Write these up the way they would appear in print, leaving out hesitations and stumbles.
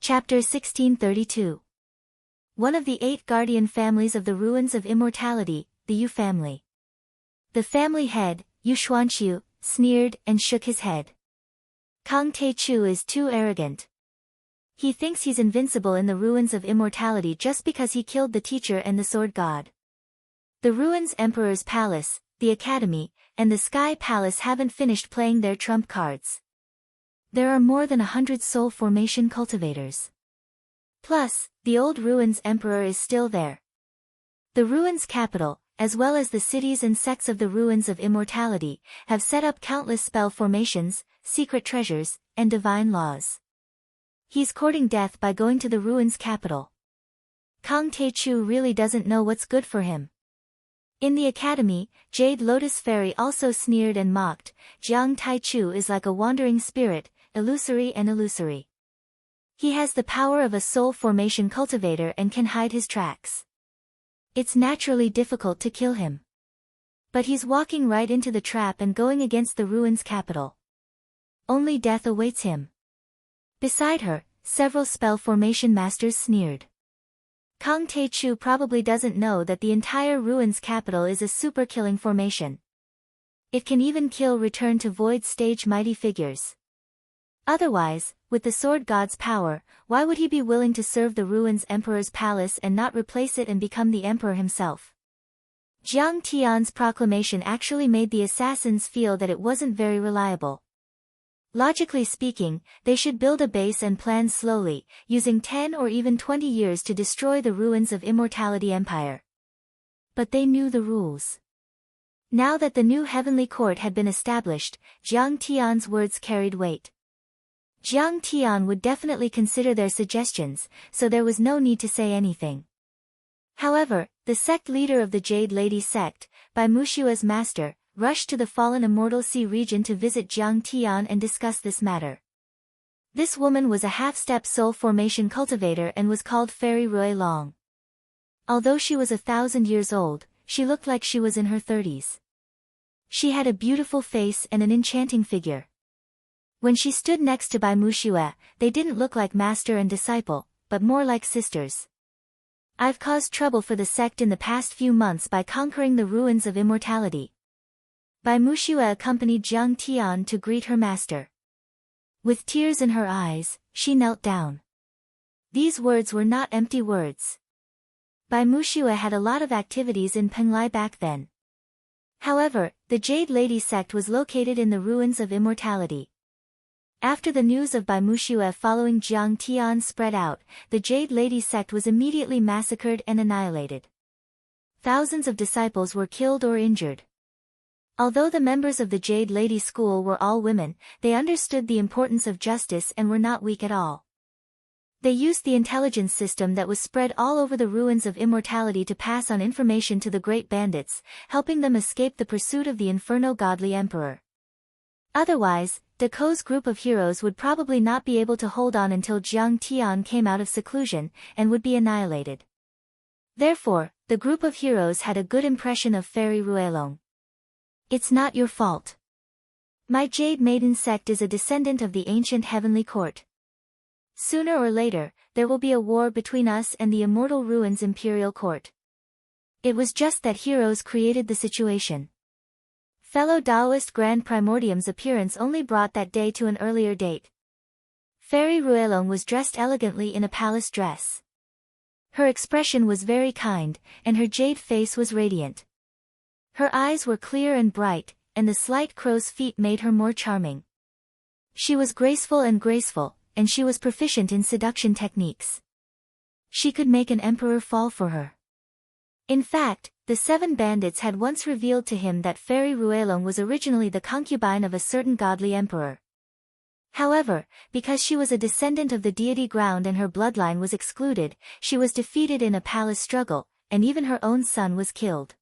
Chapter 1632. One of the 8 guardian families of the ruins of immortality, the Yu family. The family head, Yu Xuanqiu, sneered and shook his head. Kang Taichu is too arrogant. He thinks he's invincible in the ruins of immortality just because he killed the teacher and the sword god. The ruins Emperor's Palace, the Academy, and the Sky Palace haven't finished playing their trump cards. There are more than 100 soul formation cultivators. Plus, the old ruins emperor is still there. The ruins capital, as well as the cities and sects of the ruins of immortality, have set up countless spell formations, secret treasures, and divine laws. He's courting death by going to the ruins capital. Kang Taichu really doesn't know what's good for him. In the academy, Jade Lotus Fairy also sneered and mocked. Jiang Taichu is like a wandering spirit, illusory and illusory. He has the power of a soul formation cultivator and can hide his tracks. It's naturally difficult to kill him. But he's walking right into the trap and going against the ruins capital. Only death awaits him. Beside her, several spell formation masters sneered. Kang Taichu probably doesn't know that the entire ruins capital is a super killing formation. It can even kill return to void stage mighty figures. Otherwise, with the sword god's power, why would he be willing to serve the ruins emperor's palace and not replace it and become the emperor himself? Jiang Tian's proclamation actually made the assassins feel that it wasn't very reliable. Logically speaking, they should build a base and plan slowly, using 10 or even 20 years to destroy the ruins of Immortality Empire. But they knew the rules. Now that the new heavenly court had been established, Jiang Tian's words carried weight. Jiang Tian would definitely consider their suggestions, so there was no need to say anything. However, the sect leader of the Jade Lady sect, Bai Mushua's master, rushed to the fallen Immortal Sea region to visit Jiang Tian and discuss this matter. This woman was a half-step soul formation cultivator and was called Fairy Rui Long. Although she was 1,000 years old, she looked like she was in her 30s. She had a beautiful face and an enchanting figure. When she stood next to Bai Mushua, they didn't look like master and disciple, but more like sisters. I've caused trouble for the sect in the past few months by conquering the ruins of immortality. Bai Mushua accompanied Jiang Tian to greet her master. With tears in her eyes, she knelt down. These words were not empty words. Bai Mushua had a lot of activities in Penglai back then. However, the Jade Lady sect was located in the ruins of immortality. After the news of Bai Mushua following Jiang Tian spread out, the Jade Lady sect was immediately massacred and annihilated. Thousands of disciples were killed or injured. Although the members of the Jade Lady school were all women, they understood the importance of justice and were not weak at all. They used the intelligence system that was spread all over the ruins of immortality to pass on information to the great bandits, helping them escape the pursuit of the Inferno Godly Emperor. Otherwise, Dako's group of heroes would probably not be able to hold on until Jiang Tian came out of seclusion, and would be annihilated. Therefore, the group of heroes had a good impression of Fairy Ruelong. It's not your fault. My Jade Maiden sect is a descendant of the ancient heavenly court. Sooner or later, there will be a war between us and the immortal ruins imperial court. It was just that heroes created the situation. Fellow Taoist Grand Primordium's appearance only brought that day to an earlier date. Fairy Ruelong was dressed elegantly in a palace dress. Her expression was very kind, and her jade face was radiant. Her eyes were clear and bright, and the slight crow's feet made her more charming. She was graceful, and she was proficient in seduction techniques. She could make an emperor fall for her. In fact, the 7 bandits had once revealed to him that Fairy Ruelong was originally the concubine of a certain godly emperor. However, because she was a descendant of the deity ground and her bloodline was excluded, she was defeated in a palace struggle, and even her own son was killed.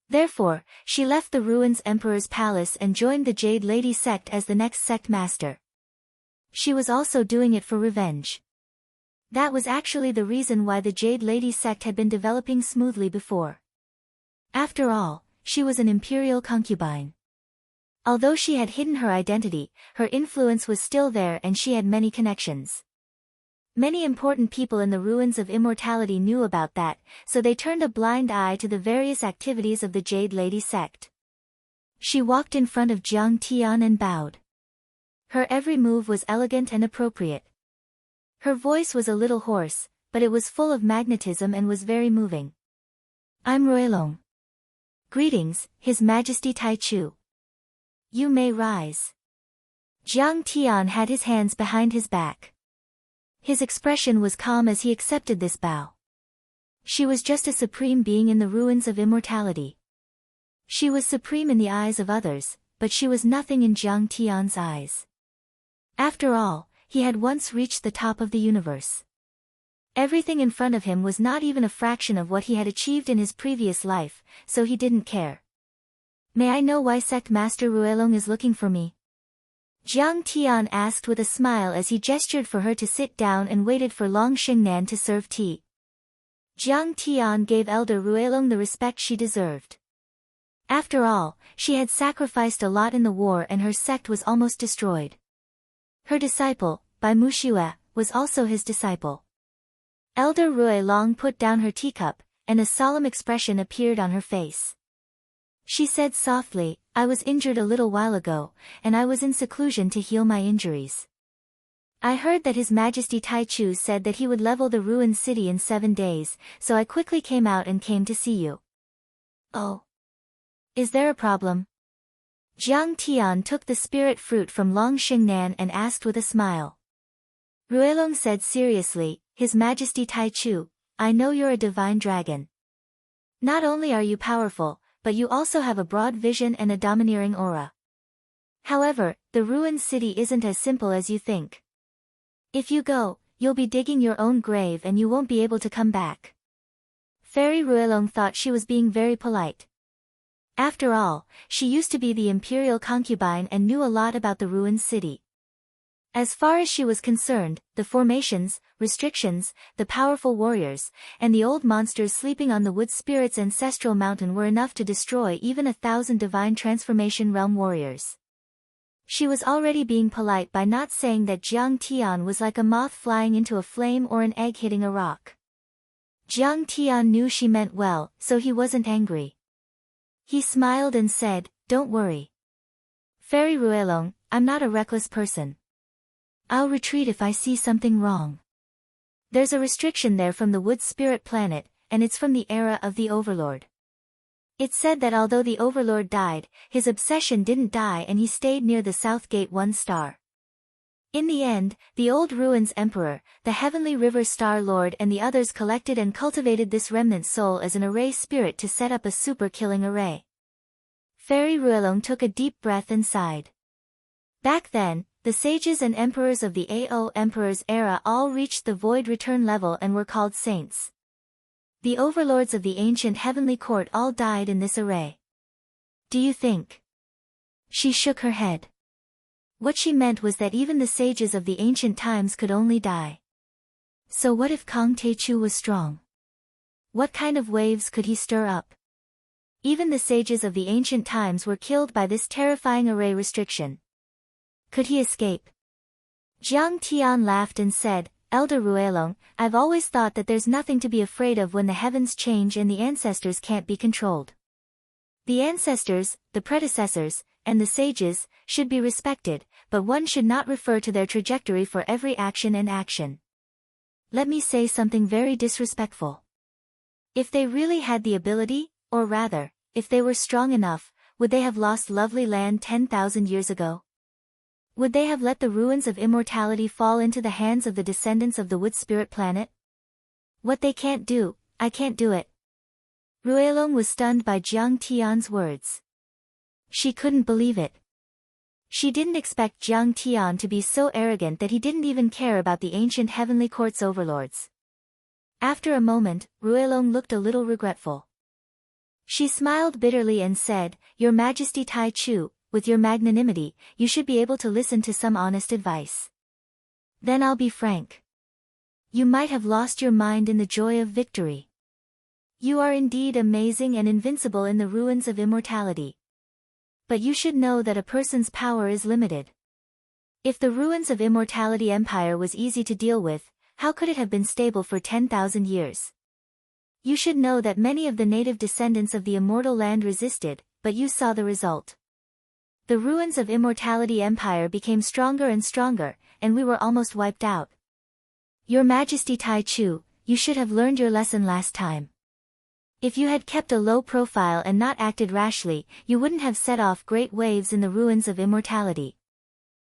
Therefore, she left the ruins emperor's palace and joined the Jade Lady sect as the next sect master. She was also doing it for revenge. That was actually the reason why the Jade Lady sect had been developing smoothly before. After all, she was an imperial concubine. Although she had hidden her identity, her influence was still there and she had many connections. Many important people in the ruins of immortality knew about that, so they turned a blind eye to the various activities of the Jade Lady sect. She walked in front of Jiang Tian and bowed. Her every move was elegant and appropriate. Her voice was a little hoarse, but it was full of magnetism and was very moving. I'm Ruilong. Greetings, His Majesty Tai Chu. You may rise. Jiang Tian had his hands behind his back. His expression was calm as he accepted this bow. She was just a supreme being in the ruins of immortality. She was supreme in the eyes of others, but she was nothing in Jiang Tian's eyes. After all, he had once reached the top of the universe. Everything in front of him was not even a fraction of what he had achieved in his previous life, so he didn't care. May I know why Sect Master Ruilong is looking for me? Jiang Tian asked with a smile as he gestured for her to sit down and waited for Long Xingnan to serve tea. Jiang Tian gave Elder Ruilong the respect she deserved. After all, she had sacrificed a lot in the war and her sect was almost destroyed. Her disciple, Bai Muxue, was also his disciple. Elder Ruilong put down her teacup, and a solemn expression appeared on her face. She said softly, I was injured a little while ago, and I was in seclusion to heal my injuries. I heard that His Majesty Tai Chu said that he would level the ruined city in 7 days, so I quickly came out and came to see you. Oh. Is there a problem? Jiang Tian took the spirit fruit from Long Xingnan and asked with a smile. Ruilong said seriously, His Majesty Tai Chu, I know you're a divine dragon. Not only are you powerful, but you also have a broad vision and a domineering aura. However, the ruined city isn't as simple as you think. If you go, you'll be digging your own grave and you won't be able to come back. Fairy Ruilong thought she was being very polite. After all, she used to be the imperial concubine and knew a lot about the ruined city. As far as she was concerned, the formations, restrictions, the powerful warriors, and the old monsters sleeping on the wood spirit's ancestral mountain were enough to destroy even 1,000 divine transformation realm warriors. She was already being polite by not saying that Jiang Tian was like a moth flying into a flame or an egg hitting a rock. Jiang Tian knew she meant well, so he wasn't angry. He smiled and said, Don't worry. Fairy Ruilong, I'm not a reckless person. I'll retreat if I see something wrong. There's a restriction there from the wood spirit planet, and it's from the era of the Overlord. It's said that although the Overlord died, his obsession didn't die and he stayed near the South Gate 1 star. In the end, the old ruins Emperor, the Heavenly River Star Lord and the others collected and cultivated this remnant soul as an array spirit to set up a super-killing array. Fairy Ruilong took a deep breath and sighed. Back then, the sages and emperors of the AO Emperor's era all reached the void return level and were called saints. The overlords of the ancient heavenly court all died in this array. Do you think? She shook her head. What she meant was that even the sages of the ancient times could only die. So what if Kong Teichu was strong? What kind of waves could he stir up? Even the sages of the ancient times were killed by this terrifying array restriction. Could he escape? Jiang Tian laughed and said, Elder Ruilong, I've always thought that there's nothing to be afraid of when the heavens change and the ancestors can't be controlled. The ancestors, the predecessors, and the sages, should be respected, but one should not refer to their trajectory for every action and action. Let me say something very disrespectful. If they really had the ability, or rather, if they were strong enough, would they have lost lovely land 10,000 years ago? Would they have let the ruins of immortality fall into the hands of the descendants of the wood spirit planet? What they can't do, I can't do it. Ruilong was stunned by Jiang Tian's words. She couldn't believe it. She didn't expect Jiang Tian to be so arrogant that he didn't even care about the ancient heavenly court's overlords. After a moment, Ruilong looked a little regretful. She smiled bitterly and said, Your Majesty Tai Chu, with your magnanimity, you should be able to listen to some honest advice. Then I'll be frank. You might have lost your mind in the joy of victory. You are indeed amazing and invincible in the ruins of immortality. But you should know that a person's power is limited. If the ruins of immortality empire was easy to deal with, how could it have been stable for 10,000 years? You should know that many of the native descendants of the immortal land resisted, but you saw the result. The ruins of Immortality Empire became stronger and stronger, and we were almost wiped out. Your Majesty Tai Chu, you should have learned your lesson last time. If you had kept a low profile and not acted rashly, you wouldn't have set off great waves in the ruins of immortality.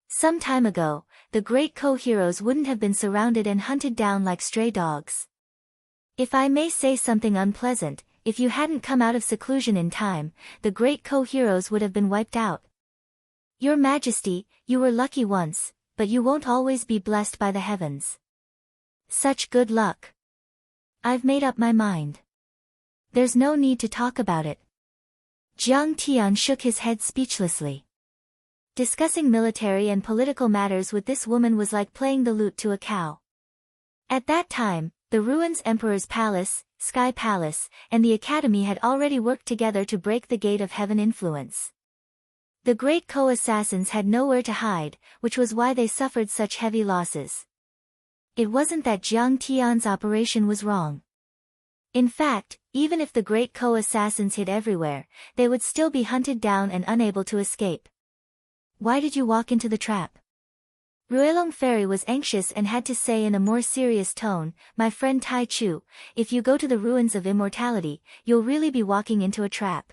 Some time ago, the great co-heroes wouldn't have been surrounded and hunted down like stray dogs. If I may say something unpleasant, if you hadn't come out of seclusion in time, the great co-heroes would have been wiped out. Your Majesty, you were lucky once, but you won't always be blessed by the heavens. Such good luck. I've made up my mind. There's no need to talk about it. Jiang Tian shook his head speechlessly. Discussing military and political matters with this woman was like playing the lute to a cow. At that time, the ruins Emperor's Palace, Sky Palace, and the Academy had already worked together to break the gate of heaven influence. The great co-assassins had nowhere to hide, which was why they suffered such heavy losses. It wasn't that Jiang Tian's operation was wrong. In fact, even if the great co-assassins hid everywhere, they would still be hunted down and unable to escape. Why did you walk into the trap? Ruelong Fairy was anxious and had to say in a more serious tone, my friend Tai Chu, if you go to the ruins of immortality, you'll really be walking into a trap.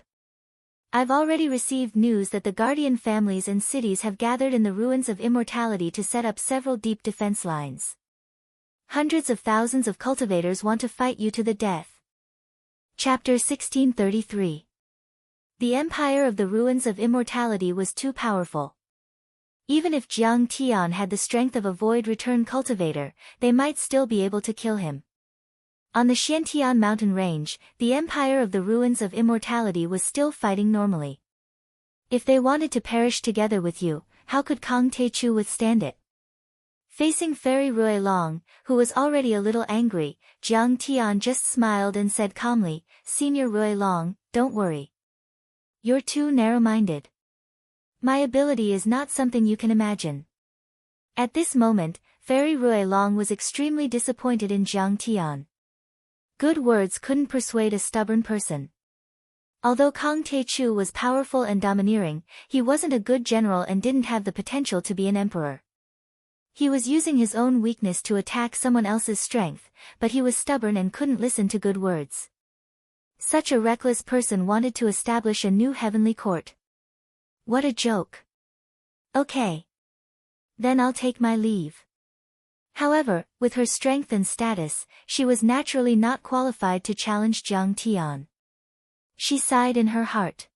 I've already received news that the guardian families and cities have gathered in the ruins of immortality to set up several deep defense lines. Hundreds of thousands of cultivators want to fight you to the death. Chapter 1633. The empire of the ruins of immortality was too powerful. Even if Jiang Tian had the strength of a void return cultivator, they might still be able to kill him. On the Xiantian mountain range, the empire of the ruins of immortality was still fighting normally. If they wanted to perish together with you, how could Kang Techu withstand it? Facing Fairy Rui Long, who was already a little angry, Jiang Tian just smiled and said calmly, Senior Rui Long, don't worry. You're too narrow-minded. My ability is not something you can imagine. At this moment, Fairy Rui Long was extremely disappointed in Jiang Tian. Good words couldn't persuade a stubborn person. Although Kang Techu was powerful and domineering, he wasn't a good general and didn't have the potential to be an emperor. He was using his own weakness to attack someone else's strength, but he was stubborn and couldn't listen to good words. Such a reckless person wanted to establish a new heavenly court. What a joke. Okay. Then I'll take my leave. However, with her strength and status, she was naturally not qualified to challenge Jiang Tian. She sighed in her heart.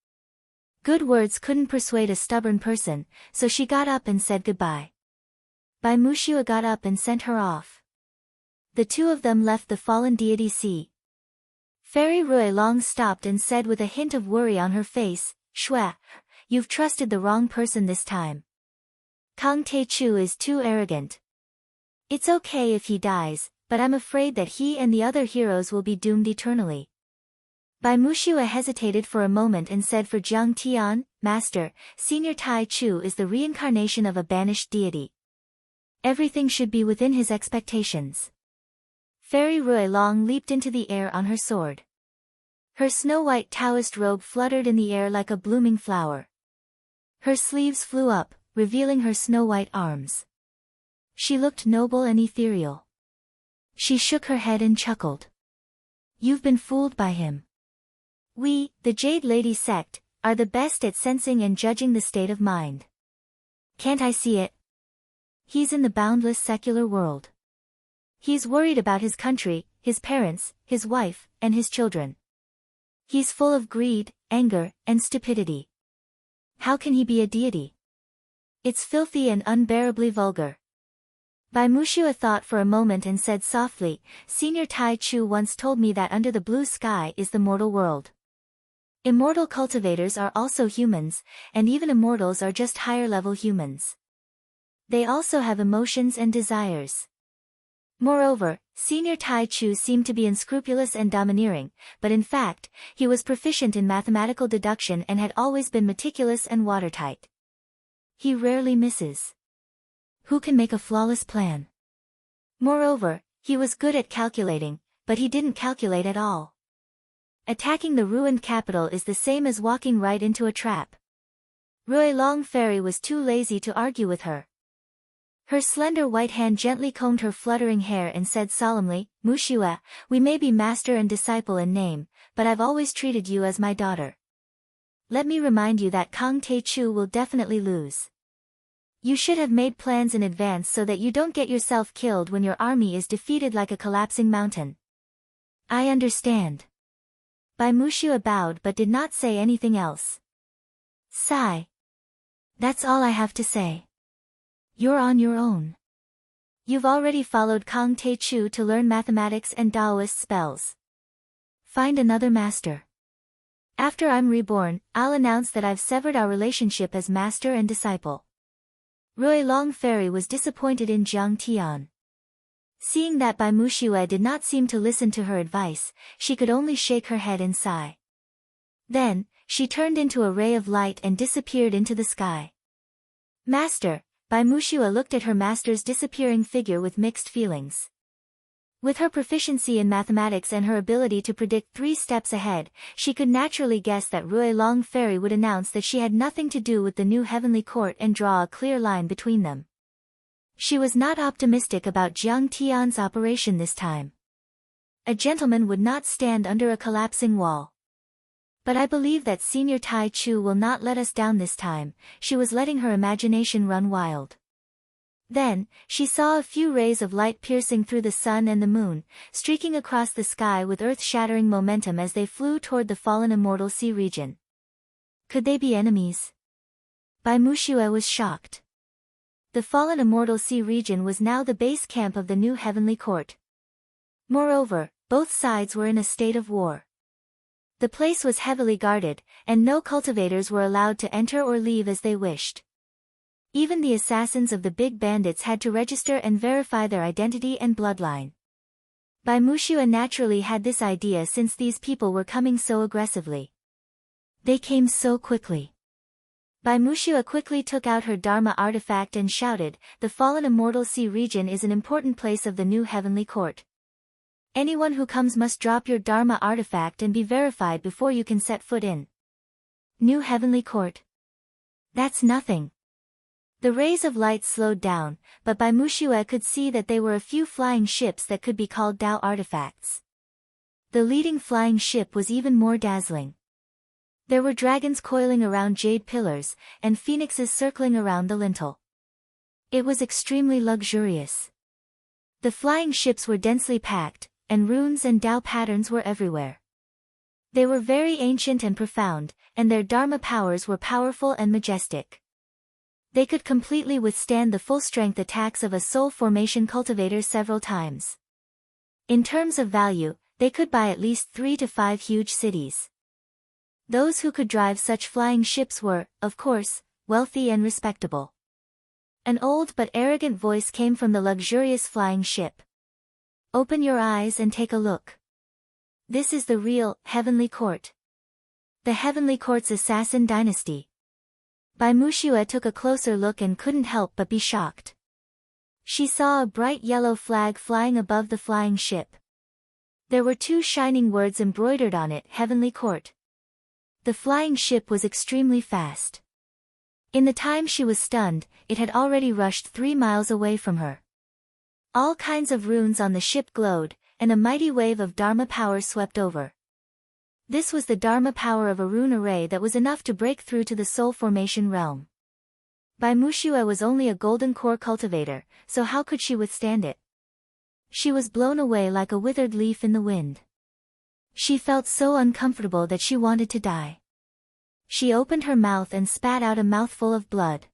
Good words couldn't persuade a stubborn person, so she got up and said goodbye. Bai Muxua got up and sent her off. The two of them left the fallen deity Sea. Fairy Rui Long stopped and said with a hint of worry on her face, Shua, you've trusted the wrong person this time. Kang Techu is too arrogant. It's okay if he dies, but I'm afraid that he and the other heroes will be doomed eternally. Bai Muxua hesitated for a moment and said for Jiang Tian, Master, Senior Tai Chu is the reincarnation of a banished deity. Everything should be within his expectations. Fairy Rui Long leaped into the air on her sword. Her snow-white Taoist robe fluttered in the air like a blooming flower. Her sleeves flew up, revealing her snow-white arms. She looked noble and ethereal. She shook her head and chuckled. You've been fooled by him. We, the Jade Lady sect, are the best at sensing and judging the state of mind. Can't I see it? He's in the boundless secular world. He's worried about his country, his parents, his wife, and his children. He's full of greed, anger, and stupidity. How can he be a deity? It's filthy and unbearably vulgar. Bai Muxua thought for a moment and said softly, Senior Tai Chu once told me that under the blue sky is the mortal world. Immortal cultivators are also humans, and even immortals are just higher-level humans. They also have emotions and desires. Moreover, Senior Tai Chu seemed to be unscrupulous and domineering, but in fact, he was proficient in mathematical deduction and had always been meticulous and watertight. He rarely misses. Who can make a flawless plan? Moreover, he was good at calculating, but he didn't calculate at all. Attacking the ruined capital is the same as walking right into a trap. Rui Long Fairy was too lazy to argue with her. Her slender white hand gently combed her fluttering hair and said solemnly, Mushue, we may be master and disciple in name, but I've always treated you as my daughter. Let me remind you that Kang Tae-chu will definitely lose. You should have made plans in advance so that you don't get yourself killed when your army is defeated like a collapsing mountain. I understand. Bai Mushue bowed but did not say anything else. Sigh. That's all I have to say. You're on your own. You've already followed Kang Tae-chu to learn mathematics and Taoist spells. Find another master. After I'm reborn, I'll announce that I've severed our relationship as master and disciple. Rui Long Fairy was disappointed in Jiang Tian. Seeing that Bai Mushue did not seem to listen to her advice, she could only shake her head and sigh. Then, she turned into a ray of light and disappeared into the sky. Master, Bai Mushue looked at her master's disappearing figure with mixed feelings. With her proficiency in mathematics and her ability to predict 3 steps ahead, she could naturally guess that Rui Long Fairy would announce that she had nothing to do with the new heavenly court and draw a clear line between them. She was not optimistic about Jiang Tian's operation this time. A gentleman would not stand under a collapsing wall. But I believe that Senior Tai Chu will not let us down this time. She was letting her imagination run wild. Then, she saw a few rays of light piercing through the sun and the moon, streaking across the sky with earth-shattering momentum as they flew toward the fallen immortal sea region. Could they be enemies? Bai Mushue was shocked. The fallen immortal sea region was now the base camp of the new heavenly court. Moreover, both sides were in a state of war. The place was heavily guarded, and no cultivators were allowed to enter or leave as they wished. Even the assassins of the big bandits had to register and verify their identity and bloodline. Bai Mushue naturally had this idea since these people were coming so aggressively. They came so quickly. Bai Mushue quickly took out her Dharma artifact and shouted, the fallen immortal sea region is an important place of the new heavenly court. Anyone who comes must drop your Dharma artifact and be verified before you can set foot in. New heavenly court. That's nothing. The rays of light slowed down, but Bai Mushue could see that they were a few flying ships that could be called Dao artifacts. The leading flying ship was even more dazzling. There were dragons coiling around jade pillars, and phoenixes circling around the lintel. It was extremely luxurious. The flying ships were densely packed, and runes and Dao patterns were everywhere. They were very ancient and profound, and their Dharma powers were powerful and majestic. They could completely withstand the full-strength attacks of a soul formation cultivator several times. In terms of value, they could buy at least 3 to 5 huge cities. Those who could drive such flying ships were, of course, wealthy and respectable. An old but arrogant voice came from the luxurious flying ship. Open your eyes and take a look. This is the real, heavenly court. The heavenly court's assassin dynasty. Bai Mushue took a closer look and couldn't help but be shocked. She saw a bright yellow flag flying above the flying ship. There were 2 shining words embroidered on it, Heavenly Court. The flying ship was extremely fast. In the time she was stunned, it had already rushed 3 miles away from her. All kinds of runes on the ship glowed, and a mighty wave of Dharma power swept over. This was the Dharma power of a rune array that was enough to break through to the soul formation realm. Bai Mushue was only a golden core cultivator, so how could she withstand it? She was blown away like a withered leaf in the wind. She felt so uncomfortable that she wanted to die. She opened her mouth and spat out a mouthful of blood.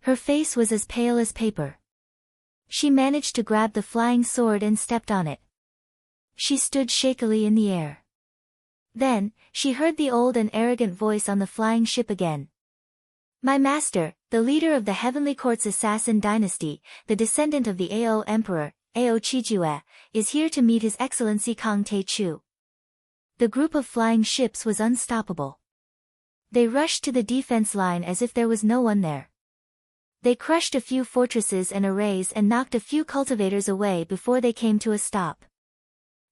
Her face was as pale as paper. She managed to grab the flying sword and stepped on it. She stood shakily in the air. Then, she heard the old and arrogant voice on the flying ship again. My master, the leader of the Heavenly Court's assassin dynasty, the descendant of the Ao Emperor, Ao Chijue, is here to meet His Excellency Kang Tae-chu. The group of flying ships was unstoppable. They rushed to the defense line as if there was no one there. They crushed a few fortresses and arrays and knocked a few cultivators away before they came to a stop.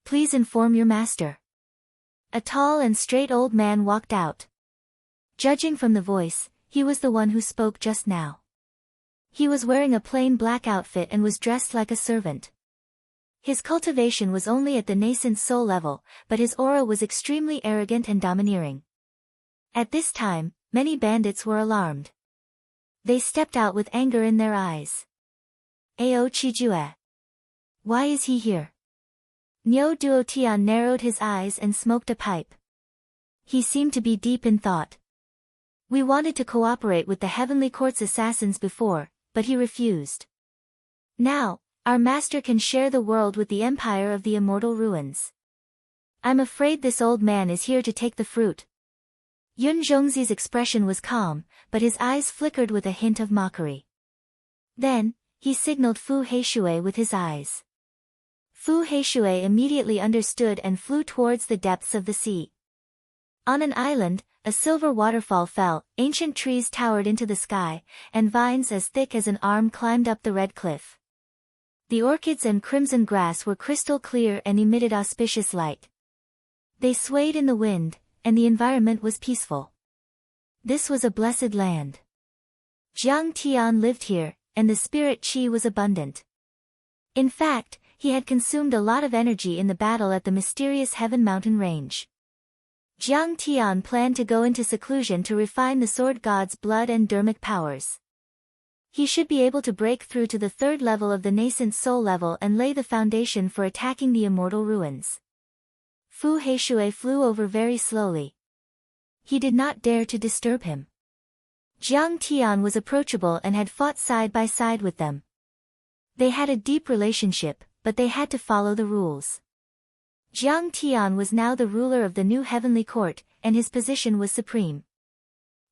Please inform your master. A tall and straight old man walked out. Judging from the voice, he was the one who spoke just now. He was wearing a plain black outfit and was dressed like a servant. His cultivation was only at the nascent soul level, but his aura was extremely arrogant and domineering. At this time, many bandits were alarmed. They stepped out with anger in their eyes. Ao Chijue. Why is he here? Nyo Duotian narrowed his eyes and smoked a pipe. He seemed to be deep in thought. We wanted to cooperate with the Heavenly Court's assassins before, but he refused. Now, our master can share the world with the Empire of the Immortal Ruins. I'm afraid this old man is here to take the fruit. Yun Zhongzi's expression was calm, but his eyes flickered with a hint of mockery. Then, he signaled Fu Heishui with his eyes. Fu Heishui immediately understood and flew towards the depths of the sea. On an island, a silver waterfall fell, ancient trees towered into the sky, and vines as thick as an arm climbed up the red cliff. The orchids and crimson grass were crystal clear and emitted auspicious light. They swayed in the wind, and the environment was peaceful. This was a blessed land. Jiang Tian lived here, and the spirit qi was abundant. In fact, he had consumed a lot of energy in the battle at the mysterious Heaven Mountain range. Jiang Tian planned to go into seclusion to refine the sword god's blood and dermic powers. He should be able to break through to the third level of the nascent soul level and lay the foundation for attacking the immortal ruins. Fu Heishui flew over very slowly. He did not dare to disturb him. Jiang Tian was approachable and had fought side by side with them. They had a deep relationship, but they had to follow the rules. Jiang Tian was now the ruler of the new heavenly court, and his position was supreme.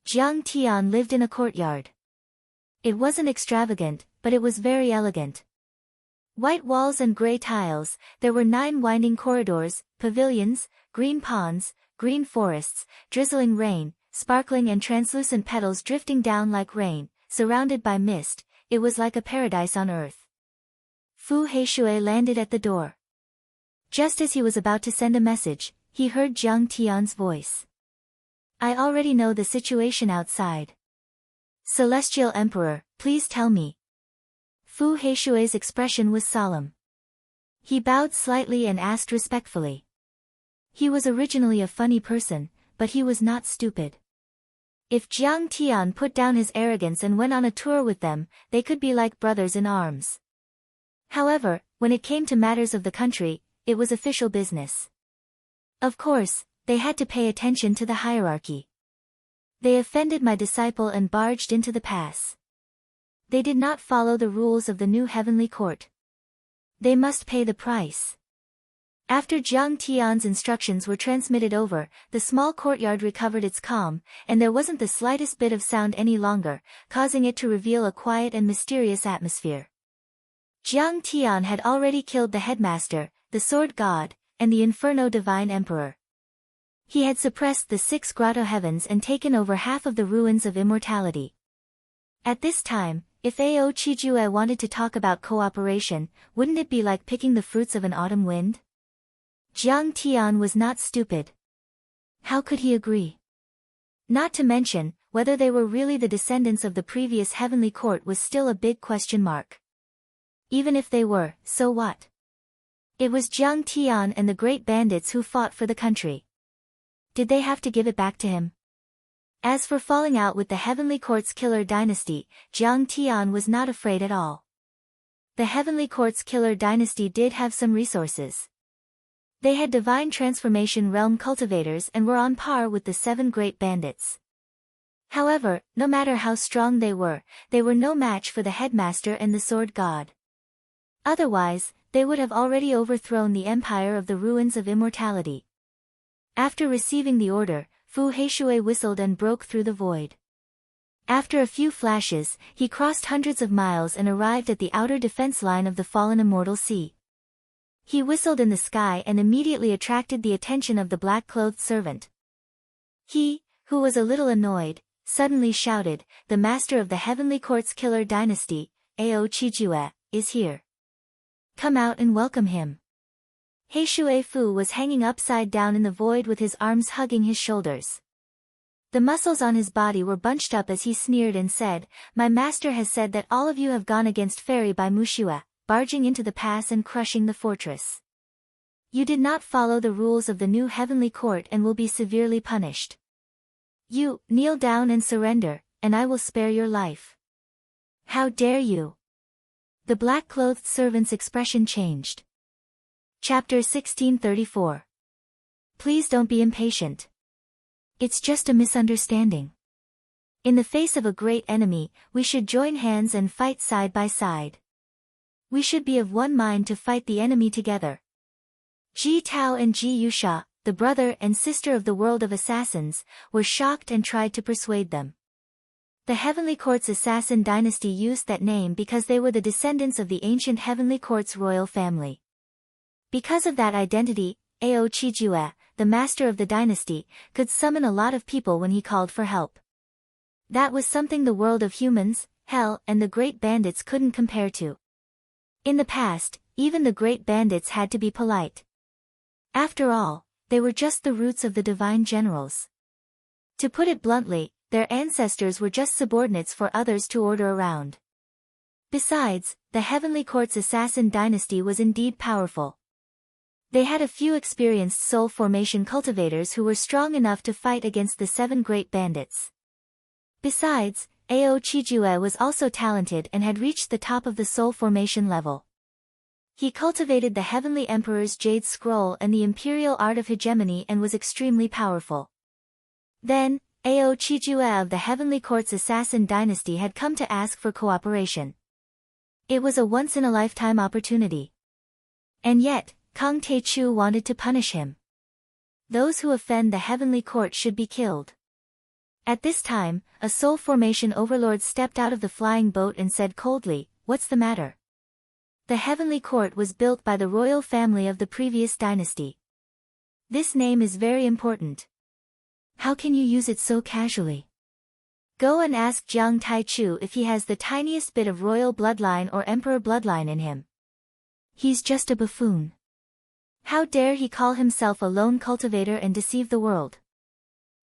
Jiang Tian lived in a courtyard. It wasn't extravagant, but it was very elegant. White walls and gray tiles, there were 9 winding corridors, pavilions, green ponds, green forests, drizzling rain, sparkling and translucent petals drifting down like rain, surrounded by mist. It was like a paradise on earth. Fu Heishui landed at the door. Just as he was about to send a message, he heard Jiang Tian's voice. I already know the situation outside. Celestial Emperor, please tell me. Fu Heishui's expression was solemn. He bowed slightly and asked respectfully. He was originally a funny person, but he was not stupid. If Jiang Tian put down his arrogance and went on a tour with them, they could be like brothers in arms. However, when it came to matters of the country, it was official business. Of course, they had to pay attention to the hierarchy. They offended my disciple and barged into the pass. They did not follow the rules of the new heavenly court. They must pay the price. After Jiang Tian's instructions were transmitted over, the small courtyard recovered its calm, and there wasn't the slightest bit of sound any longer, causing it to reveal a quiet and mysterious atmosphere. Jiang Tian had already killed the headmaster, the sword god, and the Inferno Divine Emperor. He had suppressed the 6 grotto heavens and taken over half of the ruins of immortality. At this time, if Ao Chijue wanted to talk about cooperation, wouldn't it be like picking the fruits of an autumn wind? Jiang Tian was not stupid. How could he agree? Not to mention, whether they were really the descendants of the previous heavenly court was still a big question mark. Even if they were, so what? It was Jiang Tian and the great bandits who fought for the country. Did they have to give it back to him? As for falling out with the Heavenly Court's killer dynasty, Jiang Tian was not afraid at all. The Heavenly Court's killer dynasty did have some resources. They had divine transformation realm cultivators and were on par with the 7 great bandits. However, no matter how strong they were no match for the headmaster and the sword god. Otherwise, they would have already overthrown the empire of the ruins of immortality. After receiving the order, Fu Heishui whistled and broke through the void. After a few flashes, he crossed hundreds of miles and arrived at the outer defense line of the fallen immortal sea. He whistled in the sky and immediately attracted the attention of the black-clothed servant. He, who was a little annoyed, suddenly shouted, "The master of the Heavenly Court's killer dynasty, Ao Chijue, is here. Come out and welcome him." Heishui Fu was hanging upside down in the void with his arms hugging his shoulders. The muscles on his body were bunched up as he sneered and said, "My master has said that all of you have gone against Fairy by Mushua, barging into the pass and crushing the fortress. You did not follow the rules of the new heavenly court and will be severely punished. You, kneel down and surrender, and I will spare your life." "How dare you?" The black-clothed servant's expression changed. Chapter 1634. Please don't be impatient. It's just a misunderstanding. In the face of a great enemy, we should join hands and fight side by side. We should be of one mind to fight the enemy together. Ji Tao and Ji Yusha, the brother and sister of the world of assassins, were shocked and tried to persuade them. The Heavenly Court's assassin dynasty used that name because they were the descendants of the ancient Heavenly Court's royal family. Because of that identity, Ao Chijue, the master of the dynasty, could summon a lot of people when he called for help. That was something the world of humans, hell, and the great bandits couldn't compare to. In the past, even the great bandits had to be polite. After all, they were just the roots of the divine generals. To put it bluntly, their ancestors were just subordinates for others to order around. Besides, the Heavenly Court's assassin dynasty was indeed powerful. They had a few experienced soul formation cultivators who were strong enough to fight against the 7 great bandits. Besides, Ao Chijue was also talented and had reached the top of the soul formation level. He cultivated the Heavenly Emperor's Jade Scroll and the imperial art of hegemony and was extremely powerful. Then, Ao Chijue of the Heavenly Court's assassin dynasty had come to ask for cooperation. It was a once-in-a-lifetime opportunity. And yet, Kang Taechu wanted to punish him. Those who offend the Heavenly Court should be killed. At this time, a soul formation overlord stepped out of the flying boat and said coldly, "What's the matter?" The Heavenly Court was built by the royal family of the previous dynasty. This name is very important. How can you use it so casually? Go and ask Jiang Taichu if he has the tiniest bit of royal bloodline or emperor bloodline in him. He's just a buffoon. How dare he call himself a lone cultivator and deceive the world?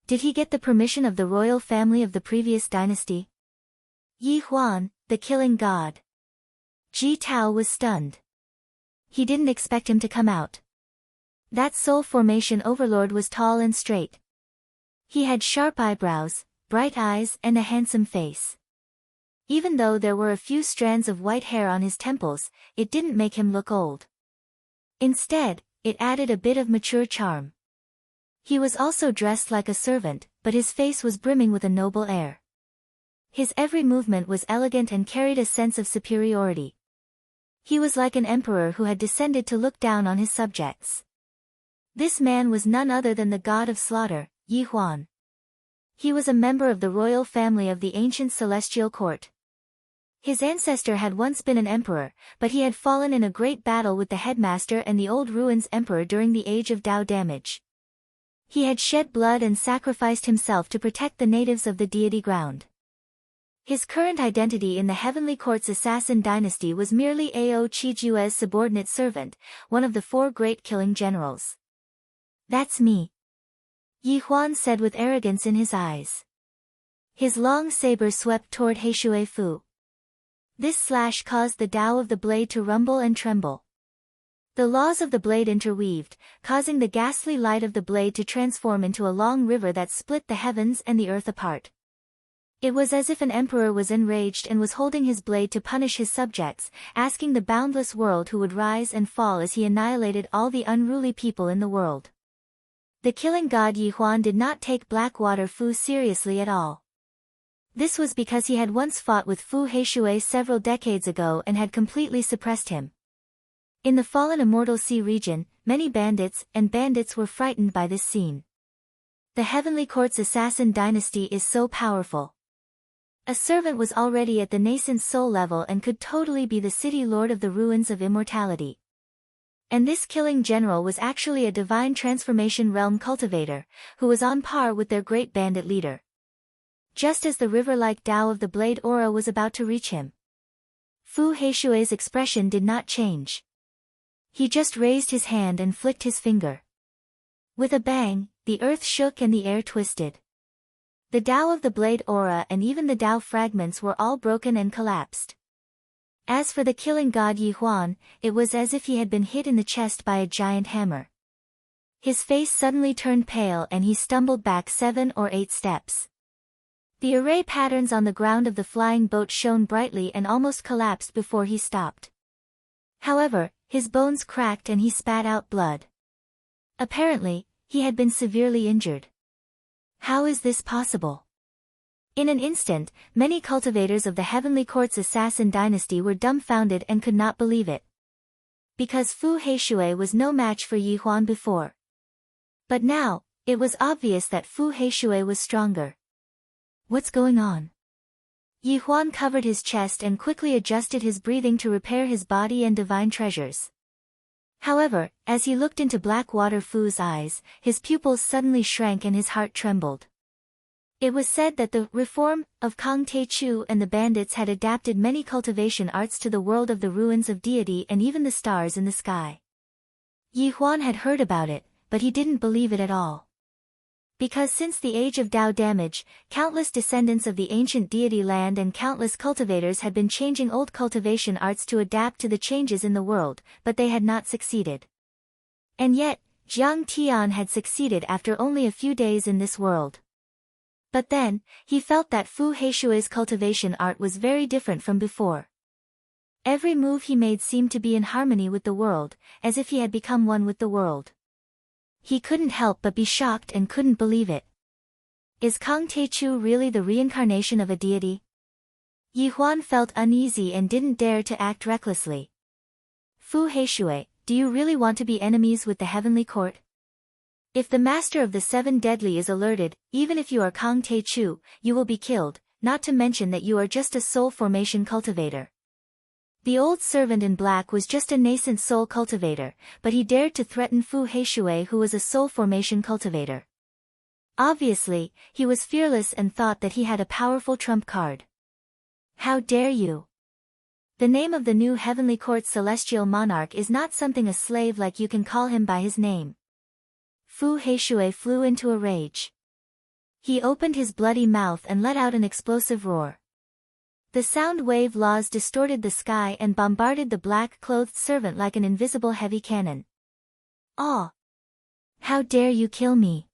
Did he get the permission of the royal family of the previous dynasty? Yi Huan, the killing god. Ji Tao was stunned. He didn't expect him to come out. That soul formation overlord was tall and straight. He had sharp eyebrows, bright eyes and a handsome face. Even though there were a few strands of white hair on his temples, it didn't make him look old. Instead, it added a bit of mature charm. He was also dressed like a servant, but his face was brimming with a noble air. His every movement was elegant and carried a sense of superiority. He was like an emperor who had descended to look down on his subjects. This man was none other than the god of slaughter, Yi Huan. He was a member of the royal family of the ancient celestial court. His ancestor had once been an emperor, but he had fallen in a great battle with the headmaster and the old ruins emperor during the age of Tao damage. He had shed blood and sacrificed himself to protect the natives of the deity ground. His current identity in the Heavenly Court's assassin dynasty was merely Ao Chijue's subordinate servant, one of the 4 great killing generals. "That's me," Yi Huan said with arrogance in his eyes. His long saber swept toward Heishui Fu. This slash caused the Tao of the blade to rumble and tremble. The laws of the blade interweaved, causing the ghastly light of the blade to transform into a long river that split the heavens and the earth apart. It was as if an emperor was enraged and was holding his blade to punish his subjects, asking the boundless world who would rise and fall as he annihilated all the unruly people in the world. The killing god Yi Huan did not take Blackwater Fu seriously at all. This was because he had once fought with Fu Heishui several decades ago and had completely suppressed him. In the fallen Immortal Sea region, many bandits were frightened by this scene. The Heavenly Court's assassin dynasty is so powerful. A servant was already at the nascent soul level and could totally be the city lord of the ruins of immortality. And this killing general was actually a divine transformation realm cultivator, who was on par with their great bandit leader. just as the river-like Tao of the blade aura was about to reach him. Fu Heishui's expression did not change. He just raised his hand and flicked his finger. With a bang, the earth shook and the air twisted. The Tao of the blade aura and even the Tao fragments were all broken and collapsed. As for the killing god Yi Huan, it was as if he had been hit in the chest by a giant hammer. His face suddenly turned pale and he stumbled back 7 or 8 steps. The array patterns on the ground of the flying boat shone brightly and almost collapsed before he stopped. However, his bones cracked and he spat out blood. Apparently, he had been severely injured. How is this possible? In an instant, many cultivators of the Heavenly Court's assassin dynasty were dumbfounded and could not believe it. Because Fu Heishui was no match for Yi Huan before. But now, it was obvious that Fu Heishui was stronger. What's going on? Yi Huan covered his chest and quickly adjusted his breathing to repair his body and divine treasures. However, as he looked into Blackwater Fu's eyes, his pupils suddenly shrank and his heart trembled. It was said that the reform of Kang Te-Chu and the bandits had adapted many cultivation arts to the world of the ruins of deity and even the stars in the sky. Yi Huan had heard about it, but he didn't believe it at all. Because since the age of Tao damage, countless descendants of the ancient deity land and countless cultivators had been changing old cultivation arts to adapt to the changes in the world, but they had not succeeded. And yet, Jiang Tian had succeeded after only a few days in this world. But then, he felt that Fu Heishui's cultivation art was very different from before. Every move he made seemed to be in harmony with the world, as if he had become one with the world. He couldn't help but be shocked and couldn't believe it. Is Kang Te-Chu really the reincarnation of a deity? Yi Huan felt uneasy and didn't dare to act recklessly. Fu Heishui, do you really want to be enemies with the Heavenly Court? If the Master of the Seven Deadly is alerted, even if you are Kang Te-Chu, you will be killed, not to mention that you are just a soul formation cultivator. The old servant in black was just a nascent soul cultivator, but he dared to threaten Fu Heishui, who was a soul formation cultivator. Obviously, he was fearless and thought that he had a powerful trump card. How dare you? The name of the new Heavenly Court celestial monarch is not something a slave like you can call him by his name. Fu Heishui flew into a rage. He opened his bloody mouth and let out an explosive roar. The sound wave laws distorted the sky and bombarded the black-clothed servant like an invisible heavy cannon. Ah! How dare you kill me?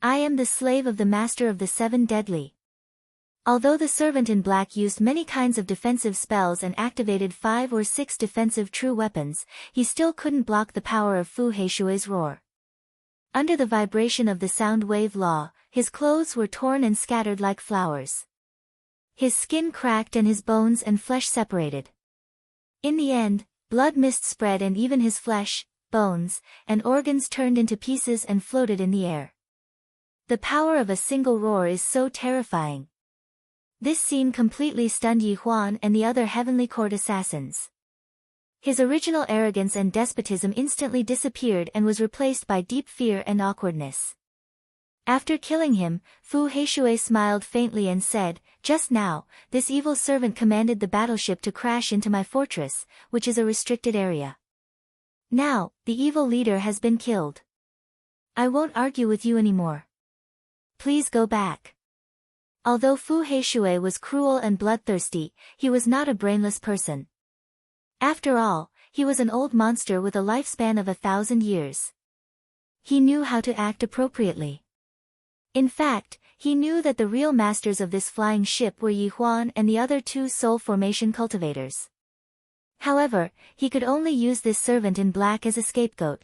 I am the slave of the Master of the Seven Deadly. Although the servant in black used many kinds of defensive spells and activated 5 or 6 defensive true weapons, he still couldn't block the power of Fu Heishui's roar. Under the vibration of the sound wave law, his clothes were torn and scattered like flowers. His skin cracked and his bones and flesh separated. In the end, blood mist spread and even his flesh, bones, and organs turned into pieces and floated in the air. The power of a single roar is so terrifying. This scene completely stunned Yi Huan and the other Heavenly Court assassins. His original arrogance and despotism instantly disappeared and was replaced by deep fear and awkwardness. After killing him, Fu Heishui smiled faintly and said, "Just now, this evil servant commanded the battleship to crash into my fortress, which is a restricted area. Now, the evil leader has been killed. I won't argue with you anymore. Please go back." Although Fu Heishui was cruel and bloodthirsty, he was not a brainless person. After all, he was an old monster with a lifespan of 1,000 years. He knew how to act appropriately. In fact, he knew that the real masters of this flying ship were Yi Huan and the other 2 soul formation cultivators. However, he could only use this servant in black as a scapegoat.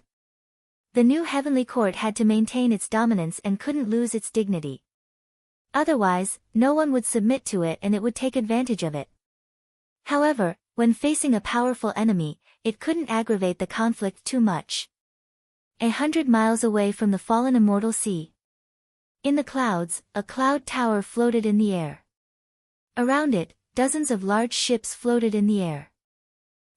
The new Heavenly Court had to maintain its dominance and couldn't lose its dignity. Otherwise, no one would submit to it and it would take advantage of it. However, when facing a powerful enemy, it couldn't aggravate the conflict too much. 100 miles away from the fallen immortal sea. In the clouds, a cloud tower floated in the air. Around it, dozens of large ships floated in the air.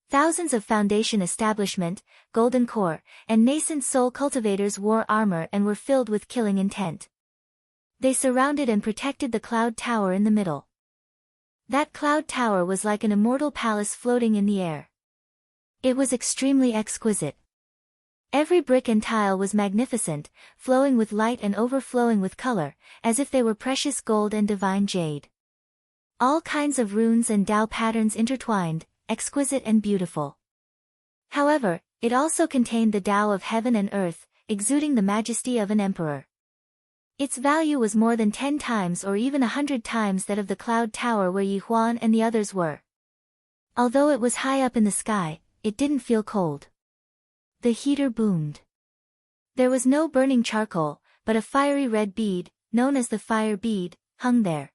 Thousands of Foundation establishment, Golden Core, and nascent soul cultivators wore armor and were filled with killing intent. They surrounded and protected the cloud tower in the middle. That cloud tower was like an immortal palace floating in the air. It was extremely exquisite. Every brick and tile was magnificent, flowing with light and overflowing with color, as if they were precious gold and divine jade. All kinds of runes and Tao patterns intertwined, exquisite and beautiful. However, it also contained the Tao of heaven and earth, exuding the majesty of an emperor. Its value was more than 10 times or even 100 times that of the cloud tower where Yi Huan and the others were. Although it was high up in the sky, it didn't feel cold. The heater boomed. There was no burning charcoal, but a fiery red bead, known as the fire bead, hung there.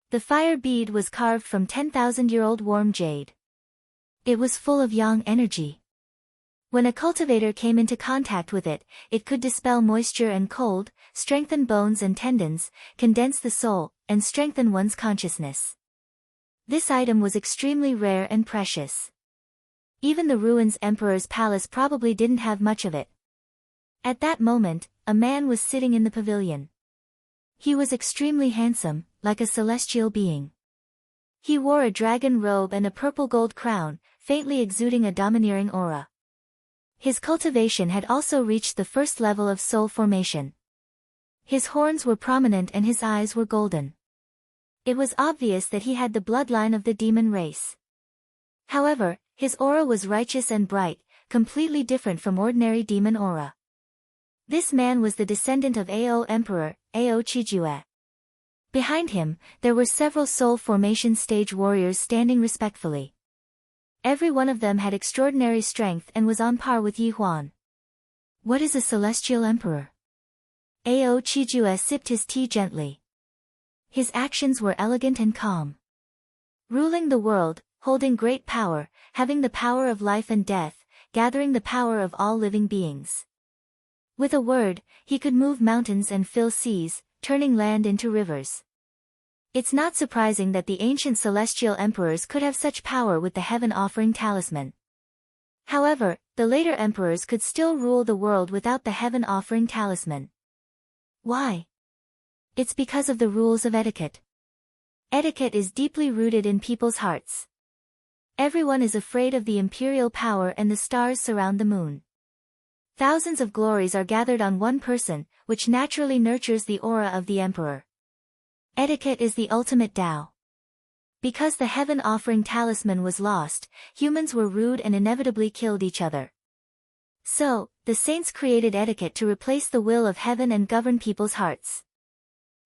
The fire bead was carved from 10,000-year-old warm jade. It was full of yang energy. When a cultivator came into contact with it, it could dispel moisture and cold, strengthen bones and tendons, condense the soul, and strengthen one's consciousness. This item was extremely rare and precious. Even the ruins emperor's palace probably didn't have much of it. At that moment, a man was sitting in the pavilion. He was extremely handsome, like a celestial being. He wore a dragon robe and a purple gold crown, faintly exuding a domineering aura. His cultivation had also reached the first level of soul formation. His horns were prominent and his eyes were golden. It was obvious that he had the bloodline of the demon race. However, his aura was righteous and bright, completely different from ordinary demon aura. This man was the descendant of Ao Emperor, Ao Chijue. Behind him, there were several soul formation stage warriors standing respectfully. Every one of them had extraordinary strength and was on par with Yi Huan. What is a celestial emperor? Ao Chijue sipped his tea gently. His actions were elegant and calm. Ruling the world, holding great power, having the power of life and death, gathering the power of all living beings. With a word, he could move mountains and fill seas, turning land into rivers. It's not surprising that the ancient celestial emperors could have such power with the heaven-offering talisman. However, the later emperors could still rule the world without the heaven-offering talisman. Why? It's because of the rules of etiquette. Etiquette is deeply rooted in people's hearts. Everyone is afraid of the imperial power and the stars surround the moon. Thousands of glories are gathered on one person, which naturally nurtures the aura of the emperor. Etiquette is the ultimate Tao. Because the heaven-offering talisman was lost, humans were rude and inevitably killed each other. So, the saints created etiquette to replace the will of heaven and govern people's hearts.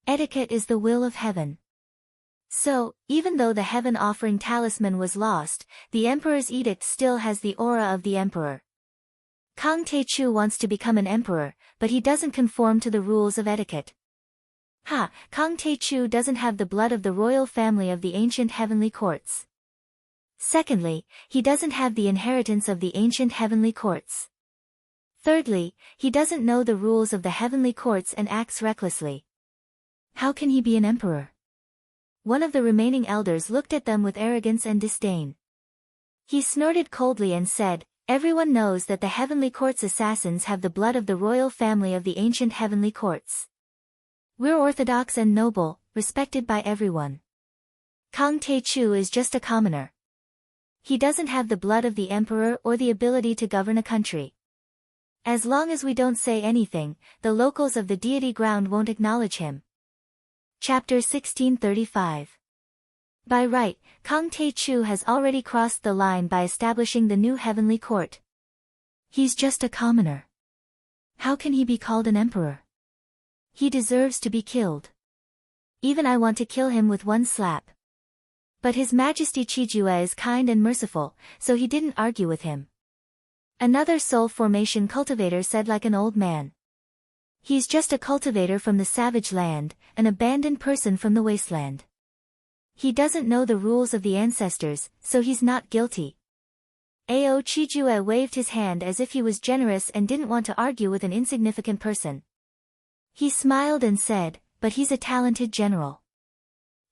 Etiquette is the will of heaven. So, even though the heaven-offering talisman was lost, the emperor's edict still has the aura of the emperor. Kang Taechu wants to become an emperor, but he doesn't conform to the rules of etiquette. Kang Taechu doesn't have the blood of the royal family of the ancient heavenly courts. Secondly, he doesn't have the inheritance of the ancient heavenly courts. Thirdly, he doesn't know the rules of the heavenly courts and acts recklessly. How can he be an emperor? One of the remaining elders looked at them with arrogance and disdain. He snorted coldly and said, "Everyone knows that the heavenly court's assassins have the blood of the royal family of the ancient heavenly courts. We're orthodox and noble, respected by everyone. Kang Taechu is just a commoner. He doesn't have the blood of the emperor or the ability to govern a country. As long as we don't say anything, the locals of the deity ground won't acknowledge him." Chapter 1635. By right, Kang Taechu has already crossed the line by establishing the new heavenly court. He's just a commoner. How can he be called an emperor? He deserves to be killed. Even I want to kill him with one slap. But His Majesty Chijue is kind and merciful, so he didn't argue with him. Another soul formation cultivator said like an old man. He's just a cultivator from the savage land, an abandoned person from the wasteland. He doesn't know the rules of the ancestors, so he's not guilty. Ao Chijue waved his hand as if he was generous and didn't want to argue with an insignificant person. He smiled and said, "But he's a talented general."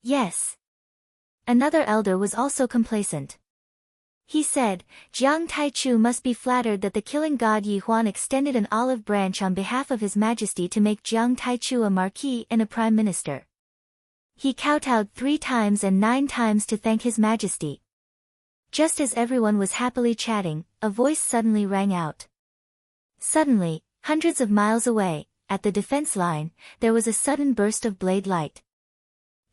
Yes. Another elder was also complacent. He said, Jiang Taichu must be flattered that the killing god Yi Huan extended an olive branch on behalf of His Majesty to make Jiang Taichu a marquis and a prime minister. He kowtowed 3 times and 9 times to thank His Majesty. Just as everyone was happily chatting, a voice suddenly rang out. Suddenly, hundreds of miles away, at the defense line, there was a sudden burst of blade light.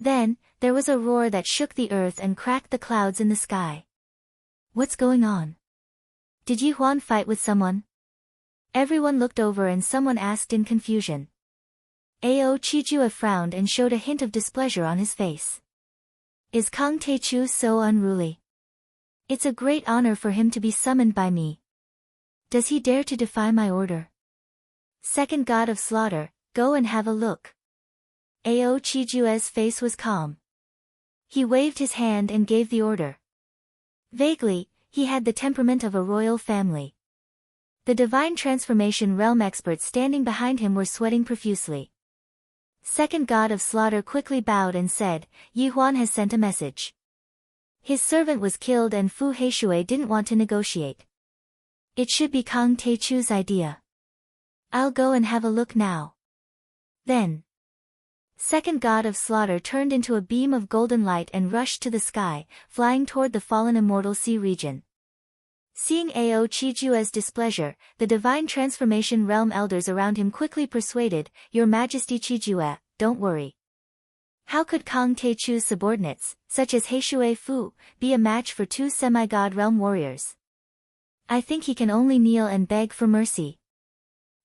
Then, there was a roar that shook the earth and cracked the clouds in the sky. What's going on? Did Yi Huan fight with someone? Everyone looked over and someone asked in confusion. Ao Qijue frowned and showed a hint of displeasure on his face. Is Kang Taichu so unruly? It's a great honor for him to be summoned by me. Does he dare to defy my order? Second god of slaughter, go and have a look. Ao Qijue's face was calm. He waved his hand and gave the order. Vaguely, he had the temperament of a royal family. The divine transformation realm experts standing behind him were sweating profusely. Second god of slaughter quickly bowed and said, Yi Huan has sent a message. His servant was killed and Fu Heishui didn't want to negotiate. It should be Kang Taichu's idea. I'll go and have a look now. Then, second god of slaughter turned into a beam of golden light and rushed to the sky, flying toward the fallen immortal sea region. Seeing Ao Qijue's displeasure, the divine transformation realm elders around him quickly persuaded, Your Majesty Qijue, don't worry. How could Kang Taichu's subordinates, such as Heishui Fu, be a match for 2 semi-god realm warriors? I think he can only kneel and beg for mercy.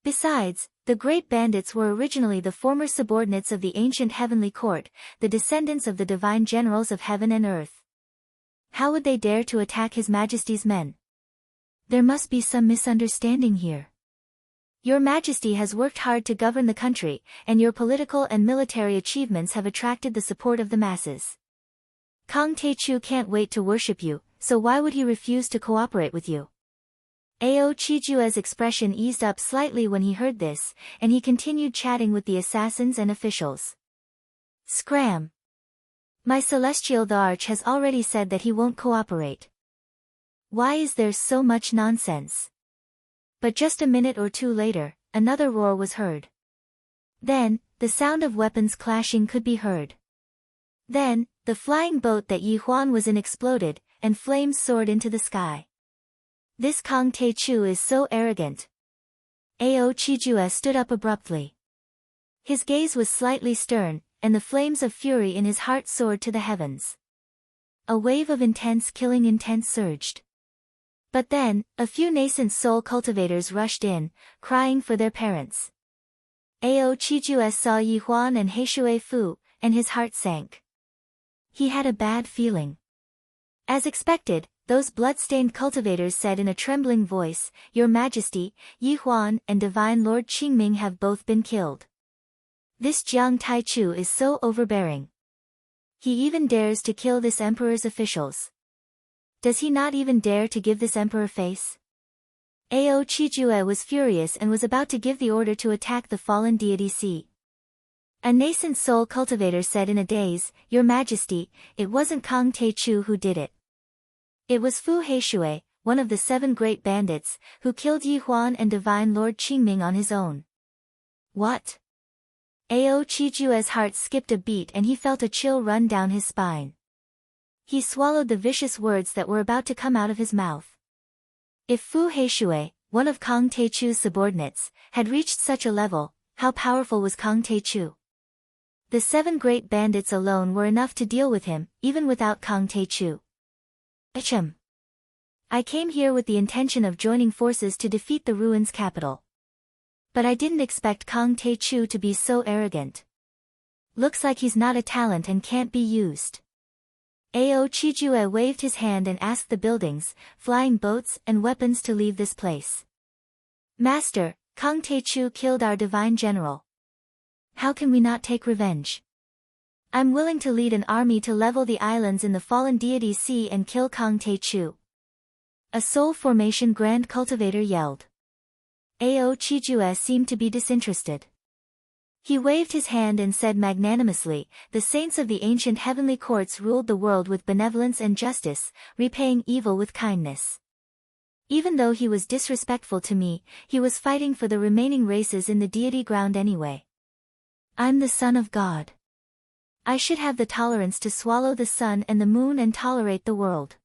Besides, the great bandits were originally the former subordinates of the ancient heavenly court, the descendants of the divine generals of heaven and earth. How would they dare to attack His Majesty's men? There must be some misunderstanding here. Your Majesty has worked hard to govern the country, and your political and military achievements have attracted the support of the masses. Kang Taichu can't wait to worship you, so why would he refuse to cooperate with you? Ao Qijue's expression eased up slightly when he heard this, and he continued chatting with the assassins and officials. Scram! My celestial the Arch has already said that he won't cooperate. Why is there so much nonsense? But just a minute or two later, another roar was heard. Then, the sound of weapons clashing could be heard. Then, the flying boat that Yi Huan was in exploded, and flames soared into the sky. This Kang Taichu is so arrogant. Ao Qijue stood up abruptly. His gaze was slightly stern, and the flames of fury in his heart soared to the heavens. A wave of intense killing intent surged. But then, a few nascent soul cultivators rushed in, crying for their parents. Ao Qijue saw Yi Huan and Heishui Fu, and his heart sank. He had a bad feeling. As expected, those blood-stained cultivators said in a trembling voice, Your Majesty, Yi Huan and Divine Lord Qingming have both been killed. This Jiang Taichu is so overbearing. He even dares to kill this emperor's officials. Does he not even dare to give this emperor face? Ao Qijue was furious and was about to give the order to attack the fallen deity Si. A nascent soul cultivator said in a daze, Your Majesty, it wasn't Kang Taichu who did it. It was Fu Heishui, one of the 7 great bandits, who killed Yi Huan and Divine Lord Qingming on his own. What? Ao Qijue's heart skipped a beat and he felt a chill run down his spine. He swallowed the vicious words that were about to come out of his mouth. If Fu Heishui, one of Kang Taichu's subordinates, had reached such a level, how powerful was Kang Taichu? The 7 great bandits alone were enough to deal with him, even without Kang Taichu. Ahem. I came here with the intention of joining forces to defeat the ruins capital. But I didn't expect Kang Taichu to be so arrogant. Looks like he's not a talent and can't be used. Ao Qijue waved his hand and asked the buildings, flying boats and weapons to leave this place. Master, Kang Taichu killed our divine general. How can we not take revenge? I'm willing to lead an army to level the islands in the fallen deity sea and kill Kang Taichu. A soul formation grand cultivator yelled. Ao Qijue seemed to be disinterested. He waved his hand and said magnanimously, "The saints of the ancient heavenly courts ruled the world with benevolence and justice, repaying evil with kindness. Even though he was disrespectful to me, he was fighting for the remaining races in the deity ground anyway. I'm the son of God. I should have the tolerance to swallow the sun and the moon and tolerate the world.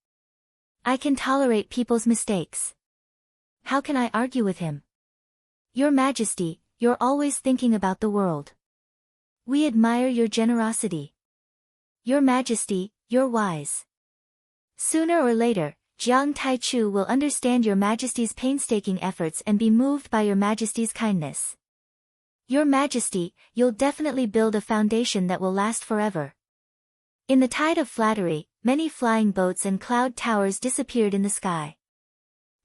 I can tolerate people's mistakes. How can I argue with him? Your Majesty, you're always thinking about the world. We admire your generosity. Your Majesty, you're wise. Sooner or later, Jiang Taichu will understand your Majesty's painstaking efforts and be moved by your Majesty's kindness. Your Majesty, you'll definitely build a foundation that will last forever." In the tide of flattery, many flying boats and cloud towers disappeared in the sky.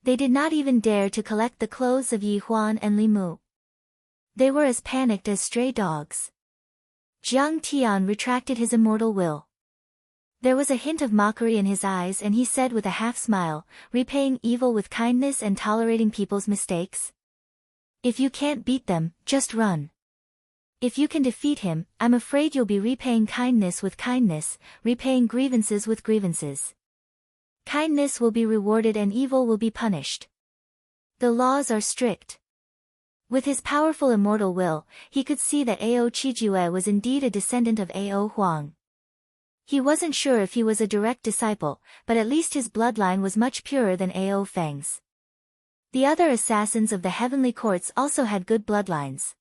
They did not even dare to collect the clothes of Yi Huan and Li Mu. They were as panicked as stray dogs. Jiang Tian retracted his immortal will. There was a hint of mockery in his eyes and he said with a half-smile, "Repaying evil with kindness and tolerating people's mistakes? If you can't beat them, just run. If you can defeat him, I'm afraid you'll be repaying kindness with kindness, repaying grievances with grievances. Kindness will be rewarded and evil will be punished. The laws are strict." With his powerful immortal will, he could see that Ao Qijue was indeed a descendant of Ao Huang. He wasn't sure if he was a direct disciple, but at least his bloodline was much purer than Ao Feng's. The other assassins of the heavenly courts also had good bloodlines.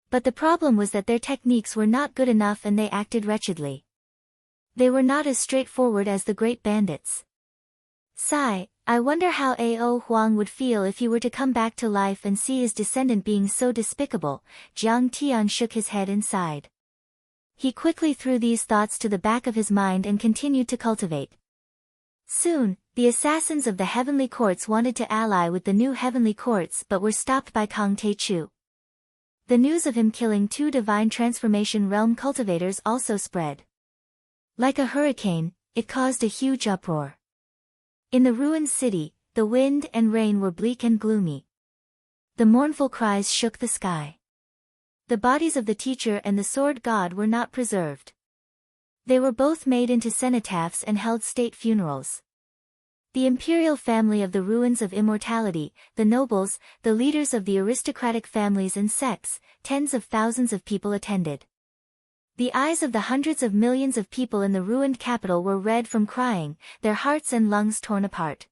But the problem was that their techniques were not good enough and they acted wretchedly. They were not as straightforward as the great bandits. Sigh, I wonder how Ao Huang would feel if he were to come back to life and see his descendant being so despicable. Jiang Tian shook his head and sighed. He quickly threw these thoughts to the back of his mind and continued to cultivate. Soon, the assassins of the heavenly courts wanted to ally with the new heavenly courts but were stopped by Kang Taichu. The news of him killing 2 divine transformation realm cultivators also spread. Like a hurricane, it caused a huge uproar. In the ruined city, the wind and rain were bleak and gloomy. The mournful cries shook the sky. The bodies of the teacher and the sword god were not preserved. They were both made into cenotaphs and held state funerals. The imperial family of the ruins of immortality, the nobles, the leaders of the aristocratic families and sects, tens of thousands of people attended. The eyes of the hundreds of millions of people in the ruined capital were red from crying, their hearts and lungs torn apart.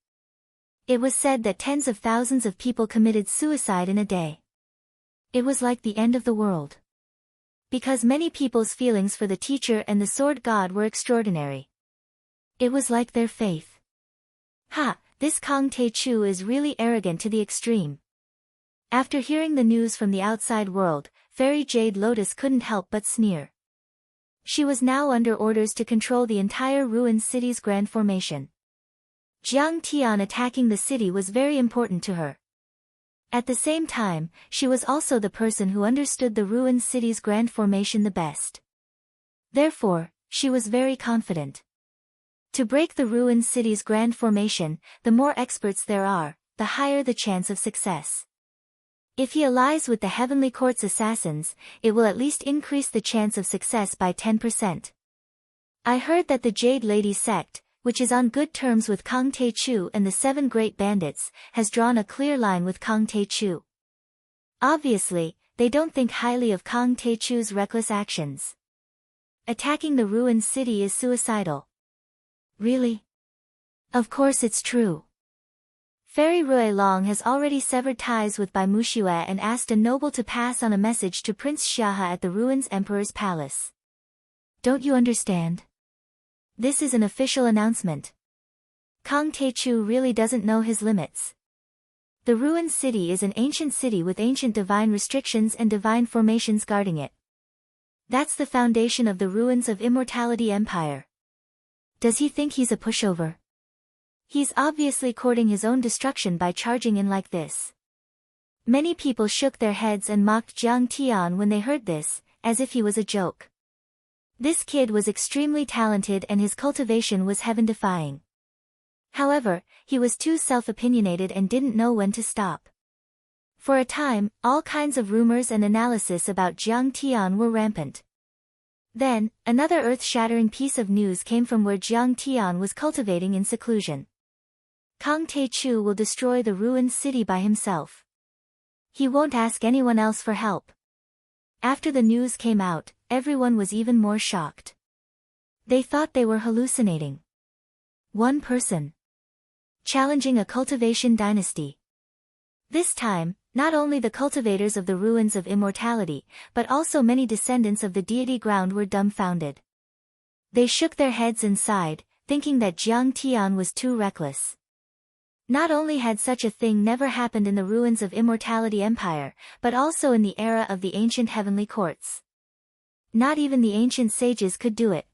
It was said that tens of thousands of people committed suicide in a day. It was like the end of the world. Because many people's feelings for the teacher and the sword god were extraordinary. It was like their faith. Ha, this Kang Taichu is really arrogant to the extreme. After hearing the news from the outside world, Fairy Jade Lotus couldn't help but sneer. She was now under orders to control the entire ruined city's grand formation. Jiang Tian attacking the city was very important to her. At the same time, she was also the person who understood the ruined city's grand formation the best. Therefore, she was very confident. To break the ruined city's grand formation, the more experts there are, the higher the chance of success. If he allies with the heavenly court's assassins, it will at least increase the chance of success by 10%. I heard that the Jade Lady sect, which is on good terms with Kang Taichu and the 7 great bandits, has drawn a clear line with Kang Taichu. Obviously, they don't think highly of Kang Taichu's reckless actions. Attacking the ruined city is suicidal. Really? Of course it's true. Fairy Rui Long has already severed ties with Bai Muxue and asked a noble to pass on a message to Prince Xiahe at the ruins Emperor's palace. Don't you understand? This is an official announcement. Kang Taichu really doesn't know his limits. The ruined city is an ancient city with ancient divine restrictions and divine formations guarding it. That's the foundation of the ruins of Immortality Empire. Does he think he's a pushover? He's obviously courting his own destruction by charging in like this. Many people shook their heads and mocked Jiang Tian when they heard this, as if he was a joke. This kid was extremely talented and his cultivation was heaven-defying. However, he was too self-opinionated and didn't know when to stop. For a time, all kinds of rumors and analysis about Jiang Tian were rampant. Then, another earth-shattering piece of news came from where Jiang Tian was cultivating in seclusion. Kang Tae-chu will destroy the ruined city by himself. He won't ask anyone else for help. After the news came out, everyone was even more shocked. They thought they were hallucinating. One person challenging a cultivation dynasty. This time, not only the cultivators of the ruins of immortality, but also many descendants of the deity ground were dumbfounded. They shook their heads and sighed, thinking that Jiang Tian was too reckless. Not only had such a thing never happened in the ruins of Immortality Empire, but also in the era of the ancient heavenly courts. Not even the ancient sages could do it.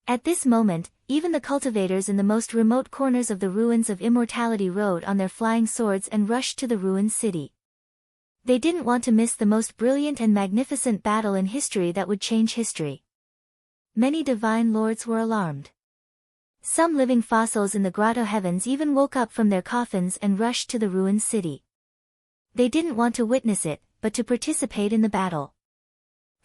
At this moment, even the cultivators in the most remote corners of the ruins of Immortality rode on their flying swords and rushed to the ruined city. They didn't want to miss the most brilliant and magnificent battle in history that would change history. Many divine lords were alarmed. Some living fossils in the grotto heavens even woke up from their coffins and rushed to the ruined city. They didn't want to witness it, but to participate in the battle.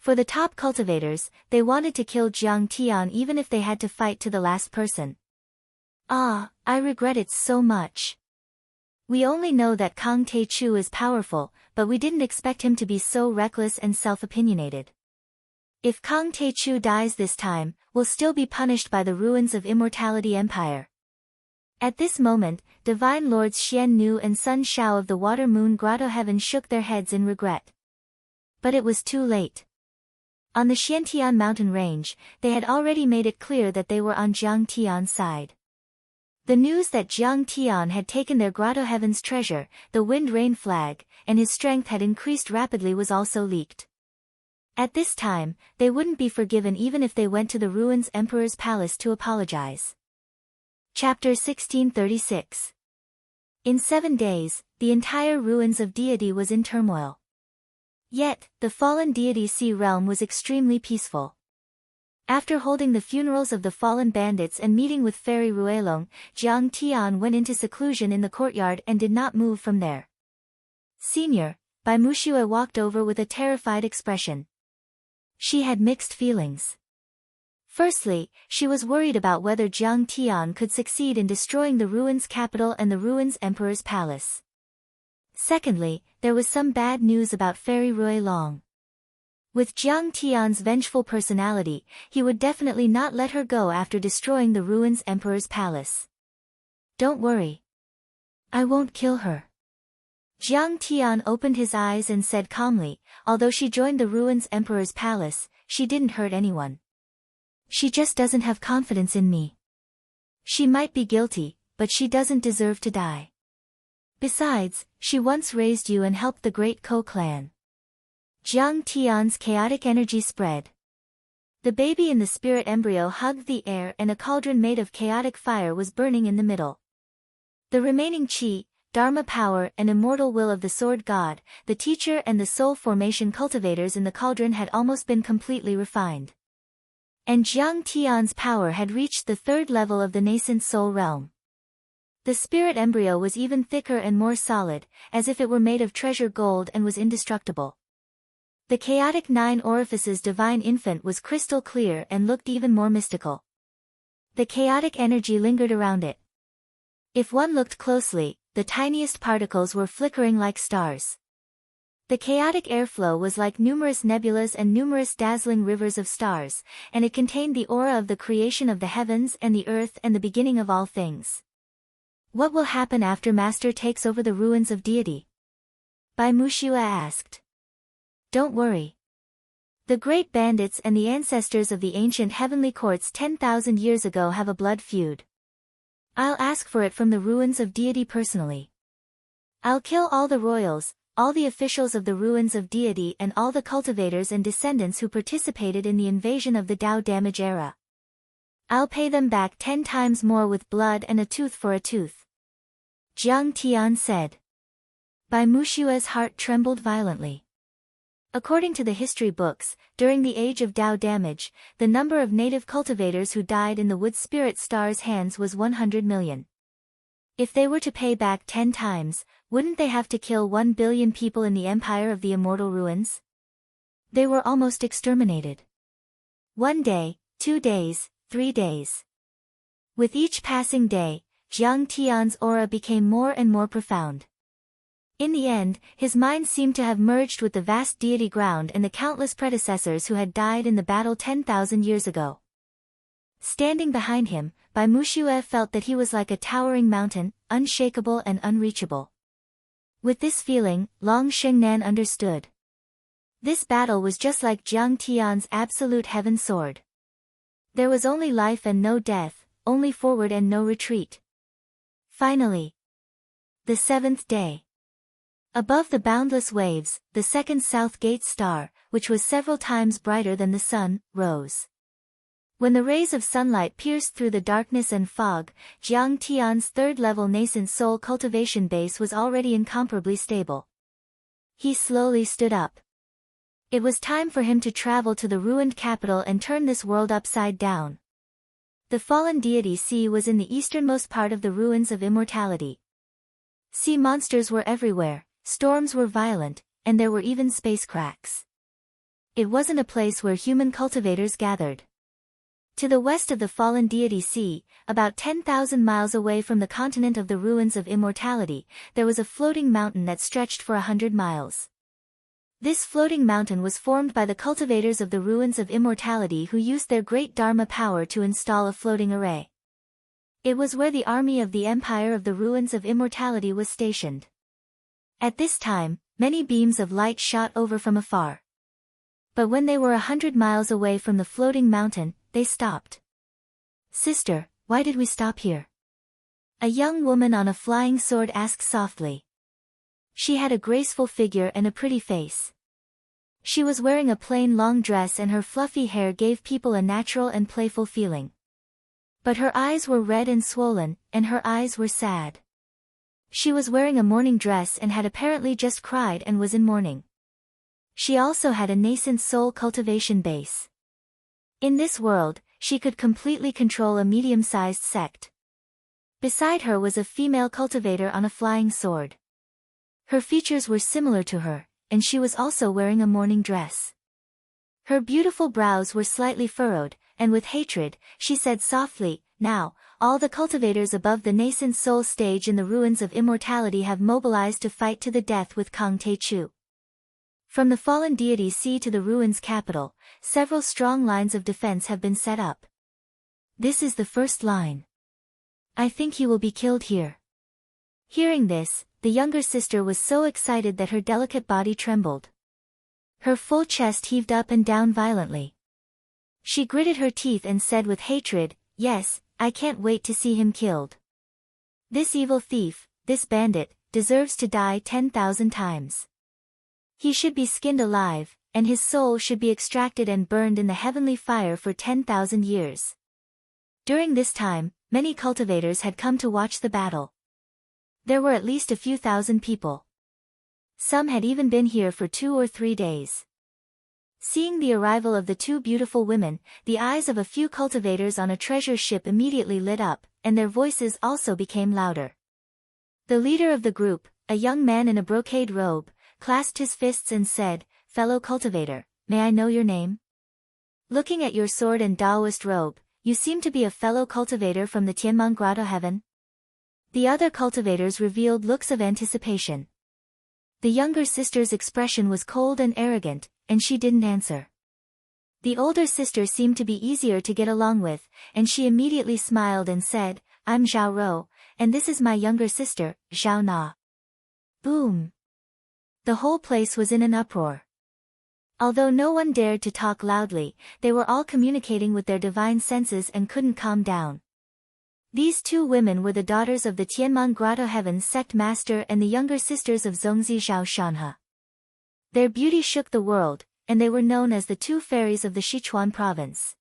For the top cultivators, they wanted to kill Jiang Tian even if they had to fight to the last person. Ah, I regret it so much. We only know that Kang Tae-chu is powerful, but we didn't expect him to be so reckless and self-opinionated. If Kang Tae-chu dies this time, we'll still be punished by the ruins of Immortality Empire. At this moment, Divine Lords Xian Nu and Sun Shao of the Water Moon Grotto Heaven shook their heads in regret. But it was too late. On the Xiantian mountain range, they had already made it clear that they were on Jiang Tian's side. The news that Jiang Tian had taken their Grotto Heaven's treasure, the Wind Rain flag, and his strength had increased rapidly was also leaked. At this time, they wouldn't be forgiven even if they went to the ruins Emperor's palace to apologize. Chapter 1636. In 7 days, the entire ruins of deity was in turmoil. Yet, the fallen deity's sea realm was extremely peaceful. After holding the funerals of the fallen bandits and meeting with Fairy Ruelong, Jiang Tian went into seclusion in the courtyard and did not move from there. Senior, Bai Muxue walked over with a terrified expression. She had mixed feelings. Firstly, she was worried about whether Jiang Tian could succeed in destroying the ruins capital and the ruins emperor's palace. Secondly, there was some bad news about Fairy Ruelong. With Jiang Tian's vengeful personality, he would definitely not let her go after destroying the ruins emperor's palace. Don't worry. I won't kill her. Jiang Tian opened his eyes and said calmly, although she joined the ruins emperor's palace, she didn't hurt anyone. She just doesn't have confidence in me. She might be guilty, but she doesn't deserve to die. Besides, she once raised you and helped the great Ko clan. Jiang Tian's chaotic energy spread. The baby in the spirit embryo hugged the air and a cauldron made of chaotic fire was burning in the middle. The remaining chi, dharma power and immortal will of the sword god, the teacher and the soul formation cultivators in the cauldron had almost been completely refined. And Jiang Tian's power had reached the 3rd level of the nascent soul realm. The spirit embryo was even thicker and more solid, as if it were made of treasure gold and was indestructible. The chaotic 9 orifices divine infant was crystal clear and looked even more mystical. The chaotic energy lingered around it. If one looked closely, the tiniest particles were flickering like stars. The chaotic airflow was like numerous nebulas and numerous dazzling rivers of stars, and it contained the aura of the creation of the heavens and the earth and the beginning of all things. What will happen after Master takes over the ruins of deity? Bai Muxue asked. Don't worry. The great bandits and the ancestors of the ancient heavenly courts 10,000 years ago have a blood feud. I'll ask for it from the ruins of deity personally. I'll kill all the royals, all the officials of the ruins of deity and all the cultivators and descendants who participated in the invasion of the Dao damage era. I'll pay them back 10 times more with blood and a tooth for a tooth. Jiang Tian said. Bai Muxue's heart trembled violently. According to the history books, during the age of Dao damage, the number of native cultivators who died in the wood spirit star's hands was 100 million. If they were to pay back 10 times, wouldn't they have to kill 1 billion people in the empire of the immortal ruins? They were almost exterminated. 1 day, 2 days, 3 days. With each passing day, Jiang Tian's aura became more and more profound. In the end, his mind seemed to have merged with the vast deity ground and the countless predecessors who had died in the battle 10,000 years ago. Standing behind him, Bai Muxue felt that he was like a towering mountain, unshakable and unreachable. With this feeling, Long Shengnan understood. This battle was just like Jiang Tian's absolute heaven sword. There was only life and no death, only forward and no retreat. Finally. The 7th day. Above the boundless waves, the second South Gate star, which was several times brighter than the sun, rose. When the rays of sunlight pierced through the darkness and fog, Jiang Tian's third-level nascent soul cultivation base was already incomparably stable. He slowly stood up. It was time for him to travel to the ruined capital and turn this world upside down. The fallen deity Sea was in the easternmost part of the ruins of immortality. Sea monsters were everywhere, storms were violent, and there were even space cracks. It wasn't a place where human cultivators gathered. To the west of the fallen deity Sea, about 10,000 miles away from the continent of the ruins of immortality, there was a floating mountain that stretched for 100 miles. This floating mountain was formed by the cultivators of the ruins of immortality who used their great Dharma power to install a floating array. It was where the army of the Empire of the Ruins of Immortality was stationed. At this time, many beams of light shot over from afar. But when they were 100 miles away from the floating mountain, they stopped. "Sister, why did we stop here?" A young woman on a flying sword asked softly. She had a graceful figure and a pretty face. She was wearing a plain long dress and her fluffy hair gave people a natural and playful feeling. But her eyes were red and swollen, and her eyes were sad. She was wearing a mourning dress and had apparently just cried and was in mourning. She also had a nascent soul cultivation base. In this world, she could completely control a medium-sized sect. Beside her was a female cultivator on a flying sword. Her features were similar to her, and she was also wearing a mourning dress. Her beautiful brows were slightly furrowed, and with hatred, she said softly, "Now, all the cultivators above the nascent soul stage in the ruins of immortality have mobilized to fight to the death with Kang Te-Chu. From the fallen deity Sea to the ruins capital, several strong lines of defense have been set up. This is the first line. I think he will be killed here." Hearing this, the younger sister was so excited that her delicate body trembled. Her full chest heaved up and down violently. She gritted her teeth and said with hatred, "Yes, I can't wait to see him killed. This evil thief, this bandit, deserves to die 10,000 times. He should be skinned alive, and his soul should be extracted and burned in the heavenly fire for 10,000 years." During this time, many cultivators had come to watch the battle. There were at least a few thousand people. Some had even been here for 2 or 3 days. Seeing the arrival of the two beautiful women, the eyes of a few cultivators on a treasure ship immediately lit up, and their voices also became louder. The leader of the group, a young man in a brocade robe, clasped his fists and said, "Fellow cultivator, may I know your name? Looking at your sword and Taoist robe, you seem to be a fellow cultivator from the Tianmong Grotto heaven." The other cultivators revealed looks of anticipation. The younger sister's expression was cold and arrogant, and she didn't answer. The older sister seemed to be easier to get along with, and she immediately smiled and said, "I'm Zhao Rou, and this is my younger sister, Zhao Na." Boom! The whole place was in an uproar. Although no one dared to talk loudly, they were all communicating with their divine senses and couldn't calm down. These two women were the daughters of the Tianmong Grotto Heaven's sect master and the younger sisters of Zongzi Zhao Shanhe. Their beauty shook the world, and they were known as the two fairies of the Sichuan province.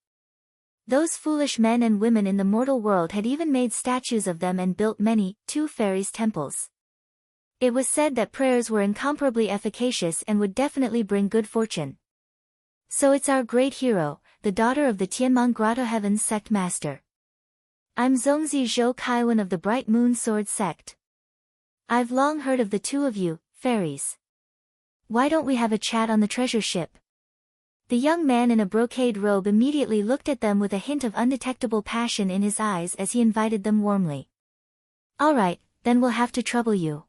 Those foolish men and women in the mortal world had even made statues of them and built many, two fairies temples. It was said that prayers were incomparably efficacious and would definitely bring good fortune. "So it's our great hero, the daughter of the Tianmong Grotto Heaven's sect master. I'm Zongzi Zhou Kaiwan of the Bright Moon Sword Sect. I've long heard of the two of you, fairies. Why don't we have a chat on the treasure ship? The young man in a brocade robe immediately looked at them with a hint of undetectable passion in his eyes as he invited them warmly. All right, then we'll have to trouble you.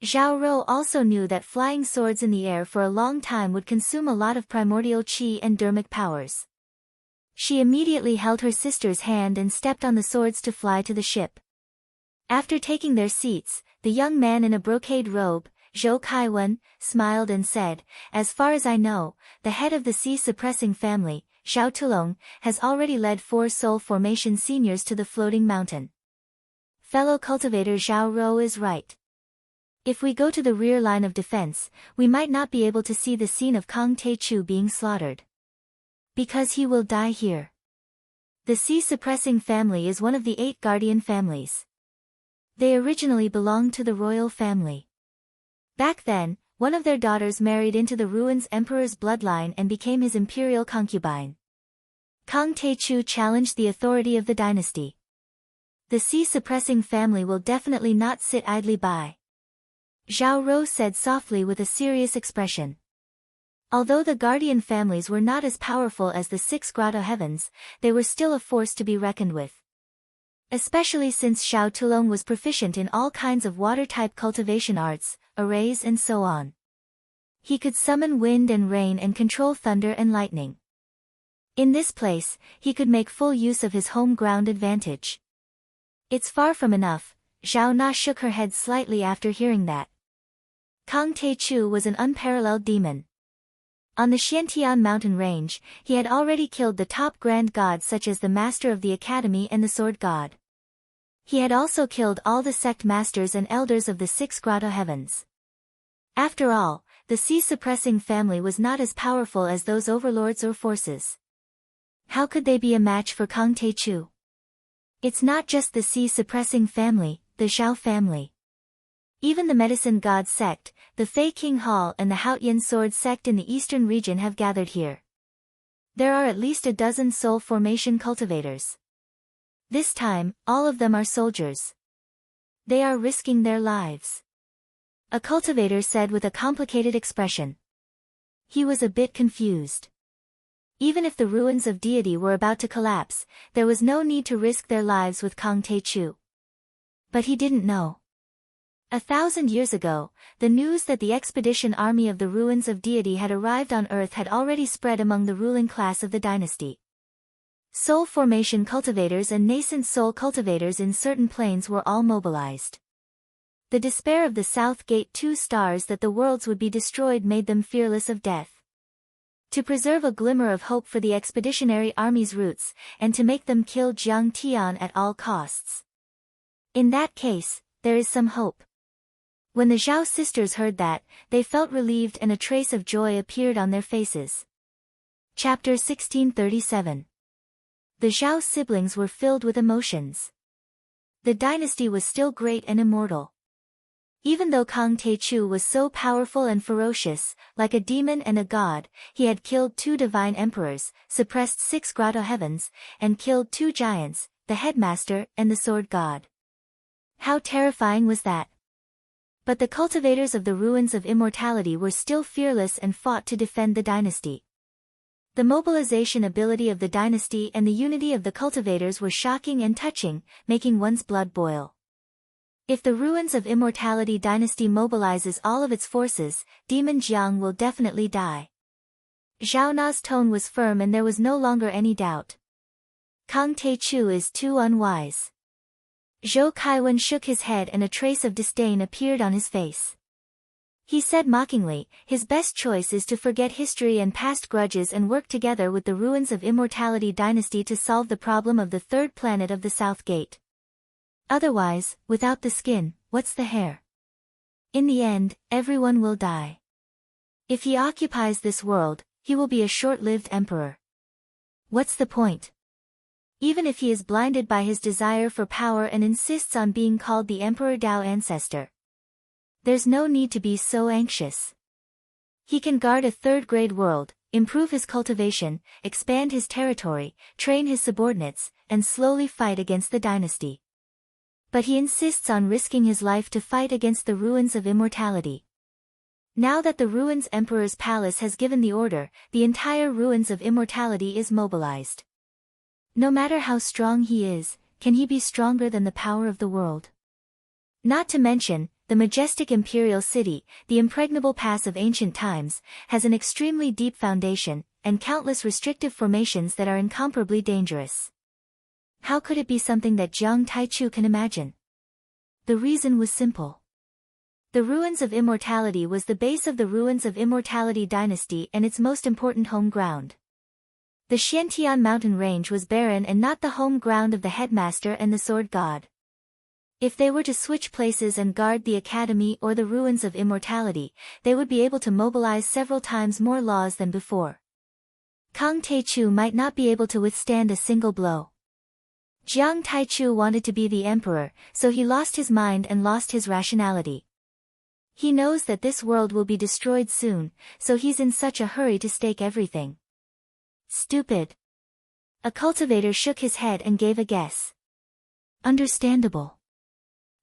Zhao Rou also knew that flying swords in the air for a long time would consume a lot of primordial qi and dermic powers. She immediately held her sister's hand and stepped on the swords to fly to the ship. After taking their seats, the young man in a brocade robe, Zhou Kaiwan, smiled and said, as far as I know, the head of the sea-suppressing family, Xiao Tulong, has already led 4 soul formation seniors to the floating mountain. Fellow cultivator Zhao Rou is right. If we go to the rear line of defense, we might not be able to see the scene of Kang Taechu being slaughtered. Because he will die here. The sea-suppressing family is one of the 8 guardian families. They originally belonged to the royal family. Back then, one of their daughters married into the ruins emperor's bloodline and became his imperial concubine. Kang Taechu challenged the authority of the dynasty. The sea-suppressing family will definitely not sit idly by. Zhao Rou said softly with a serious expression. Although the guardian families were not as powerful as the 6 grotto heavens, they were still a force to be reckoned with. Especially since Xiao Tulong was proficient in all kinds of water-type cultivation arts, arrays and so on. He could summon wind and rain and control thunder and lightning. In this place, he could make full use of his home ground advantage. It's far from enough. Zhao Na shook her head slightly after hearing that. Kang Taechu was an unparalleled demon. On the Xiantian mountain range, he had already killed the top grand gods such as the Master of the Academy and the Sword God. He had also killed all the sect masters and elders of the 6 grotto heavens. After all, the sea-suppressing family was not as powerful as those overlords or forces. How could they be a match for Kang Taechu? It's not just the sea-suppressing family, the Zhao family. Even the Medicine God sect, the Fei King Hall and the Haotian Sword sect in the eastern region have gathered here. There are at least a dozen soul formation cultivators. This time, all of them are soldiers. They are risking their lives. A cultivator said with a complicated expression. He was a bit confused. Even if the ruins of deity were about to collapse, there was no need to risk their lives with Kang Taechu. But he didn't know. 1,000 years ago, the news that the expedition army of the ruins of deity had arrived on Earth had already spread among the ruling class of the dynasty. Soul formation cultivators and nascent soul cultivators in certain planes were all mobilized. The despair of the South Gate 2 stars that the worlds would be destroyed made them fearless of death. To preserve a glimmer of hope for the expeditionary army's roots, and to make them kill Jiang Tian at all costs. In that case, there is some hope. When the Zhao sisters heard that, they felt relieved and a trace of joy appeared on their faces. Chapter 1637. The Zhao siblings were filled with emotions. The dynasty was still great and immortal. Even though Kang Taechu was so powerful and ferocious, like a demon and a god, he had killed 2 divine emperors, suppressed 6 grotto heavens, and killed 2 giants, the headmaster and the sword god. How terrifying was that? But the cultivators of the ruins of immortality were still fearless and fought to defend the dynasty. The mobilization ability of the dynasty and the unity of the cultivators were shocking and touching, making one's blood boil. If the ruins of immortality dynasty mobilizes all of its forces, Demon Jiang will definitely die. Zhao Na's tone was firm and there was no longer any doubt. Kang Taechu is too unwise. Zhou Kaiwan shook his head and a trace of disdain appeared on his face. He said mockingly, his best choice is to forget history and past grudges and work together with the ruins of immortality dynasty to solve the problem of the 3rd planet of the South Gate. Otherwise, without the skin, what's the hair? In the end, everyone will die. If he occupies this world, he will be a short-lived emperor. What's the point? Even if he is blinded by his desire for power and insists on being called the Emperor Dao ancestor. There's no need to be so anxious. He can guard a 3rd-grade world, improve his cultivation, expand his territory, train his subordinates, and slowly fight against the dynasty. But he insists on risking his life to fight against the ruins of immortality. Now that the ruins Emperor's palace has given the order, the entire ruins of immortality is mobilized. No matter how strong he is, can he be stronger than the power of the world? Not to mention, the majestic imperial city, the impregnable pass of ancient times, has an extremely deep foundation, and countless restrictive formations that are incomparably dangerous. How could it be something that Jiang Taichu can imagine? The reason was simple. The ruins of immortality was the base of the ruins of immortality dynasty and its most important home ground. The Xiantian mountain range was barren and not the home ground of the headmaster and the sword god. If they were to switch places and guard the academy or the ruins of immortality, they would be able to mobilize several times more laws than before. Kang Taichu might not be able to withstand a single blow. Jiang Taichu wanted to be the emperor, so he lost his mind and lost his rationality. He knows that this world will be destroyed soon, so he's in such a hurry to stake everything. Stupid. A cultivator shook his head and gave a guess. Understandable.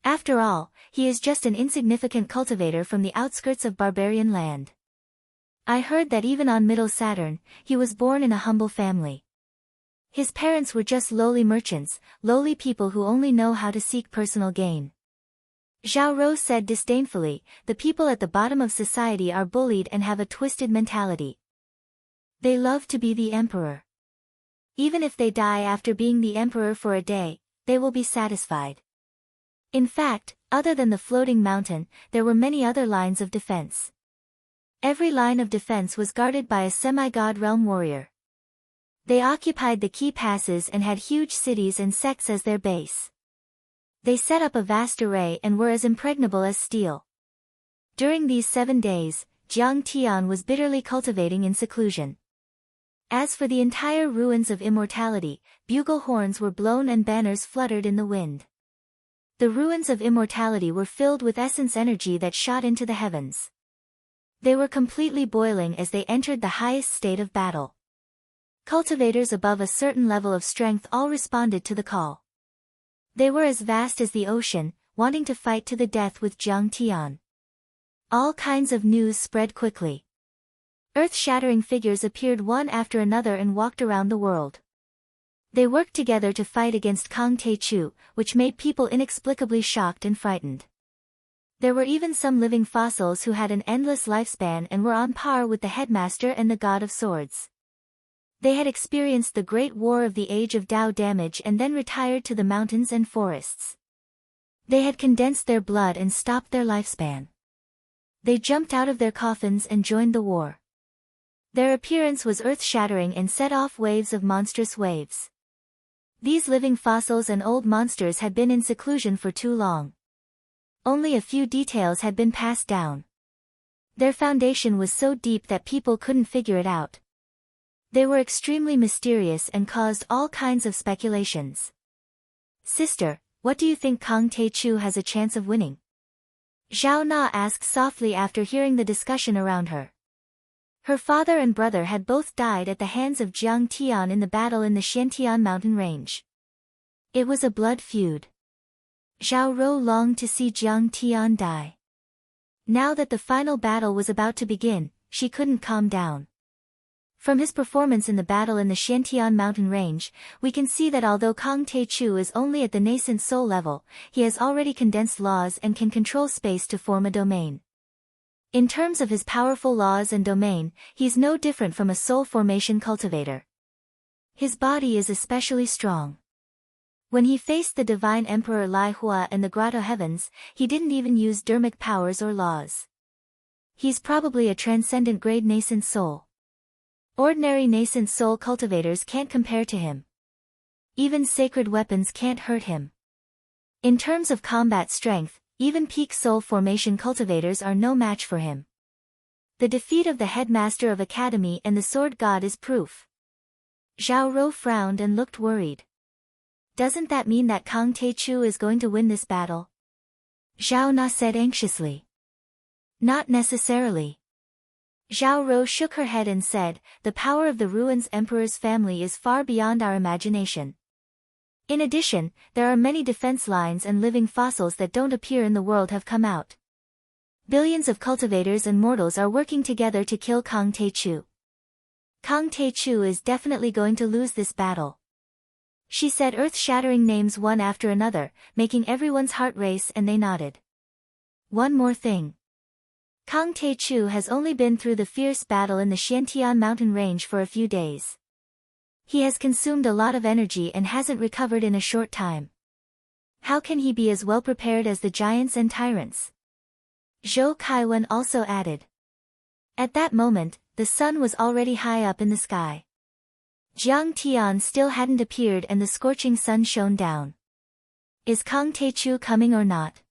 After all, he is just an insignificant cultivator from the outskirts of barbarian land. I heard that even on Middle Saturn, he was born in a humble family. His parents were just lowly merchants, lowly people who only know how to seek personal gain. Zhao Rou said disdainfully, the people at the bottom of society are bullied and have a twisted mentality. They love to be the emperor. Even if they die after being the emperor for a day, they will be satisfied. In fact, other than the floating mountain, there were many other lines of defense. Every line of defense was guarded by a semi-god realm warrior. They occupied the key passes and had huge cities and sects as their base. They set up a vast array and were as impregnable as steel. During these 7 days, Jiang Tian was bitterly cultivating in seclusion. As for the entire ruins of immortality, bugle horns were blown and banners fluttered in the wind. The ruins of immortality were filled with essence energy that shot into the heavens. They were completely boiling as they entered the highest state of battle. Cultivators above a certain level of strength all responded to the call. They were as vast as the ocean, wanting to fight to the death with Jiang Tian. All kinds of news spread quickly. Earth-shattering figures appeared one after another and walked around the world. They worked together to fight against Kang Taichu, which made people inexplicably shocked and frightened. There were even some living fossils who had an endless lifespan and were on par with the headmaster and the god of swords. They had experienced the Great War of the Age of Dao damage and then retired to the mountains and forests. They had condensed their blood and stopped their lifespan. They jumped out of their coffins and joined the war. Their appearance was earth-shattering and set off waves of monstrous waves. These living fossils and old monsters had been in seclusion for too long. Only a few details had been passed down. Their foundation was so deep that people couldn't figure it out. They were extremely mysterious and caused all kinds of speculations. Sister, what do you think Kang Taichu has a chance of winning? Zhao Na asked softly after hearing the discussion around her. Her father and brother had both died at the hands of Jiang Tian in the battle in the Xiantian mountain range. It was a blood feud. Zhao Rou longed to see Jiang Tian die. Now that the final battle was about to begin, she couldn't calm down. From his performance in the battle in the Xiantian mountain range, we can see that although Kang Taichu is only at the nascent soul level, he has already condensed laws and can control space to form a domain. In terms of his powerful laws and domain, he's no different from a soul formation cultivator. His body is especially strong. When he faced the divine emperor Lai Hua and the grotto heavens, he didn't even use dermic powers or laws. He's probably a transcendent grade nascent soul. Ordinary nascent soul cultivators can't compare to him. Even sacred weapons can't hurt him. In terms of combat strength, even peak soul formation cultivators are no match for him. The defeat of the headmaster of academy and the sword god is proof. Zhao Rou frowned and looked worried. Doesn't that mean that Kang Taichu is going to win this battle? Zhao Na said anxiously. Not necessarily. Zhao Rou shook her head and said, the power of the ruins emperor's family is far beyond our imagination. In addition, there are many defense lines and living fossils that don't appear in the world have come out. Billions of cultivators and mortals are working together to kill Kang Tae-chu. Kang Tae-chu is definitely going to lose this battle. She said earth-shattering names one after another, making everyone's heart race, and they nodded. One more thing. Kang Tae-chu has only been through the fierce battle in the Xiantian mountain range for a few days. He has consumed a lot of energy and hasn't recovered in a short time. How can he be as well prepared as the giants and tyrants? Zhou Kaiwen also added. At that moment, the sun was already high up in the sky. Jiang Tian still hadn't appeared and the scorching sun shone down. Is Kang Tae-chu coming or not?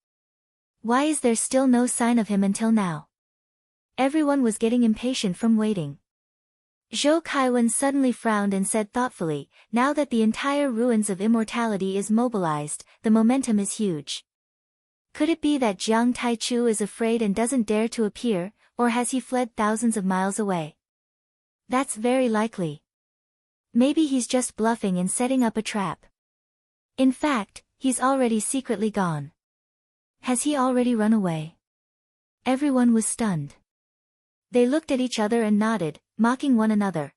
Why is there still no sign of him until now? Everyone was getting impatient from waiting. Zhou Kaiwen suddenly frowned and said thoughtfully, now that the entire ruins of immortality is mobilized, the momentum is huge. Could it be that Jiang Taichu is afraid and doesn't dare to appear, or has he fled thousands of miles away? That's very likely. Maybe he's just bluffing and setting up a trap. In fact, he's already secretly gone. Has he already run away? Everyone was stunned. They looked at each other and nodded, mocking one another.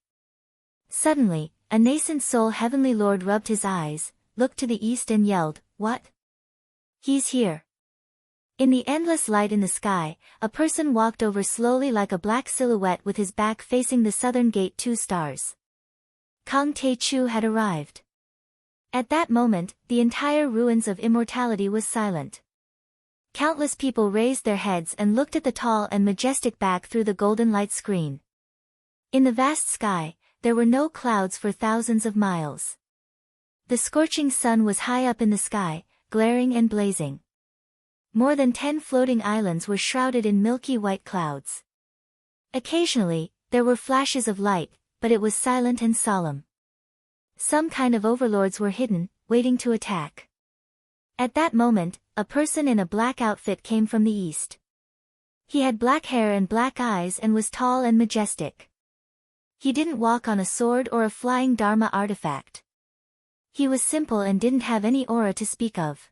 Suddenly, a nascent soul heavenly lord rubbed his eyes, looked to the east and yelled, "What? He's here." In the endless light in the sky, a person walked over slowly like a black silhouette with his back facing the southern gate 2 stars. Kang Tae-chu had arrived. At that moment, the entire ruins of immortality was silent. Countless people raised their heads and looked at the tall and majestic back through the golden light screen. In the vast sky, there were no clouds for thousands of miles. The scorching sun was high up in the sky, glaring and blazing. More than 10 floating islands were shrouded in milky white clouds. Occasionally, there were flashes of light, but it was silent and solemn. Some kind of overlords were hidden, waiting to attack. At that moment, a person in a black outfit came from the east. He had black hair and black eyes and was tall and majestic. He didn't walk on a sword or a flying Dharma artifact. He was simple and didn't have any aura to speak of.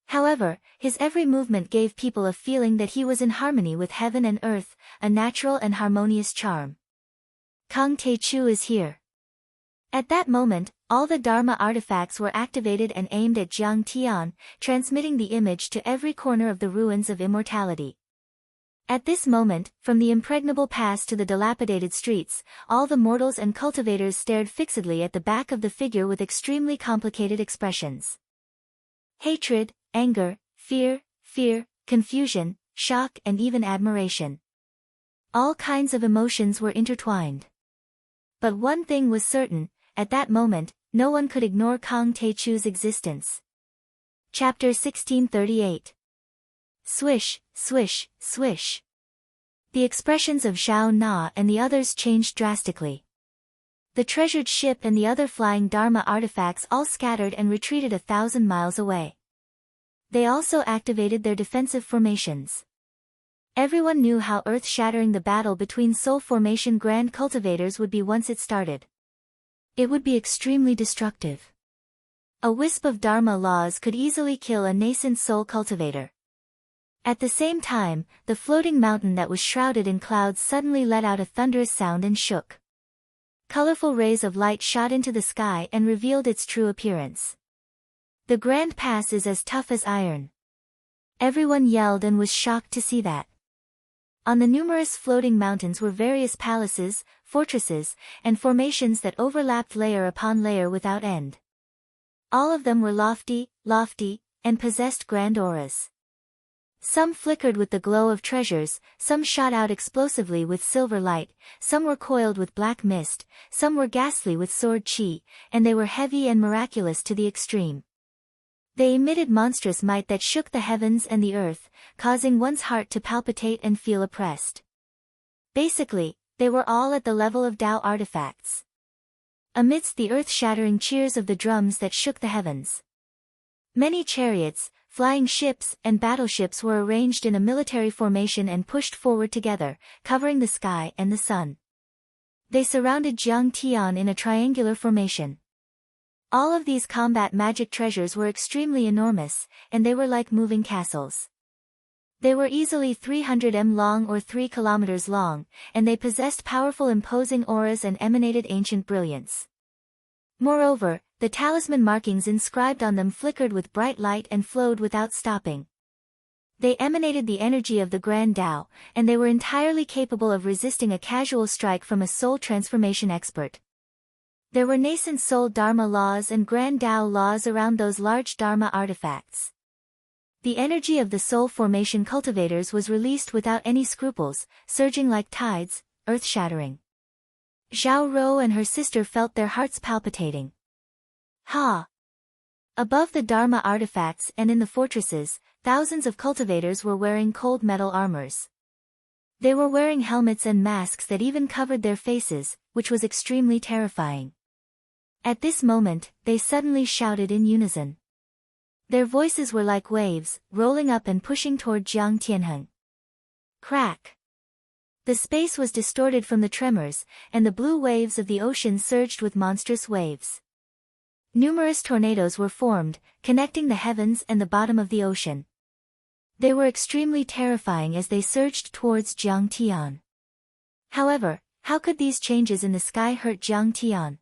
However, his every movement gave people a feeling that he was in harmony with heaven and earth, a natural and harmonious charm. Kang Tae-chu is here. At that moment, all the Dharma artifacts were activated and aimed at Jiang Tian, transmitting the image to every corner of the ruins of immortality. At this moment, from the impregnable pass to the dilapidated streets, all the mortals and cultivators stared fixedly at the back of the figure with extremely complicated expressions. Hatred, anger, fear, confusion, shock and even admiration. All kinds of emotions were intertwined. But one thing was certain, at that moment, no one could ignore Kang Tae-chu's existence. Chapter 1638. Swish, swish, swish. The expressions of Zhao Na and the others changed drastically. The treasured ship and the other flying Dharma artifacts all scattered and retreated 1,000 miles away. They also activated their defensive formations. Everyone knew how earth-shattering the battle between Soul Formation Grand Cultivators would be once it started. It would be extremely destructive. A wisp of Dharma laws could easily kill a nascent Soul Cultivator. At the same time, the floating mountain that was shrouded in clouds suddenly let out a thunderous sound and shook. Colorful rays of light shot into the sky and revealed its true appearance. The Grand Pass is as tough as iron. Everyone yelled and was shocked to see that. On the numerous floating mountains were various palaces, fortresses, and formations that overlapped layer upon layer without end. All of them were lofty, and possessed grand auras. Some flickered with the glow of treasures, some shot out explosively with silver light, some were coiled with black mist, some were ghastly with sword chi, and they were heavy and miraculous to the extreme. They emitted monstrous might that shook the heavens and the earth, causing one's heart to palpitate and feel oppressed. Basically, they were all at the level of Tao artifacts. Amidst the earth-shattering cheers of the drums that shook the heavens, many chariots, flying ships, and battleships were arranged in a military formation and pushed forward together, covering the sky and the sun. They surrounded Jiang Tian in a triangular formation. All of these combat magic treasures were extremely enormous, and they were like moving castles. They were easily 300 m long or 3 kilometers long, and they possessed powerful imposing auras and emanated ancient brilliance. Moreover, the talisman markings inscribed on them flickered with bright light and flowed without stopping. They emanated the energy of the Grand Tao, and they were entirely capable of resisting a casual strike from a soul transformation expert. There were nascent soul Dharma laws and Grand Tao laws around those large Dharma artifacts. The energy of the soul formation cultivators was released without any scruples, surging like tides, earth-shattering. Zhao Rou and her sister felt their hearts palpitating. Ha! Above the Dharma artifacts and in the fortresses, thousands of cultivators were wearing cold metal armors. They were wearing helmets and masks that even covered their faces, which was extremely terrifying. At this moment, they suddenly shouted in unison. Their voices were like waves, rolling up and pushing toward Jiang Tianheng. Crack! The space was distorted from the tremors, and the blue waves of the ocean surged with monstrous waves. Numerous tornadoes were formed, connecting the heavens and the bottom of the ocean. They were extremely terrifying as they surged towards Jiang Tian. However, how could these changes in the sky hurt Jiang Tian?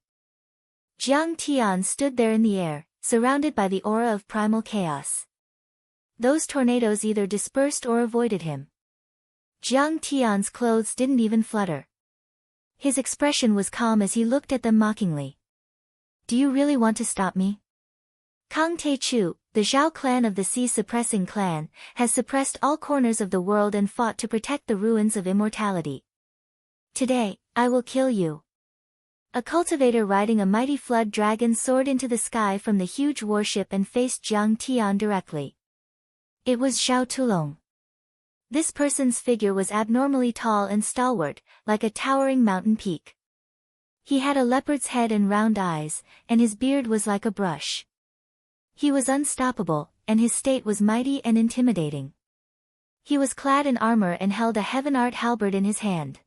Jiang Tian stood there in the air, surrounded by the aura of primal chaos. Those tornadoes either dispersed or avoided him. Jiang Tian's clothes didn't even flutter. His expression was calm as he looked at them mockingly. Do you really want to stop me? Kang Teichu, the Zhao clan of the sea-suppressing clan, has suppressed all corners of the world and fought to protect the ruins of immortality. Today, I will kill you. A cultivator riding a mighty flood dragon soared into the sky from the huge warship and faced Jiang Tian directly. It was Zhao Tulong. This person's figure was abnormally tall and stalwart, like a towering mountain peak. He had a leopard's head and round eyes, and his beard was like a brush. He was unstoppable, and his state was mighty and intimidating. He was clad in armor and held a heaven-art halberd in his hand.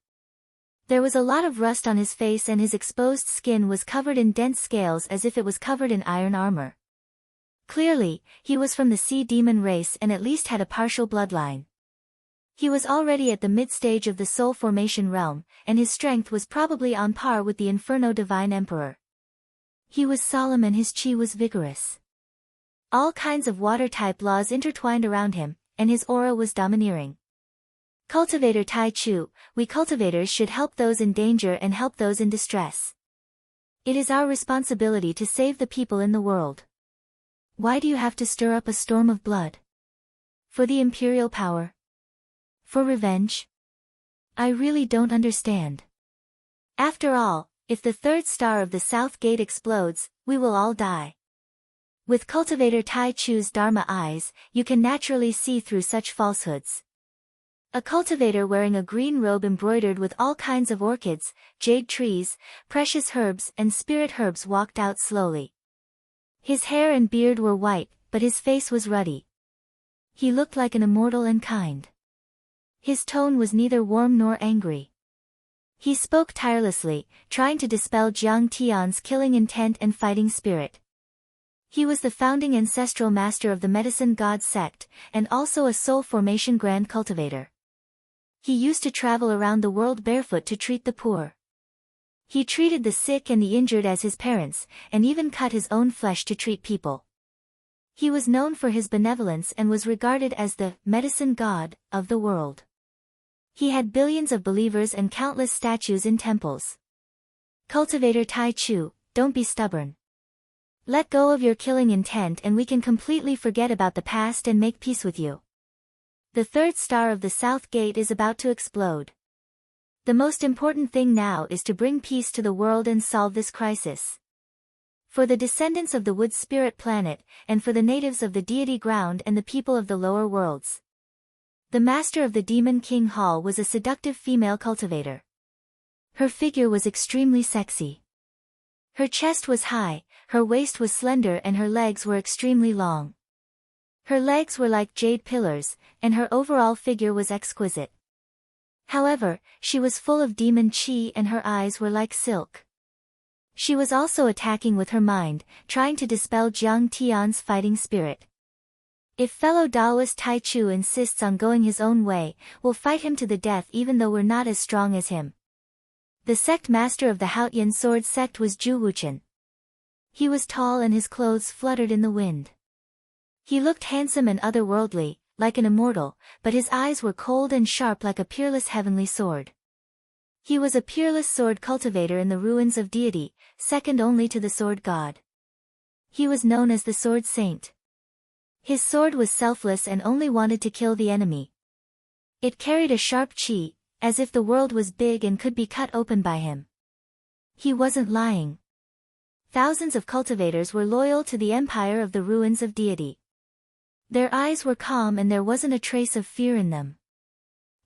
There was a lot of rust on his face and his exposed skin was covered in dense scales as if it was covered in iron armor. Clearly, he was from the sea demon race and at least had a partial bloodline. He was already at the mid-stage of the soul formation realm, and his strength was probably on par with the Inferno Divine Emperor. He was solemn and his chi was vigorous. All kinds of water-type laws intertwined around him, and his aura was domineering. Cultivator Tai Chu, we cultivators should help those in danger and help those in distress. It is our responsibility to save the people in the world. Why do you have to stir up a storm of blood? For the imperial power? For revenge? I really don't understand. After all, if the third star of the South Gate explodes, we will all die. With Cultivator Tai Chu's Dharma eyes, you can naturally see through such falsehoods. A cultivator wearing a green robe embroidered with all kinds of orchids, jade trees, precious herbs and spirit herbs walked out slowly. His hair and beard were white, but his face was ruddy. He looked like an immortal and kind. His tone was neither warm nor angry. He spoke tirelessly, trying to dispel Jiang Tian's killing intent and fighting spirit. He was the founding ancestral master of the medicine god sect, and also a soul formation grand cultivator. He used to travel around the world barefoot to treat the poor. He treated the sick and the injured as his parents, and even cut his own flesh to treat people. He was known for his benevolence and was regarded as the medicine god of the world. He had billions of believers and countless statues in temples. Cultivator Tai Chu, don't be stubborn. Let go of your killing intent and we can completely forget about the past and make peace with you. The third star of the South Gate is about to explode. The most important thing now is to bring peace to the world and solve this crisis. For the descendants of the wood spirit planet, and for the natives of the deity ground and the people of the lower worlds. The master of the Demon King Hall was a seductive female cultivator. Her figure was extremely sexy. Her chest was high, her waist was slender and her legs were extremely long. Her legs were like jade pillars, and her overall figure was exquisite. However, she was full of demon chi and her eyes were like silk. She was also attacking with her mind, trying to dispel Jiang Tian's fighting spirit. If fellow Taoist Tai Chu insists on going his own way, we'll fight him to the death even though we're not as strong as him. The sect master of the Haotian sword sect was Zhu Wuchen. He was tall and his clothes fluttered in the wind. He looked handsome and otherworldly, like an immortal, but his eyes were cold and sharp like a peerless heavenly sword. He was a peerless sword cultivator in the ruins of deity, second only to the sword god. He was known as the sword saint. His sword was selfless and only wanted to kill the enemy. It carried a sharp chi, as if the world was big and could be cut open by him. He wasn't lying. Thousands of cultivators were loyal to the empire of the ruins of deity. Their eyes were calm and there wasn't a trace of fear in them.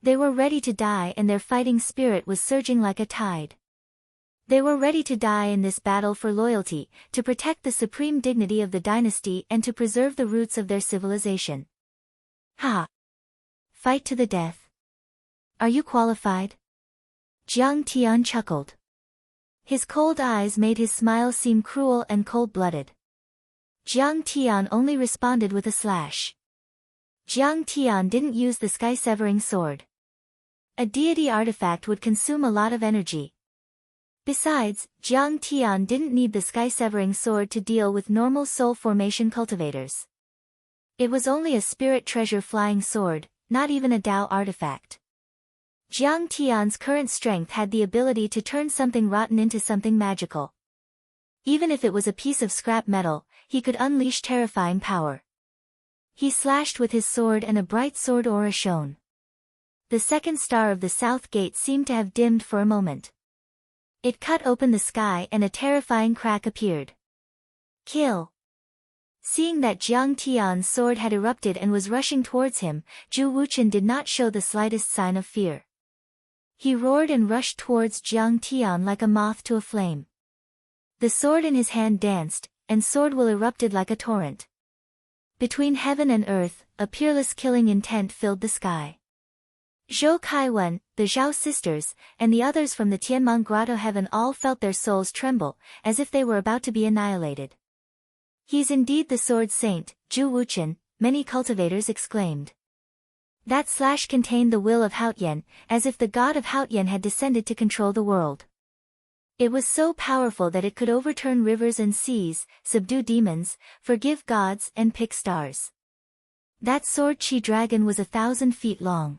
They were ready to die and their fighting spirit was surging like a tide. They were ready to die in this battle for loyalty, to protect the supreme dignity of the dynasty and to preserve the roots of their civilization. Ha! Fight to the death. Are you qualified? Jiang Tian chuckled. His cold eyes made his smile seem cruel and cold-blooded. Jiang Tian only responded with a slash. Jiang Tian didn't use the sky-severing sword. A deity artifact would consume a lot of energy. Besides, Jiang Tian didn't need the sky-severing sword to deal with normal soul formation cultivators. It was only a spirit treasure flying sword, not even a Dao artifact. Jiang Tian's current strength had the ability to turn something rotten into something magical. Even if it was a piece of scrap metal, he could unleash terrifying power. He slashed with his sword and a bright sword aura shone. The second star of the south gate seemed to have dimmed for a moment. It cut open the sky and a terrifying crack appeared. Kill! Seeing that Jiang Tian's sword had erupted and was rushing towards him, Zhu Wuchen did not show the slightest sign of fear. He roared and rushed towards Jiang Tian like a moth to a flame. The sword in his hand danced, and sword will erupted like a torrent. Between heaven and earth, a peerless killing intent filled the sky. Zhou Kaiwen, the Zhao sisters, and the others from the Tianmong Grotto heaven all felt their souls tremble, as if they were about to be annihilated. He's indeed the sword saint, Zhu Wuchen, many cultivators exclaimed. That slash contained the will of Haotian, as if the god of Haotian had descended to control the world. It was so powerful that it could overturn rivers and seas, subdue demons, forgive gods and pick stars. That sword chi dragon was 1,000 feet long.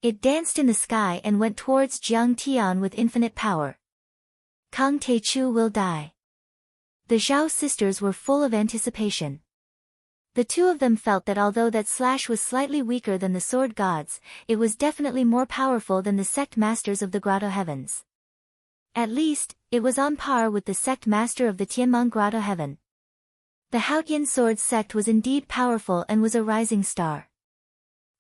It danced in the sky and went towards Jiang Tian with infinite power. Kang Te Chu will die. The Zhao sisters were full of anticipation. The two of them felt that although that slash was slightly weaker than the sword gods, it was definitely more powerful than the sect masters of the Grotto Heavens. At least, it was on par with the sect master of the Tianmong Grotto Heaven. The Haotian sword sect was indeed powerful and was a rising star.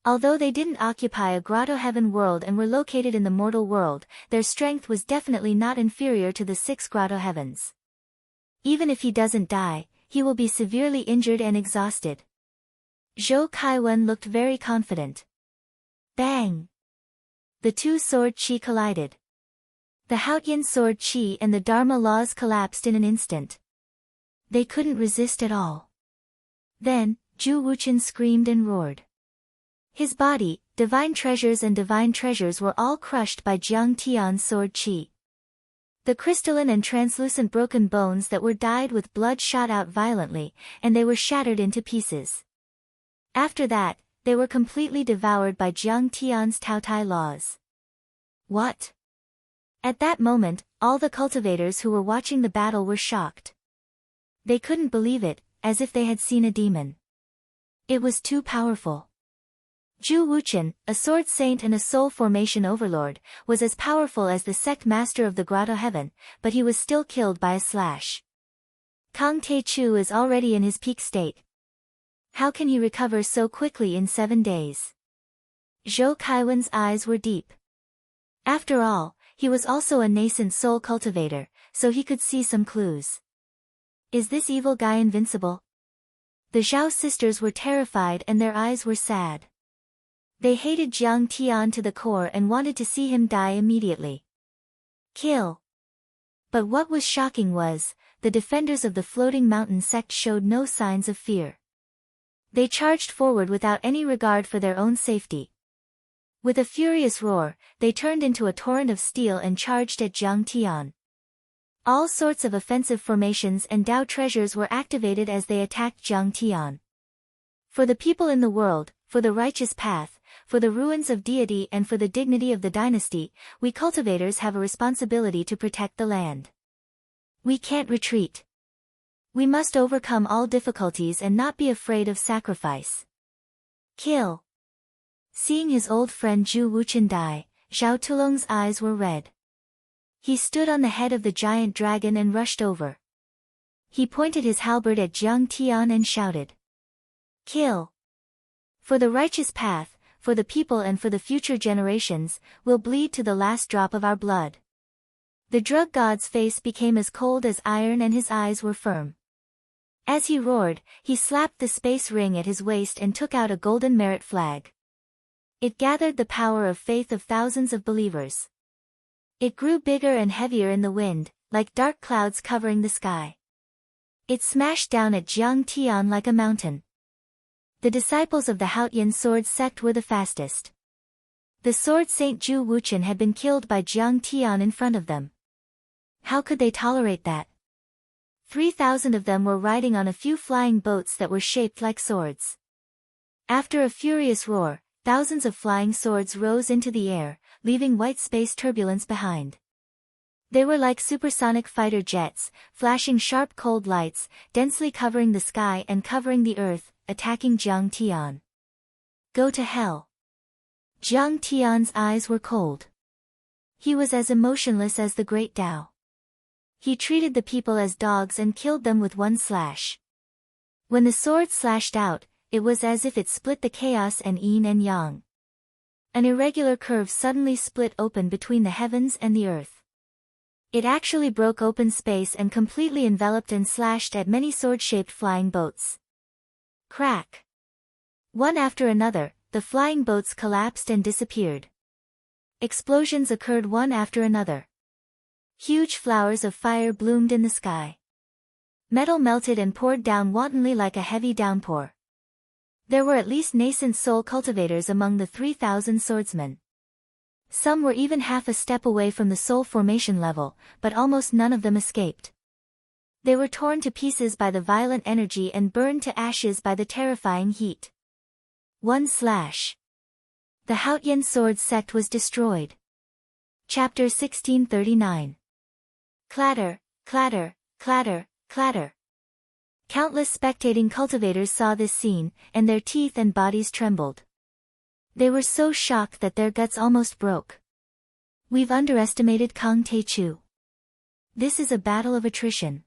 Although they didn't occupy a Grotto Heaven world and were located in the mortal world, their strength was definitely not inferior to the 6 Grotto Heavens. Even if he doesn't die, he will be severely injured and exhausted. Zhou Kaiwen looked very confident. Bang! The two sword chi collided. The Haotian sword chi and the Dharma laws collapsed in an instant. They couldn't resist at all. Then, Zhu Wuchen screamed and roared. His body, divine treasures and divine treasures were all crushed by Jiang Tian's sword chi. The crystalline and translucent broken bones that were dyed with blood shot out violently, and they were shattered into pieces. After that, they were completely devoured by Jiang Tian's Taotai laws. What? At that moment, all the cultivators who were watching the battle were shocked. They couldn't believe it, as if they had seen a demon. It was too powerful. Zhu Wuchen, a sword saint and a soul formation overlord, was as powerful as the sect master of the Grotto Heaven, but he was still killed by a slash. Kang Te Chu is already in his peak state. How can he recover so quickly in 7 days? Zhou Kaiwen's eyes were deep. After all, he was also a nascent soul cultivator, so he could see some clues. Is this evil guy invincible? The Zhao sisters were terrified and their eyes were sad. They hated Jiang Tian to the core and wanted to see him die immediately. Kill! But what was shocking was, the defenders of the floating mountain sect showed no signs of fear. They charged forward without any regard for their own safety. With a furious roar, they turned into a torrent of steel and charged at Jiang Tian. All sorts of offensive formations and Dao treasures were activated as they attacked Jiang Tian. For the people in the world, for the righteous path, for the ruins of deity and for the dignity of the dynasty, we cultivators have a responsibility to protect the land. We can't retreat. We must overcome all difficulties and not be afraid of sacrifice. Kill. Seeing his old friend Zhu Wuchen die, Zhao Tulong's eyes were red. He stood on the head of the giant dragon and rushed over. He pointed his halberd at Jiang Tian and shouted. Kill. For the righteous path, for the people and for the future generations, we'll bleed to the last drop of our blood. The drug god's face became as cold as iron and his eyes were firm. As he roared, he slapped the space ring at his waist and took out a golden merit flag. It gathered the power of faith of thousands of believers. It grew bigger and heavier in the wind, like dark clouds covering the sky. It smashed down at Jiang Tian like a mountain. The disciples of the Haotian sword sect were the fastest. The sword saint Zhu Wuchen had been killed by Jiang Tian in front of them. How could they tolerate that? 3,000 of them were riding on a few flying boats that were shaped like swords. After a furious roar, thousands of flying swords rose into the air, leaving white space turbulence behind. They were like supersonic fighter jets, flashing sharp cold lights, densely covering the sky and covering the earth, attacking Jiang Tian. Go to hell. Jiang Tian's eyes were cold. He was as emotionless as the great Tao. He treated the people as dogs and killed them with one slash. When the sword slashed out, it was as if it split the chaos and yin and yang. An irregular curve suddenly split open between the heavens and the earth. It actually broke open space and completely enveloped and slashed at many sword-shaped flying boats. Crack. One after another, the flying boats collapsed and disappeared. Explosions occurred one after another. Huge flowers of fire bloomed in the sky. Metal melted and poured down wantonly like a heavy downpour. There were at least nascent soul cultivators among the 3,000 swordsmen. Some were even half a step away from the soul formation level, but almost none of them escaped. They were torn to pieces by the violent energy and burned to ashes by the terrifying heat. One slash. The Haotian sword sect was destroyed. Chapter 1639. Clatter, clatter, clatter, clatter. Countless spectating cultivators saw this scene, and their teeth and bodies trembled. They were so shocked that their guts almost broke. We've underestimated Kang Te-Chu. This is a battle of attrition.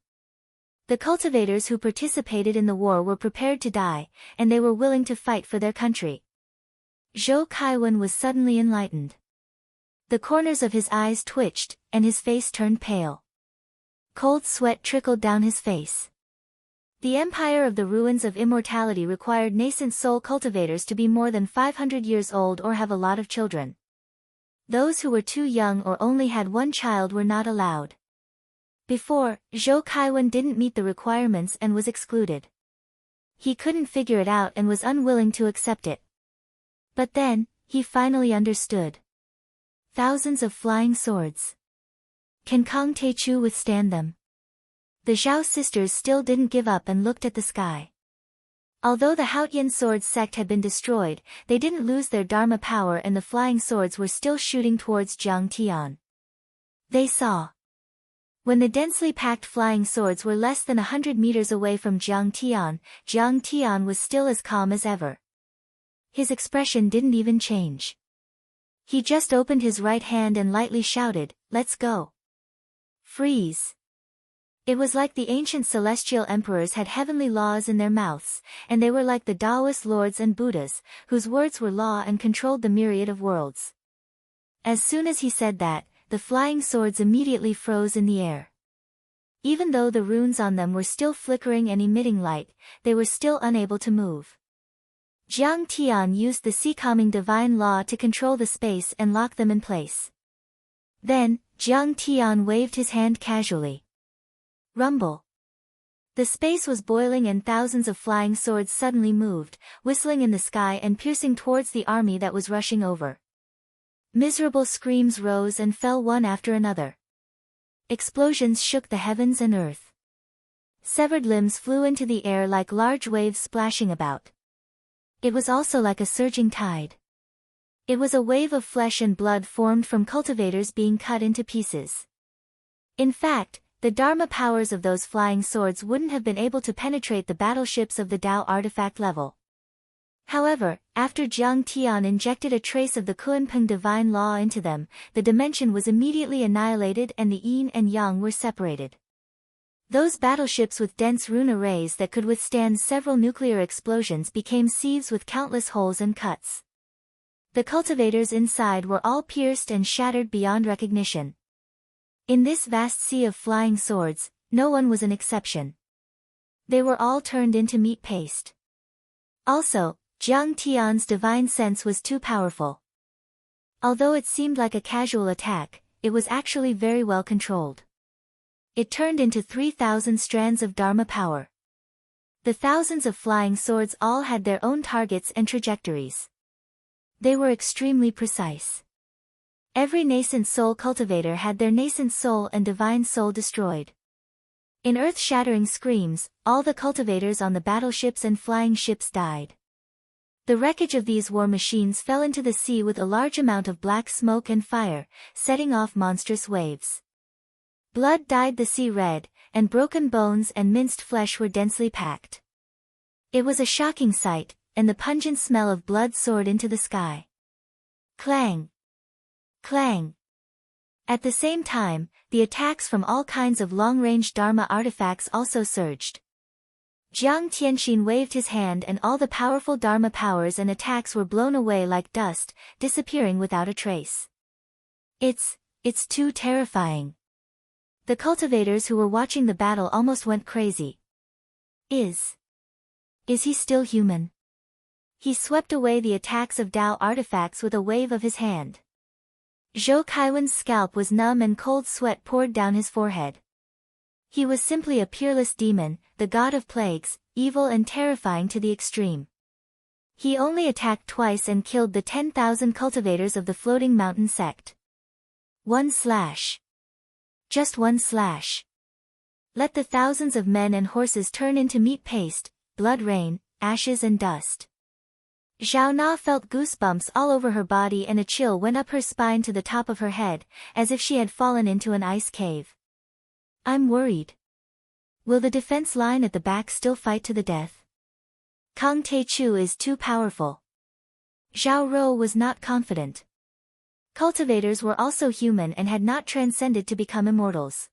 The cultivators who participated in the war were prepared to die, and they were willing to fight for their country. Zhou Kaiwen was suddenly enlightened. The corners of his eyes twitched, and his face turned pale. Cold sweat trickled down his face. The empire of the ruins of immortality required nascent soul cultivators to be more than 500 years old or have a lot of children. Those who were too young or only had one child were not allowed. Before, Zhou Kaiwen didn't meet the requirements and was excluded. He couldn't figure it out and was unwilling to accept it. But then, he finally understood. Thousands of flying swords. Can Kang Te-Chu withstand them? The Zhao sisters still didn't give up and looked at the sky. Although the Haotian sword sect had been destroyed, they didn't lose their dharma power and the flying swords were still shooting towards Jiang Tian. They saw. When the densely packed flying swords were less than 100 meters away from Jiang Tian was still as calm as ever. His expression didn't even change. He just opened his right hand and lightly shouted, "Let's go." Freeze. It was like the ancient celestial emperors had heavenly laws in their mouths, and they were like the Taoist lords and Buddhas, whose words were law and controlled the myriad of worlds. As soon as he said that, the flying swords immediately froze in the air. Even though the runes on them were still flickering and emitting light, they were still unable to move. Jiang Tian used the sea-calming divine law to control the space and lock them in place. Then, Jiang Tian waved his hand casually. Rumble. The space was boiling and thousands of flying swords suddenly moved, whistling in the sky and piercing towards the army that was rushing over. Miserable screams rose and fell one after another. Explosions shook the heavens and earth. Severed limbs flew into the air like large waves splashing about. It was also like a surging tide. It was a wave of flesh and blood formed from cultivators being cut into pieces. In fact, the Dharma powers of those flying swords wouldn't have been able to penetrate the battleships of the Tao artifact level. However, after Jiang Tian injected a trace of the Kunpeng divine law into them, the dimension was immediately annihilated and the yin and yang were separated. Those battleships with dense rune arrays that could withstand several nuclear explosions became sieves with countless holes and cuts. The cultivators inside were all pierced and shattered beyond recognition. In this vast sea of flying swords, no one was an exception. They were all turned into meat paste. Also, Jiang Tian's divine sense was too powerful. Although it seemed like a casual attack, it was actually very well controlled. It turned into 3,000 strands of Dharma power. The thousands of flying swords all had their own targets and trajectories. They were extremely precise. Every nascent soul cultivator had their nascent soul and divine soul destroyed. In earth-shattering screams, all the cultivators on the battleships and flying ships died. The wreckage of these war machines fell into the sea with a large amount of black smoke and fire, setting off monstrous waves. Blood dyed the sea red, and broken bones and minced flesh were densely packed. It was a shocking sight, and the pungent smell of blood soared into the sky. Clang! Clang! At the same time, the attacks from all kinds of long-range Dharma artifacts also surged. Jiang Tianxin waved his hand and all the powerful Dharma powers and attacks were blown away like dust, disappearing without a trace. It's too terrifying. The cultivators who were watching the battle almost went crazy. Is he still human? He swept away the attacks of Tao artifacts with a wave of his hand. Zhou Kaiwen's scalp was numb and cold sweat poured down his forehead. He was simply a peerless demon, the god of plagues, evil and terrifying to the extreme. He only attacked twice and killed the 10,000 cultivators of the Floating Mountain sect. One slash. Just one slash. Let the thousands of men and horses turn into meat paste, blood rain, ashes and dust. Zhao Na felt goosebumps all over her body and a chill went up her spine to the top of her head, as if she had fallen into an ice cave. I'm worried. Will the defense line at the back still fight to the death? Kang Teichu is too powerful. Zhao Rou was not confident. Cultivators were also human and had not transcended to become immortals.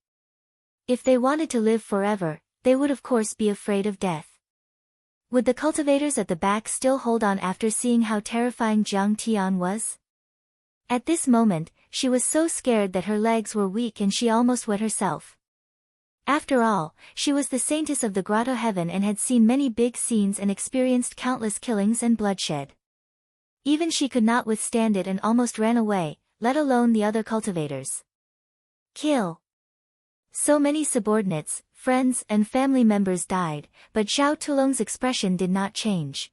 If they wanted to live forever, they would of course be afraid of death. Would the cultivators at the back still hold on after seeing how terrifying Jiang Tian was? At this moment, she was so scared that her legs were weak and she almost wet herself. After all, she was the saintess of the Grotto Heaven and had seen many big scenes and experienced countless killings and bloodshed. Even she could not withstand it and almost ran away, let alone the other cultivators. Kill. So many subordinates, friends and family members died, but Zhao Tulong's expression did not change.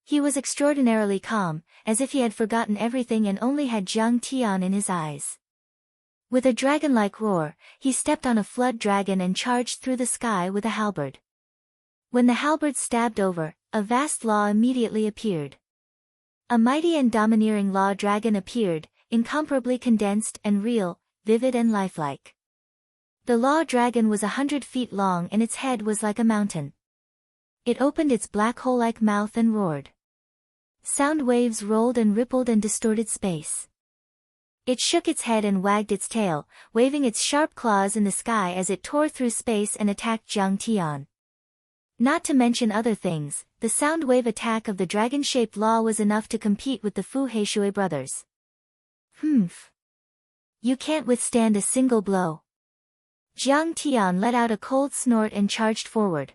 He was extraordinarily calm, as if he had forgotten everything and only had Jiang Tian in his eyes. With a dragon-like roar, he stepped on a flood dragon and charged through the sky with a halberd. When the halberd stabbed over, a vast law immediately appeared. A mighty and domineering law dragon appeared, incomparably condensed and real, vivid and lifelike. The law dragon was 100 feet long and its head was like a mountain. It opened its black hole-like mouth and roared. Sound waves rolled and rippled and distorted space. It shook its head and wagged its tail, waving its sharp claws in the sky as it tore through space and attacked Jiang Tian. Not to mention other things, the sound wave attack of the dragon-shaped law was enough to compete with the Fu Heishui brothers. Humph. You can't withstand a single blow. Jiang Tian let out a cold snort and charged forward.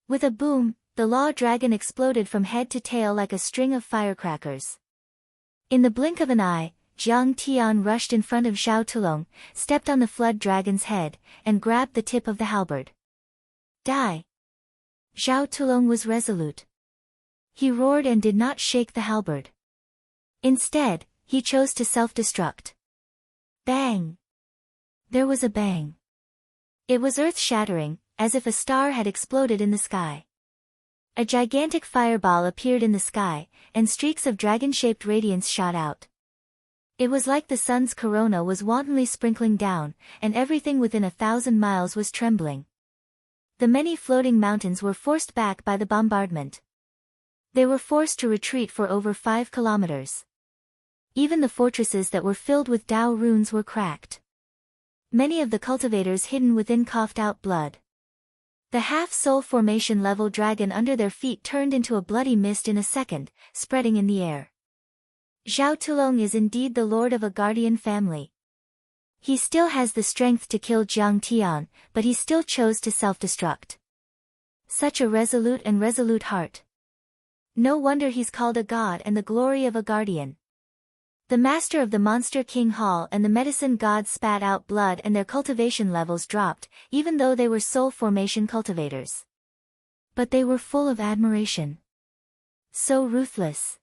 With a boom, the law dragon exploded from head to tail like a string of firecrackers. In the blink of an eye, Jiang Tian rushed in front of Zhao Tulong, stepped on the flood dragon's head, and grabbed the tip of the halberd. Die! Zhao Tulong was resolute. He roared and did not shake the halberd. Instead, he chose to self-destruct. Bang! There was a bang. It was earth-shattering, as if a star had exploded in the sky. A gigantic fireball appeared in the sky, and streaks of dragon-shaped radiance shot out. It was like the sun's corona was wantonly sprinkling down, and everything within 1,000 miles was trembling. The many floating mountains were forced back by the bombardment. They were forced to retreat for over 5 kilometers. Even the fortresses that were filled with Dao runes were cracked. Many of the cultivators hidden within coughed out blood. The half-soul formation level dragon under their feet turned into a bloody mist in a second, spreading in the air. Zhao Tulong is indeed the lord of a guardian family. He still has the strength to kill Jiang Tian, but he still chose to self-destruct. Such a resolute heart. No wonder he's called a god and the glory of a guardian. The master of the Monster King Hall and the medicine gods spat out blood and their cultivation levels dropped, even though they were soul formation cultivators. But they were full of admiration. So ruthless.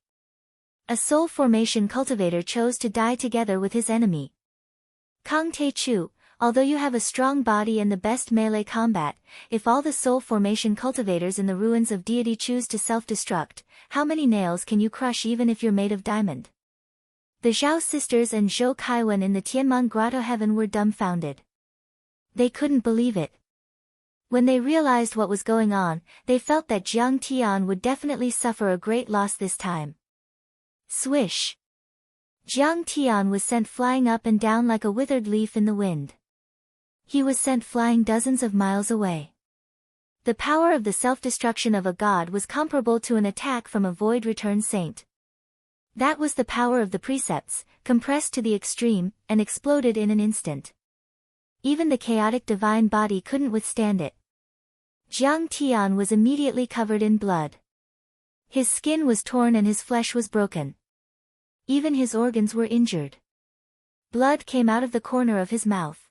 A soul formation cultivator chose to die together with his enemy. Kang Te Chu, although you have a strong body and the best melee combat, if all the soul formation cultivators in the ruins of deity choose to self-destruct, how many nails can you crush even if you're made of diamond? The Zhao sisters and Zhou Kaiwen in the Tianman Grotto heaven were dumbfounded. They couldn't believe it. When they realized what was going on, they felt that Jiang Tian would definitely suffer a great loss this time. Swish! Jiang Tian was sent flying up and down like a withered leaf in the wind. He was sent flying dozens of miles away. The power of the self-destruction of a god was comparable to an attack from a void-return saint. That was the power of the precepts, compressed to the extreme, and exploded in an instant. Even the chaotic divine body couldn't withstand it. Jiang Tian was immediately covered in blood. His skin was torn and his flesh was broken. Even his organs were injured. Blood came out of the corner of his mouth.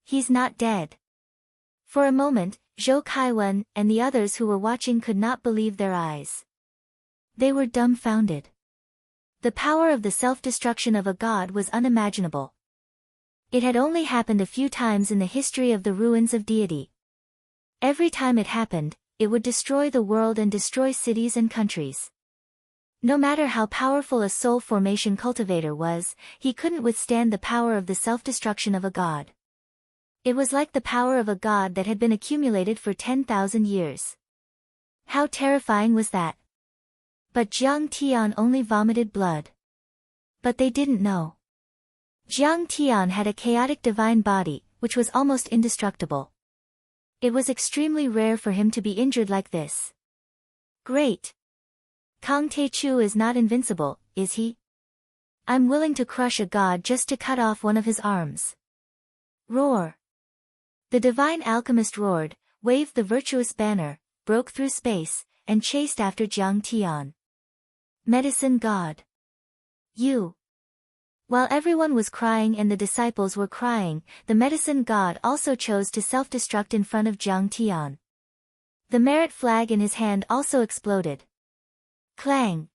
He's not dead. For a moment, Zhou Kaiwen and the others who were watching could not believe their eyes. They were dumbfounded. The power of the self-destruction of a god was unimaginable. It had only happened a few times in the history of the ruins of deity. Every time it happened, it would destroy the world and destroy cities and countries. No matter how powerful a soul formation cultivator was, he couldn't withstand the power of the self-destruction of a god. It was like the power of a god that had been accumulated for 10,000 years. How terrifying was that? But Jiang Tian only vomited blood. But they didn't know. Jiang Tian had a chaotic divine body, which was almost indestructible. It was extremely rare for him to be injured like this. Great! Kang Te Chu is not invincible, is he? I'm willing to crush a god just to cut off one of his arms. Roar! The divine alchemist roared, waved the virtuous banner, broke through space, and chased after Jiang Tian. Medicine God! You! While everyone was crying and the disciples were crying, the medicine god also chose to self-destruct in front of Jiang Tian. The merit flag in his hand also exploded. Clang!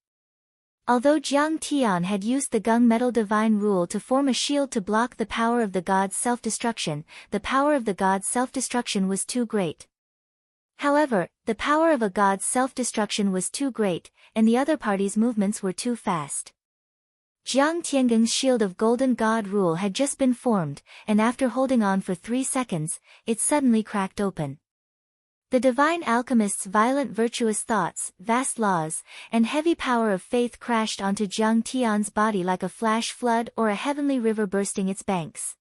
Although Jiang Tian had used the gunmetal divine rule to form a shield to block the power of the god's self-destruction, the power of the god's self-destruction was too great. However, the power of a god's self-destruction was too great, and the other party's movements were too fast. Jiang Tiangeng's shield of golden god rule had just been formed, and after holding on for 3 seconds, it suddenly cracked open. The divine alchemist's violent virtuous thoughts, vast laws, and heavy power of faith crashed onto Jiang Tian's body like a flash flood or a heavenly river bursting its banks.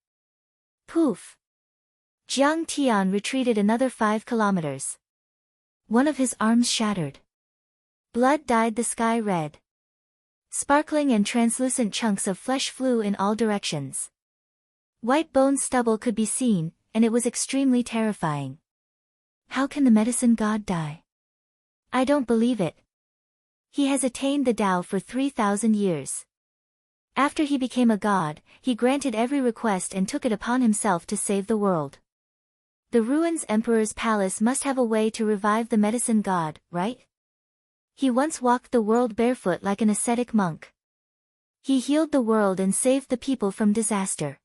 Poof! Jiang Tian retreated another 5 kilometers. One of his arms shattered. Blood dyed the sky red. Sparkling and translucent chunks of flesh flew in all directions. White bone stubble could be seen, and it was extremely terrifying. How can the medicine god die? I don't believe it. He has attained the Tao for 3,000 years. After he became a god, he granted every request and took it upon himself to save the world. The ruins emperor's palace must have a way to revive the medicine god, right? He once walked the world barefoot like an ascetic monk. He healed the world and saved the people from disaster.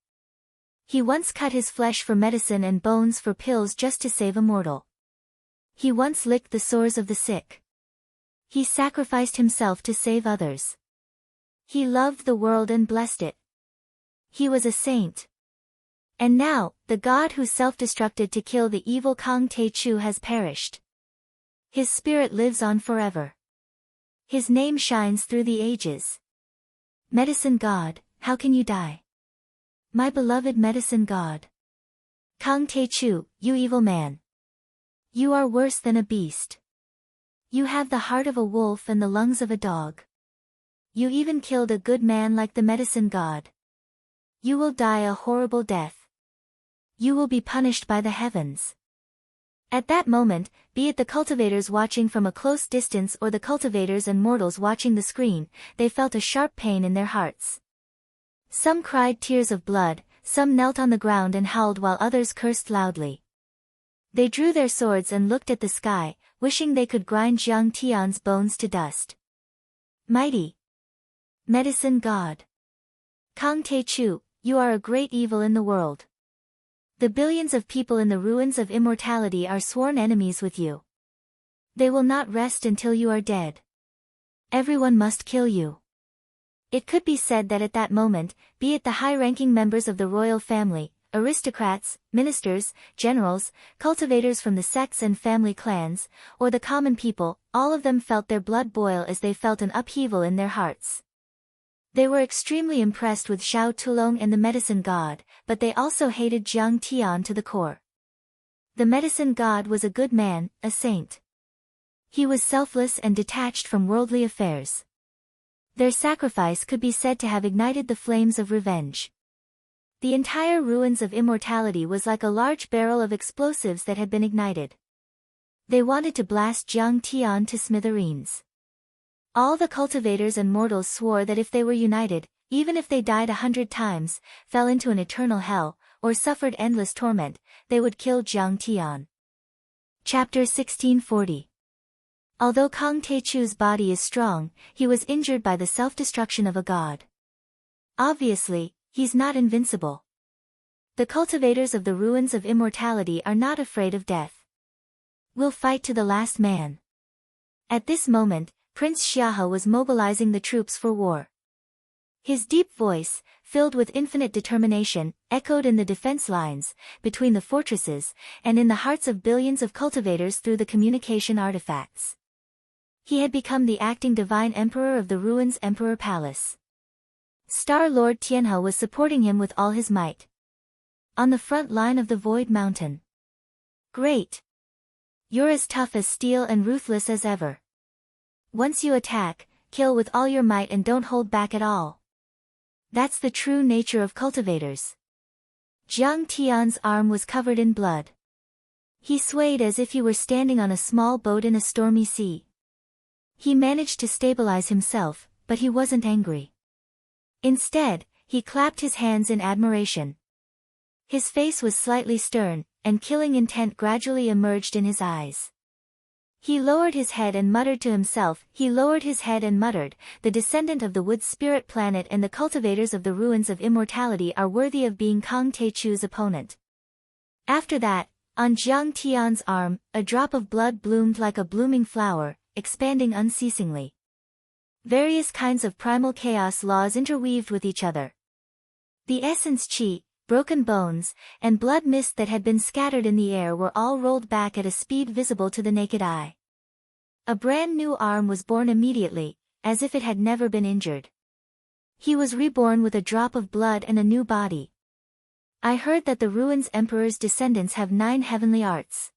He once cut his flesh for medicine and bones for pills just to save a mortal. He once licked the sores of the sick. He sacrificed himself to save others. He loved the world and blessed it. He was a saint. And now, the god who self-destructed to kill the evil Kang Tae-chu has perished. His spirit lives on forever. His name shines through the ages. Medicine god, how can you die? My beloved medicine god. Kang Tae-chu, you evil man. You are worse than a beast. You have the heart of a wolf and the lungs of a dog. You even killed a good man like the medicine god. You will die a horrible death. You will be punished by the heavens. At that moment, be it the cultivators watching from a close distance or the cultivators and mortals watching the screen, they felt a sharp pain in their hearts. Some cried tears of blood, some knelt on the ground and howled while others cursed loudly. They drew their swords and looked at the sky, wishing they could grind Jiang Tian's bones to dust. Mighty medicine god. Kang Tae-chu, you are a great evil in the world. The billions of people in the ruins of immortality are sworn enemies with you. They will not rest until you are dead. Everyone must kill you. It could be said that at that moment, be it the high-ranking members of the royal family, aristocrats, ministers, generals, cultivators from the sects and family clans, or the common people, all of them felt their blood boil as they felt an upheaval in their hearts. They were extremely impressed with Xiao Tulong and the medicine god, but they also hated Jiang Tian to the core. The medicine god was a good man, a saint. He was selfless and detached from worldly affairs. Their sacrifice could be said to have ignited the flames of revenge. The entire ruins of immortality was like a large barrel of explosives that had been ignited. They wanted to blast Jiang Tian to smithereens. All the cultivators and mortals swore that if they were united, even if they died 100 times, fell into an eternal hell, or suffered endless torment, they would kill Jiang Tian. Chapter 1640. Although Kang Tae-chu's body is strong, he was injured by the self-destruction of a god. Obviously, he's not invincible. The cultivators of the ruins of immortality are not afraid of death. We'll fight to the last man. At this moment, Prince Xiahe was mobilizing the troops for war. His deep voice, filled with infinite determination, echoed in the defense lines, between the fortresses, and in the hearts of billions of cultivators through the communication artifacts. He had become the acting divine emperor of the ruins Emperor Palace. Star Lord Tianhe was supporting him with all his might. On the front line of the Void Mountain. Great! You're as tough as steel and ruthless as ever. Once you attack, kill with all your might and don't hold back at all. That's the true nature of cultivators. Jiang Tian's arm was covered in blood. He swayed as if he were standing on a small boat in a stormy sea. He managed to stabilize himself, but he wasn't angry. Instead, he clapped his hands in admiration. His face was slightly stern, and killing intent gradually emerged in his eyes. He lowered his head and muttered to himself, the descendant of the wood spirit planet and the cultivators of the ruins of immortality are worthy of being Kang Tae-chu's opponent. After that, on Jiang Tian's arm, a drop of blood bloomed like a blooming flower, expanding unceasingly. Various kinds of primal chaos laws interweaved with each other. The essence chi, broken bones, and blood mist that had been scattered in the air were all rolled back at a speed visible to the naked eye. A brand new arm was born immediately, as if it had never been injured. He was reborn with a drop of blood and a new body. I heard that the ruins emperor's descendants have 9 heavenly arts.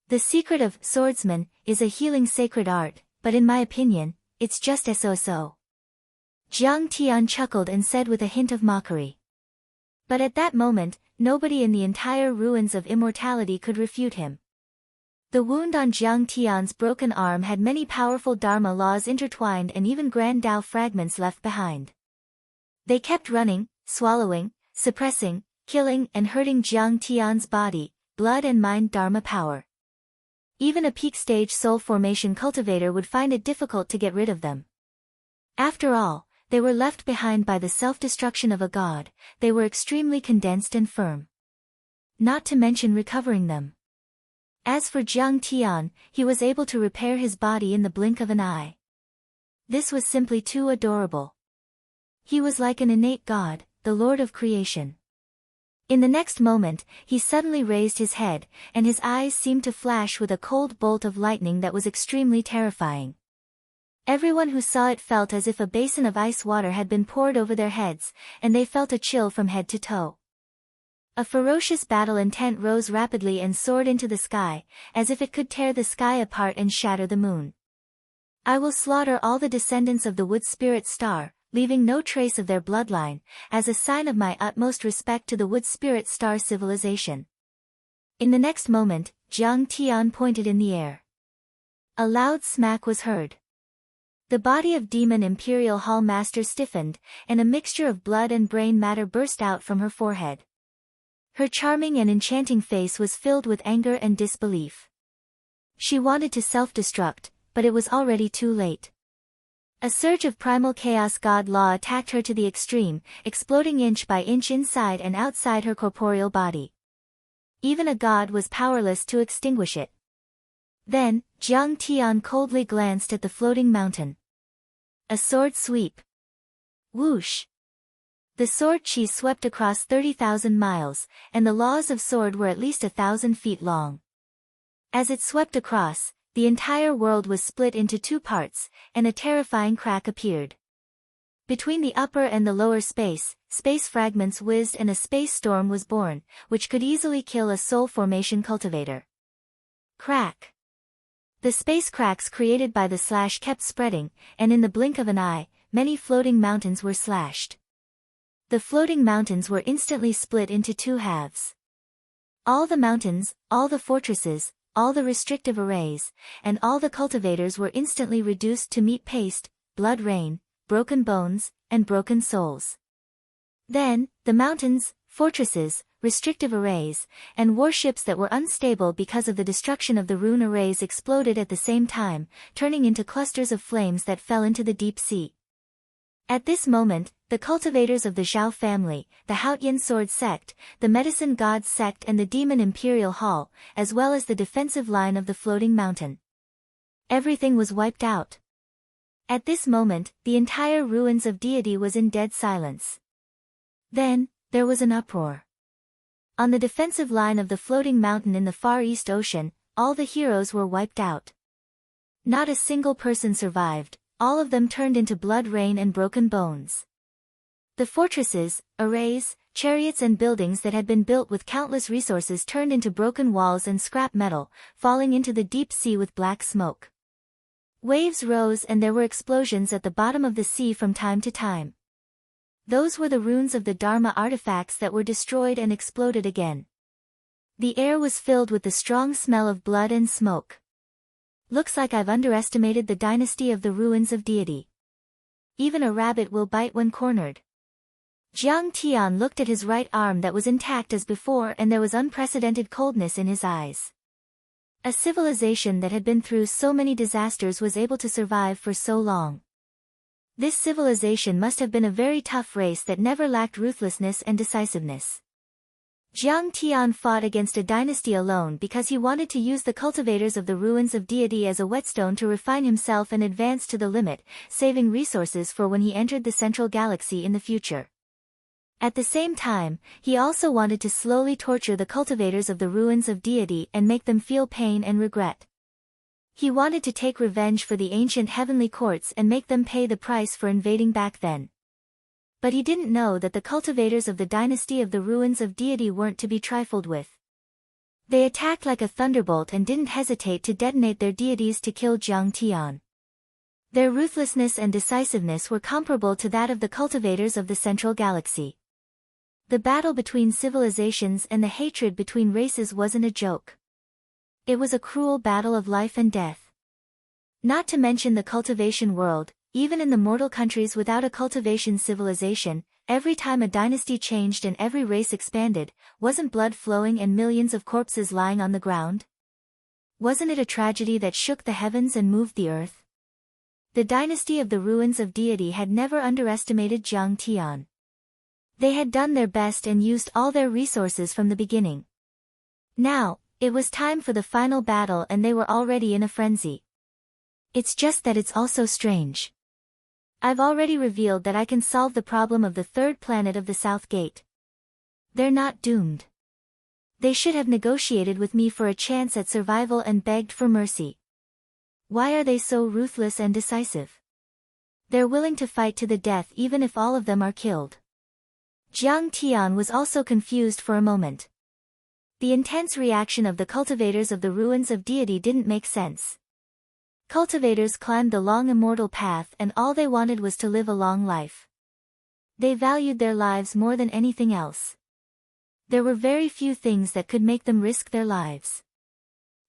The secret of swordsman is a healing sacred art, but in my opinion, it's just so. Jiang Tian chuckled and said with a hint of mockery. But at that moment, nobody in the entire ruins of immortality could refute him. The wound on Jiang Tian's broken arm had many powerful Dharma laws intertwined and even Grand Tao fragments left behind. They kept running, swallowing, suppressing, killing and hurting Jiang Tian's body, blood and mind dharma power. Even a peak stage soul formation cultivator would find it difficult to get rid of them. After all, they were left behind by the self-destruction of a god, they were extremely condensed and firm. Not to mention recovering them. As for Jiang Tian, he was able to repair his body in the blink of an eye. This was simply too adorable. He was like an innate god, the lord of creation. In the next moment, he suddenly raised his head, and his eyes seemed to flash with a cold bolt of lightning that was extremely terrifying. Everyone who saw it felt as if a basin of ice water had been poured over their heads, and they felt a chill from head to toe. A ferocious battle intent rose rapidly and soared into the sky, as if it could tear the sky apart and shatter the moon. I will slaughter all the descendants of the wood spirit star, leaving no trace of their bloodline, as a sign of my utmost respect to the wood spirit star civilization. In the next moment, Jiang Tian pointed in the air. A loud smack was heard. The body of Demon Imperial Hall Master stiffened, and a mixture of blood and brain matter burst out from her forehead. Her charming and enchanting face was filled with anger and disbelief. She wanted to self-destruct, but it was already too late. A surge of primal chaos god law attacked her to the extreme, exploding inch by inch inside and outside her corporeal body. Even a god was powerless to extinguish it. Then, Jiang Tian coldly glanced at the floating mountain. A sword sweep. Whoosh! The sword chi swept across 30,000 miles, and the laws of sword were at least 1,000 feet long. As it swept across, the entire world was split into two parts, and a terrifying crack appeared. Between the upper and the lower space fragments whizzed and a space storm was born, which could easily kill a soul formation cultivator. Crack! The space cracks created by the slash kept spreading, and in the blink of an eye, many floating mountains were slashed. The floating mountains were instantly split into two halves. All the mountains, all the fortresses, all the restrictive arrays, and all the cultivators were instantly reduced to meat paste, blood rain, broken bones, and broken souls. Then, the mountains, fortresses, restrictive arrays, and warships that were unstable because of the destruction of the rune arrays exploded at the same time, turning into clusters of flames that fell into the deep sea. At this moment, the cultivators of the Zhao family, the Haotian Sword Sect, the Medicine Gods Sect and the Demon Imperial Hall, as well as the defensive line of the floating mountain. Everything was wiped out. At this moment, the entire ruins of deity was in dead silence. Then, there was an uproar. On the defensive line of the floating mountain in the Far East Ocean, all the heroes were wiped out. Not a single person survived, all of them turned into blood rain and broken bones. The fortresses, arrays, chariots and buildings that had been built with countless resources turned into broken walls and scrap metal, falling into the deep sea with black smoke. Waves rose and there were explosions at the bottom of the sea from time to time. Those were the runes of the Dharma artifacts that were destroyed and exploded again. The air was filled with the strong smell of blood and smoke. Looks like I've underestimated the dynasty of the ruins of deity. Even a rabbit will bite when cornered. Jiang Tian looked at his right arm that was intact as before and there was unprecedented coldness in his eyes. A civilization that had been through so many disasters was able to survive for so long. This civilization must have been a very tough race that never lacked ruthlessness and decisiveness. Jiang Tian fought against a dynasty alone because he wanted to use the cultivators of the ruins of deity as a whetstone to refine himself and advance to the limit, saving resources for when he entered the central galaxy in the future. At the same time, he also wanted to slowly torture the cultivators of the ruins of deity and make them feel pain and regret. He wanted to take revenge for the ancient heavenly courts and make them pay the price for invading back then. But he didn't know that the cultivators of the dynasty of the ruins of deity weren't to be trifled with. They attacked like a thunderbolt and didn't hesitate to detonate their deities to kill Jiang Tian. Their ruthlessness and decisiveness were comparable to that of the cultivators of the central galaxy. The battle between civilizations and the hatred between races wasn't a joke. It was a cruel battle of life and death. Not to mention the cultivation world, even in the mortal countries without a cultivation civilization, every time a dynasty changed and every race expanded, wasn't blood flowing and millions of corpses lying on the ground? Wasn't it a tragedy that shook the heavens and moved the earth? The dynasty of the ruins of deity had never underestimated Jiang Tian. They had done their best and used all their resources from the beginning. Now, it was time for the final battle and they were already in a frenzy. It's just that it's also strange. I've already revealed that I can solve the problem of the third planet of the South Gate. They're not doomed. They should have negotiated with me for a chance at survival and begged for mercy. Why are they so ruthless and decisive? They're willing to fight to the death even if all of them are killed. Jiang Tian was also confused for a moment. The intense reaction of the cultivators of the ruins of deity didn't make sense. Cultivators climbed the long immortal path and all they wanted was to live a long life. They valued their lives more than anything else. There were very few things that could make them risk their lives.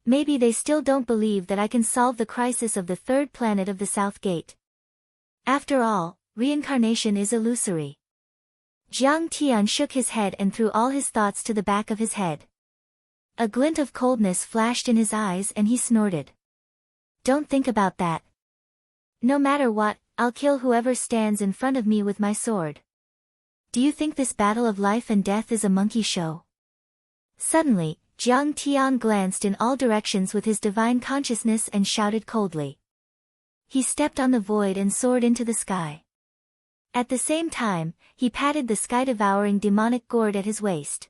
Maybe they still don't believe that I can solve the crisis of the third planet of the South Gate. After all, reincarnation is illusory. Jiang Tian shook his head and threw all his thoughts to the back of his head. A glint of coldness flashed in his eyes and he snorted. Don't think about that. No matter what, I'll kill whoever stands in front of me with my sword. Do you think this battle of life and death is a monkey show? Suddenly, Jiang Tian glanced in all directions with his divine consciousness and shouted coldly. He stepped on the void and soared into the sky. At the same time, he patted the sky-devouring demonic gourd at his waist.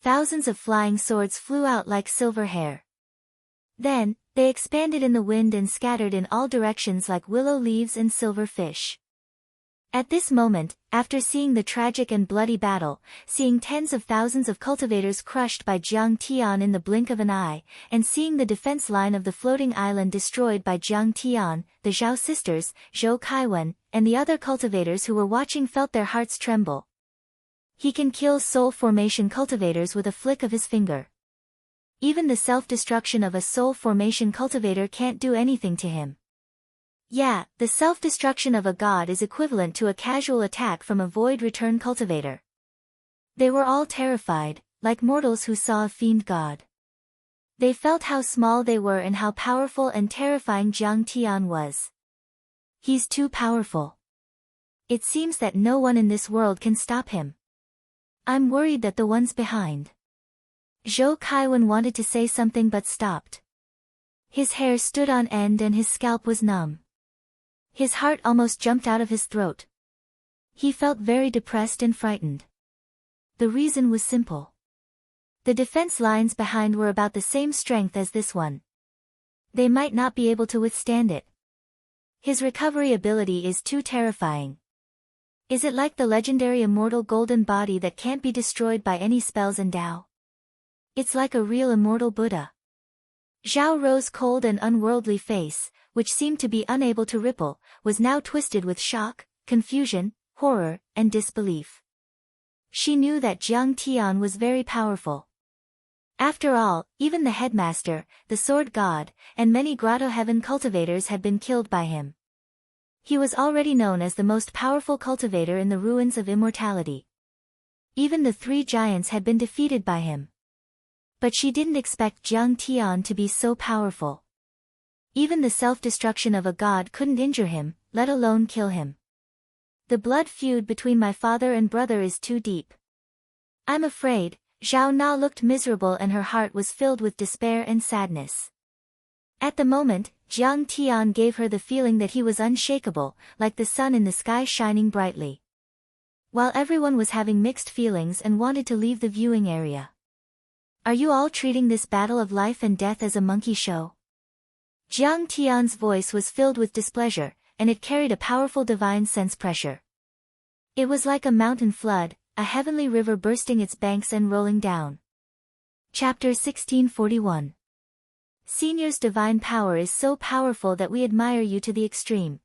Thousands of flying swords flew out like silver hair. Then, they expanded in the wind and scattered in all directions like willow leaves and silver fish. At this moment, after seeing the tragic and bloody battle, seeing tens of thousands of cultivators crushed by Jiang Tian in the blink of an eye, and seeing the defense line of the floating island destroyed by Jiang Tian, the Zhao sisters, Zhou Kaiwen, and the other cultivators who were watching felt their hearts tremble. He can kill soul formation cultivators with a flick of his finger. Even the self-destruction of a soul formation cultivator can't do anything to him. Yeah, the self-destruction of a god is equivalent to a casual attack from a void return cultivator. They were all terrified, like mortals who saw a fiend god. They felt how small they were and how powerful and terrifying Jiang Tian was. He's too powerful. It seems that no one in this world can stop him. I'm worried that the ones behind. Zhou Kaiwen wanted to say something but stopped. His hair stood on end and his scalp was numb. His heart almost jumped out of his throat. He felt very depressed and frightened. The reason was simple. The defense lines behind were about the same strength as this one. They might not be able to withstand it. His recovery ability is too terrifying. Is it like the legendary immortal golden body that can't be destroyed by any spells and Tao? It's like a real immortal Buddha. Zhao Rou's cold and unworldly face, which seemed to be unable to ripple, was now twisted with shock, confusion, horror, and disbelief. She knew that Jiang Tian was very powerful. After all, even the headmaster, the sword god, and many grotto heaven cultivators had been killed by him. He was already known as the most powerful cultivator in the ruins of immortality. Even the three giants had been defeated by him. But she didn't expect Jiang Tian to be so powerful. Even the self-destruction of a god couldn't injure him, let alone kill him. The blood feud between my father and brother is too deep. I'm afraid. Zhao Na looked miserable and her heart was filled with despair and sadness. At the moment, Jiang Tian gave her the feeling that he was unshakable, like the sun in the sky shining brightly. While everyone was having mixed feelings and wanted to leave the viewing area. Are you all treating this battle of life and death as a monkey show? Jiang Tian's voice was filled with displeasure, and it carried a powerful divine sense pressure. It was like a mountain flood, a heavenly river bursting its banks and rolling down. Chapter 1641. Senior's divine power is so powerful that we admire you to the extreme.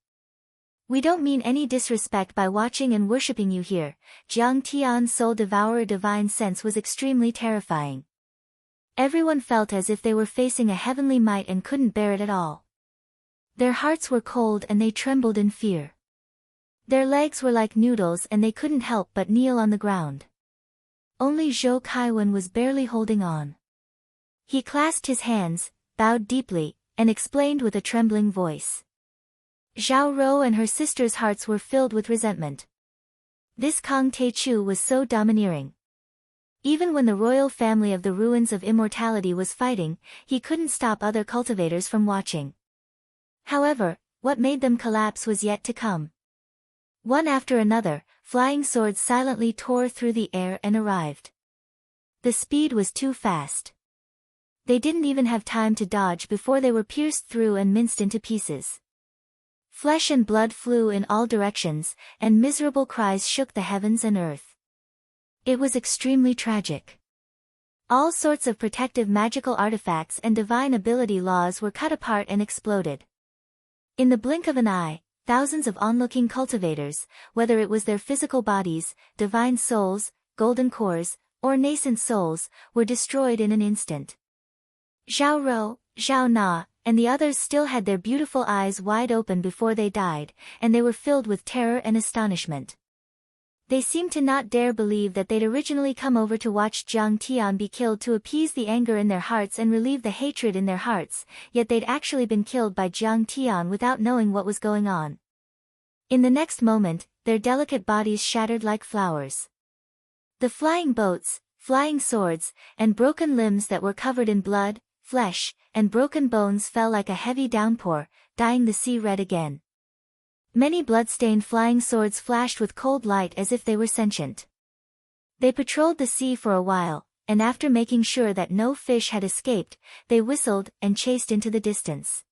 We don't mean any disrespect by watching and worshipping you here. Jiang Tian's soul devourer divine sense was extremely terrifying. Everyone felt as if they were facing a heavenly might and couldn't bear it at all. Their hearts were cold and they trembled in fear. Their legs were like noodles and they couldn't help but kneel on the ground. Only Zhou Kaiwen was barely holding on. He clasped his hands, bowed deeply, and explained with a trembling voice. Zhao Rou and her sister's hearts were filled with resentment. This Kang Teichu was so domineering. Even when the royal family of the Ruins of Immortality was fighting, he couldn't stop other cultivators from watching. However, what made them collapse was yet to come. One after another, flying swords silently tore through the air and arrived. The speed was too fast. They didn't even have time to dodge before they were pierced through and minced into pieces. Flesh and blood flew in all directions, and miserable cries shook the heavens and earth. It was extremely tragic. All sorts of protective magical artifacts and divine ability laws were cut apart and exploded. In the blink of an eye, thousands of onlooking cultivators, whether it was their physical bodies, divine souls, golden cores, or nascent souls, were destroyed in an instant. Zhao Rou, Zhao Na, and the others still had their beautiful eyes wide open before they died, and they were filled with terror and astonishment. They seemed to not dare believe that they'd originally come over to watch Jiang Tian be killed to appease the anger in their hearts and relieve the hatred in their hearts, yet they'd actually been killed by Jiang Tian without knowing what was going on. In the next moment, their delicate bodies shattered like flowers. The flying boats, flying swords, and broken limbs that were covered in blood, flesh, and broken bones fell like a heavy downpour, dyeing the sea red again. Many blood-stained flying swords flashed with cold light as if they were sentient. They patrolled the sea for a while, and after making sure that no fish had escaped, they whistled and chased into the distance.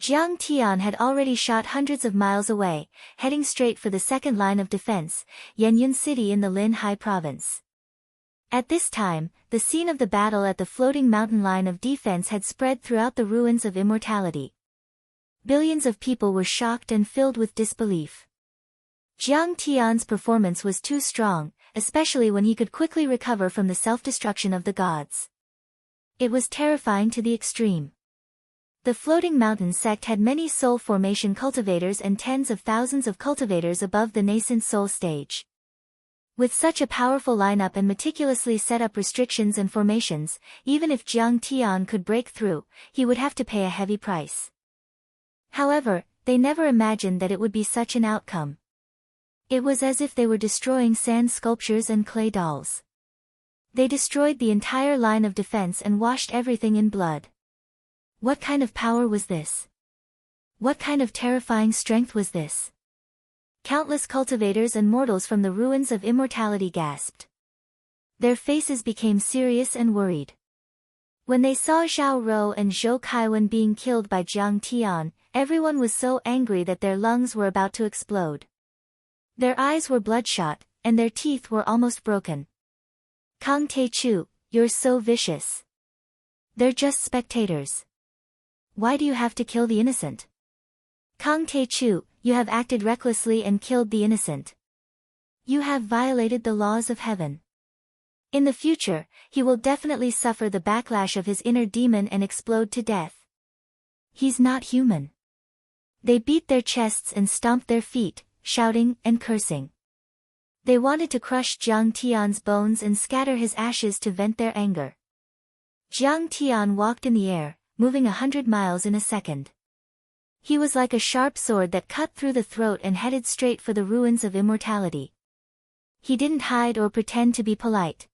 Jiang Tian had already shot hundreds of miles away, heading straight for the second line of defense, Yenyun City in the Linhai province. At this time, the scene of the battle at the floating mountain line of defense had spread throughout the Ruins of Immortality. Billions of people were shocked and filled with disbelief. Jiang Tian's performance was too strong, especially when he could quickly recover from the self-destruction of the gods. It was terrifying to the extreme. The floating mountain sect had many soul formation cultivators and tens of thousands of cultivators above the nascent soul stage. With such a powerful lineup and meticulously set up restrictions and formations, even if Jiang Tian could break through, he would have to pay a heavy price. However, they never imagined that it would be such an outcome. It was as if they were destroying sand sculptures and clay dolls. They destroyed the entire line of defense and washed everything in blood. What kind of power was this? What kind of terrifying strength was this? Countless cultivators and mortals from the Ruins of Immortality gasped. Their faces became serious and worried. When they saw Zhao Rou and Zhou Kaiwen being killed by Jiang Tian, everyone was so angry that their lungs were about to explode. Their eyes were bloodshot, and their teeth were almost broken. Kang Teichu, you're so vicious. They're just spectators. Why do you have to kill the innocent? Kang Teichu, you have acted recklessly and killed the innocent. You have violated the laws of heaven. In the future, he will definitely suffer the backlash of his inner demon and explode to death. He's not human. They beat their chests and stomped their feet, shouting and cursing. They wanted to crush Jiang Tian's bones and scatter his ashes to vent their anger. Jiang Tian walked in the air, moving 100 miles in a second. He was like a sharp sword that cut through the throat and headed straight for the Ruins of Immortality. He didn't hide or pretend to be polite.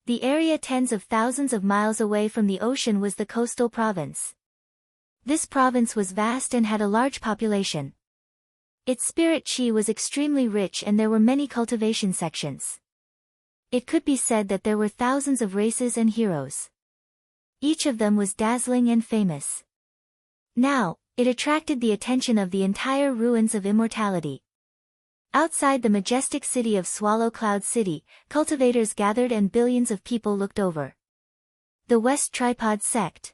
The area tens of thousands of miles away from the ocean was the coastal province. This province was vast and had a large population. Its spirit chi was extremely rich and there were many cultivation sections. It could be said that there were thousands of races and heroes. Each of them was dazzling and famous. Now, it attracted the attention of the entire Ruins of Immortality. Outside the majestic city of Swallow Cloud City, cultivators gathered and billions of people looked over. The West Tripod Sect.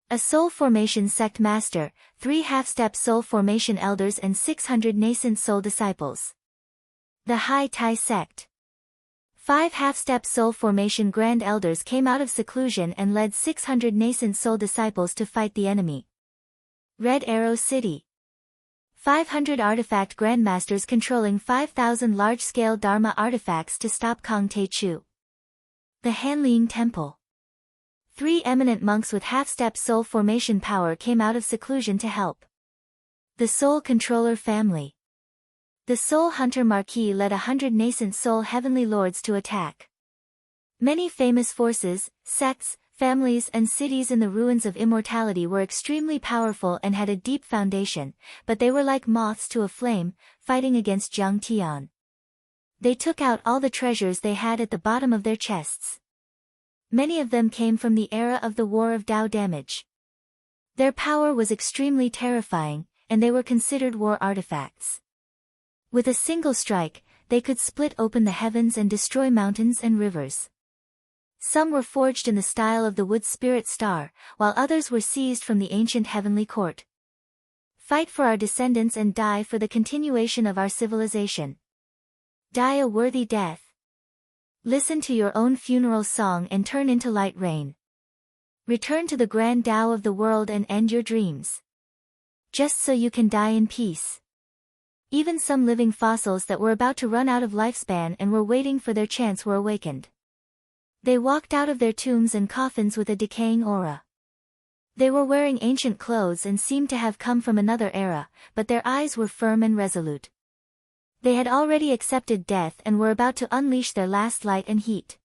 A soul formation sect master, 3 half-step soul formation elders and 600 nascent soul disciples. The Hai Tai Sect. 5 half-step soul formation grand elders came out of seclusion and led 600 nascent soul disciples to fight the enemy. Red Arrow City. 500 artifact grandmasters controlling 5,000 large-scale Dharma artifacts to stop Kang Te-Chu. The Hanliang Temple. 3 eminent monks with half-step soul formation power came out of seclusion to help. The Soul Controller Family. The Soul Hunter Marquis led 100 nascent soul heavenly lords to attack. Many famous forces, sects, families and cities in the ruins of immortality were extremely powerful and had a deep foundation, but they were like moths to a flame, fighting against Jiang Tian. They took out all the treasures they had at the bottom of their chests. Many of them came from the era of the War of Dao Damage. Their power was extremely terrifying, and they were considered war artifacts. With a single strike, they could split open the heavens and destroy mountains and rivers. Some were forged in the style of the wood spirit star, while others were seized from the ancient heavenly court. Fight for our descendants and die for the continuation of our civilization. Die a worthy death. Listen to your own funeral song and turn into light rain. Return to the grand Tao of the world and end your dreams. Just so you can die in peace. Even some living fossils that were about to run out of lifespan and were waiting for their chance were awakened. They walked out of their tombs and coffins with a decaying aura. They were wearing ancient clothes and seemed to have come from another era, but their eyes were firm and resolute. They had already accepted death and were about to unleash their last light and heat.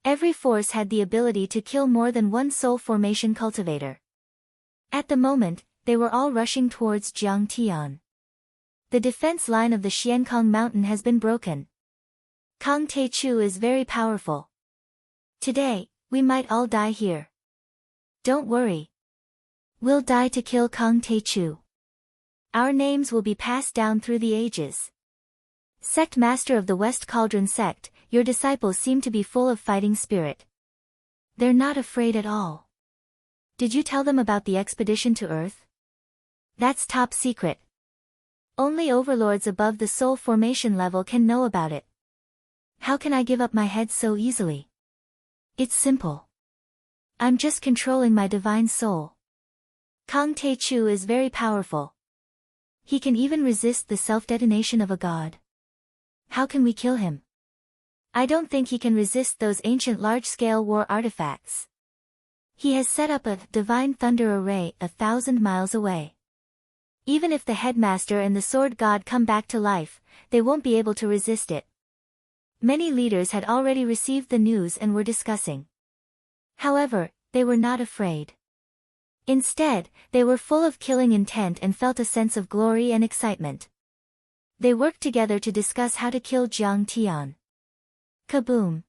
Every force had the ability to kill more than one soul formation cultivator. At the moment, they were all rushing towards Jiang Tian. The defense line of the Xiankong mountain has been broken. Kang Te-Chu is very powerful. Today, we might all die here. Don't worry. We'll die to kill Kang Te-Chu. Our names will be passed down through the ages. Sect Master of the West Cauldron Sect, your disciples seem to be full of fighting spirit. They're not afraid at all. Did you tell them about the expedition to Earth? That's top secret. Only overlords above the soul formation level can know about it. How can I give up my head so easily? It's simple. I'm just controlling my divine soul. Kang Te-Chu is very powerful. He can even resist the self-detonation of a god. How can we kill him? I don't think he can resist those ancient large-scale war artifacts. He has set up a divine thunder array 1,000 miles away. Even if the headmaster and the sword god come back to life, they won't be able to resist it. Many leaders had already received the news and were discussing. However, they were not afraid. Instead, they were full of killing intent and felt a sense of glory and excitement. They worked together to discuss how to kill Jiang Tian. Kaboom!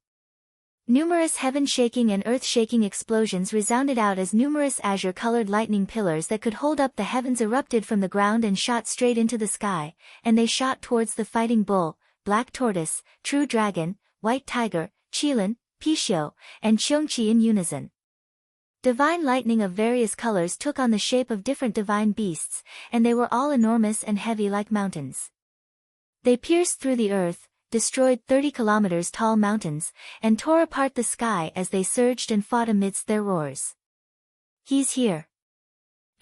Numerous heaven-shaking and earth-shaking explosions resounded out as numerous azure-colored lightning pillars that could hold up the heavens erupted from the ground and shot straight into the sky, and they shot towards the fighting bull, black tortoise, true dragon, white tiger, Qilin, Pixiu, and Qiongqi in unison. Divine lightning of various colors took on the shape of different divine beasts, and they were all enormous and heavy like mountains. They pierced through the earth, destroyed 30 kilometers tall mountains, and tore apart the sky as they surged and fought amidst their roars. He's here.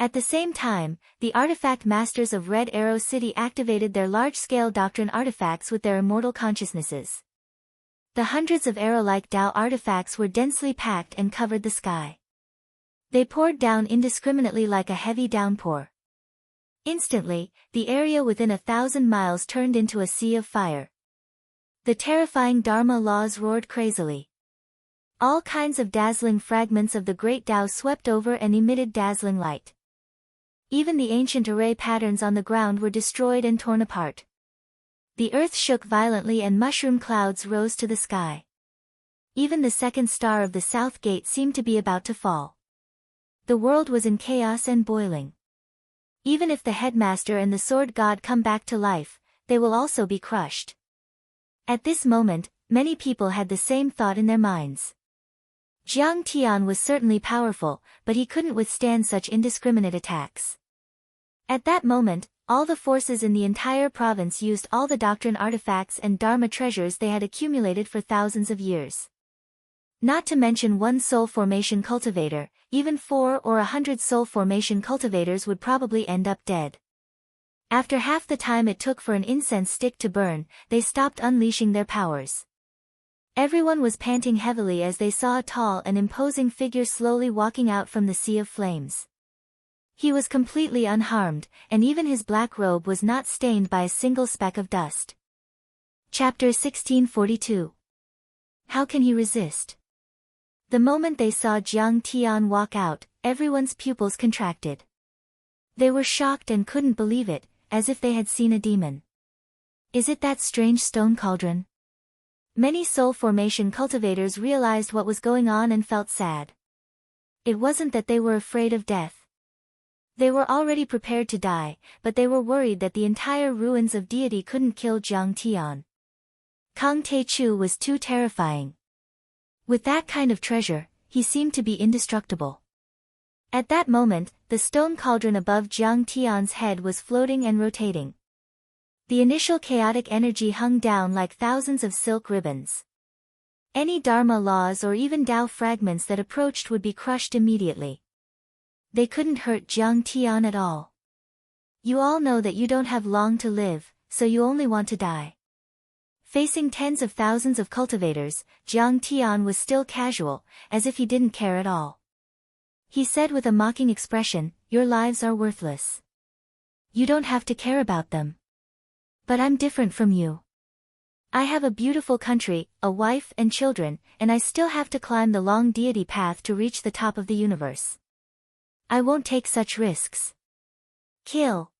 At the same time, the artifact masters of Red Arrow City activated their large-scale doctrine artifacts with their immortal consciousnesses. The hundreds of arrow-like Tao artifacts were densely packed and covered the sky. They poured down indiscriminately like a heavy downpour. Instantly, the area within 1,000 miles turned into a sea of fire. The terrifying Dharma laws roared crazily. All kinds of dazzling fragments of the great Tao swept over and emitted dazzling light. Even the ancient array patterns on the ground were destroyed and torn apart. The earth shook violently and mushroom clouds rose to the sky. Even the second star of the south gate seemed to be about to fall. The world was in chaos and boiling. Even if the headmaster and the sword god come back to life, they will also be crushed. At this moment, many people had the same thought in their minds. Jiang Tian was certainly powerful, but he couldn't withstand such indiscriminate attacks. At that moment, all the forces in the entire province used all the doctrine artifacts and Dharma treasures they had accumulated for thousands of years. Not to mention one soul formation cultivator, even 4 or 100 soul formation cultivators would probably end up dead. After half the time it took for an incense stick to burn, they stopped unleashing their powers. Everyone was panting heavily as they saw a tall and imposing figure slowly walking out from the sea of flames. He was completely unharmed, and even his black robe was not stained by a single speck of dust. Chapter 1642. How can he resist? The moment they saw Jiang Tian walk out, everyone's pupils contracted. They were shocked and couldn't believe it, as if they had seen a demon. Is it that strange stone cauldron? Many soul formation cultivators realized what was going on and felt sad. It wasn't that they were afraid of death. They were already prepared to die, but they were worried that the entire ruins of deity couldn't kill Jiang Tian. Kang Te-chu was too terrifying. With that kind of treasure, he seemed to be indestructible. At that moment, the stone cauldron above Jiang Tian's head was floating and rotating. The initial chaotic energy hung down like thousands of silk ribbons. Any Dharma laws or even Tao fragments that approached would be crushed immediately. They couldn't hurt Jiang Tian at all. You all know that you don't have long to live, so you only want to die. Facing tens of thousands of cultivators, Jiang Tian was still casual, as if he didn't care at all. He said with a mocking expression, "Your lives are worthless. You don't have to care about them. But I'm different from you. I have a beautiful country, a wife and children, and I still have to climb the long deity path to reach the top of the universe. I won't take such risks." Kill.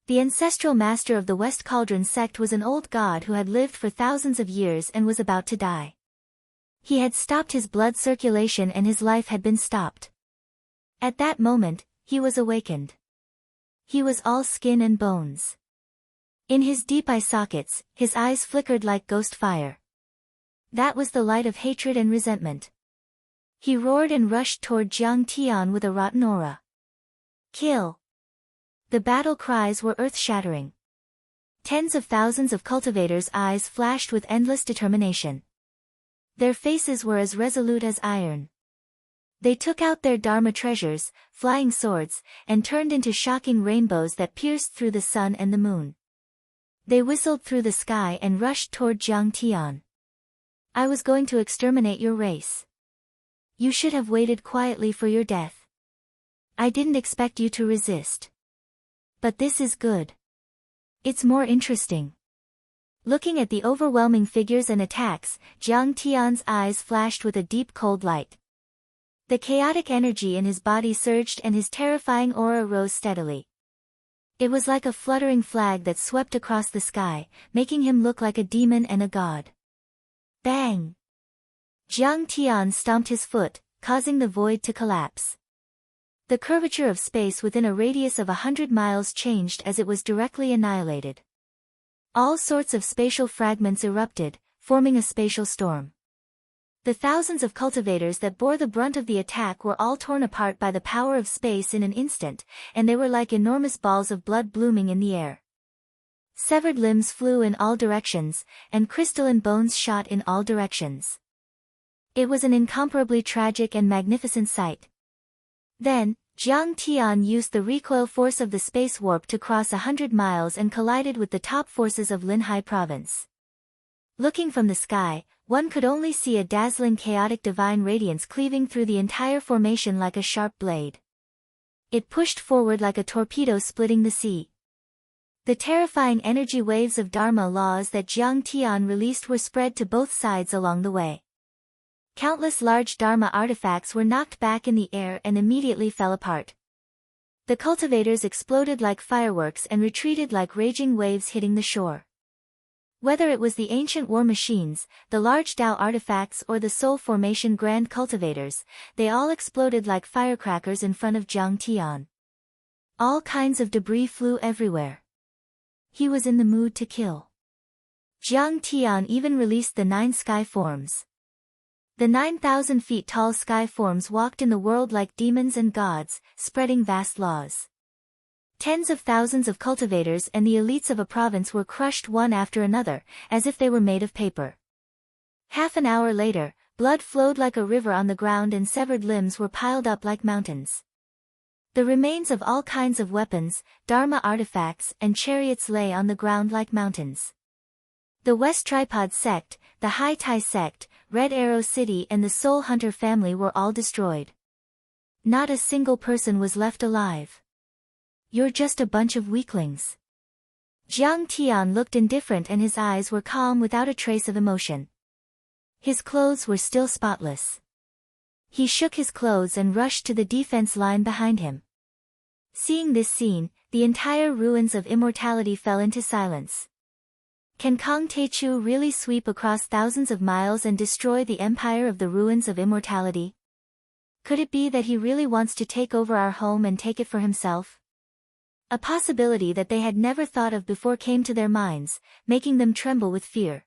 The ancestral master of the West Cauldron sect was an old god who had lived for thousands of years and was about to die. He had stopped his blood circulation and his life had been stopped. At that moment, he was awakened. He was all skin and bones. In his deep eye sockets, his eyes flickered like ghost fire. That was the light of hatred and resentment. He roared and rushed toward Jiang Tian with a rotten aura. Kill. The battle cries were earth-shattering. Tens of thousands of cultivators' eyes flashed with endless determination. Their faces were as resolute as iron. They took out their Dharma treasures, flying swords, and turned into shocking rainbows that pierced through the sun and the moon. They whistled through the sky and rushed toward Jiang Tian. I was going to exterminate your race. You should have waited quietly for your death. I didn't expect you to resist. But this is good. It's more interesting. Looking at the overwhelming figures and attacks, Jiang Tian's eyes flashed with a deep cold light. The chaotic energy in his body surged and his terrifying aura rose steadily. It was like a fluttering flag that swept across the sky, making him look like a demon and a god. Bang! Jiang Tian stomped his foot, causing the void to collapse. The curvature of space within a radius of 100 miles changed as it was directly annihilated. All sorts of spatial fragments erupted, forming a spatial storm. The thousands of cultivators that bore the brunt of the attack were all torn apart by the power of space in an instant, and they were like enormous balls of blood blooming in the air. Severed limbs flew in all directions, and crystalline bones shot in all directions. It was an incomparably tragic and magnificent sight. Then, Jiang Tian used the recoil force of the space warp to cross 100 miles and collided with the top forces of Linhai province. Looking from the sky, one could only see a dazzling chaotic divine radiance cleaving through the entire formation like a sharp blade. It pushed forward like a torpedo splitting the sea. The terrifying energy waves of Dharma laws that Jiang Tian released were spread to both sides along the way. Countless large Dharma artifacts were knocked back in the air and immediately fell apart. The cultivators exploded like fireworks and retreated like raging waves hitting the shore. Whether it was the ancient war machines, the large Tao artifacts or the soul formation grand cultivators, they all exploded like firecrackers in front of Jiang Tian. All kinds of debris flew everywhere. He was in the mood to kill. Jiang Tian even released the 9 sky forms. The 9,000 feet tall sky forms walked in the world like demons and gods, spreading vast laws. Tens of thousands of cultivators and the elites of a province were crushed one after another, as if they were made of paper. Half an hour later, blood flowed like a river on the ground and severed limbs were piled up like mountains. The remains of all kinds of weapons, dharma artifacts and chariots lay on the ground like mountains. The West Tripod sect, the High Tai sect, Red Arrow City and the Soul Hunter family were all destroyed. Not a single person was left alive. You're just a bunch of weaklings. Jiang Tian looked indifferent and his eyes were calm without a trace of emotion. His clothes were still spotless. He shook his clothes and rushed to the defense line behind him. Seeing this scene, the entire ruins of immortality fell into silence. Can Kang Taechu really sweep across thousands of miles and destroy the empire of the ruins of immortality? Could it be that he really wants to take over our home and take it for himself? A possibility that they had never thought of before came to their minds, making them tremble with fear.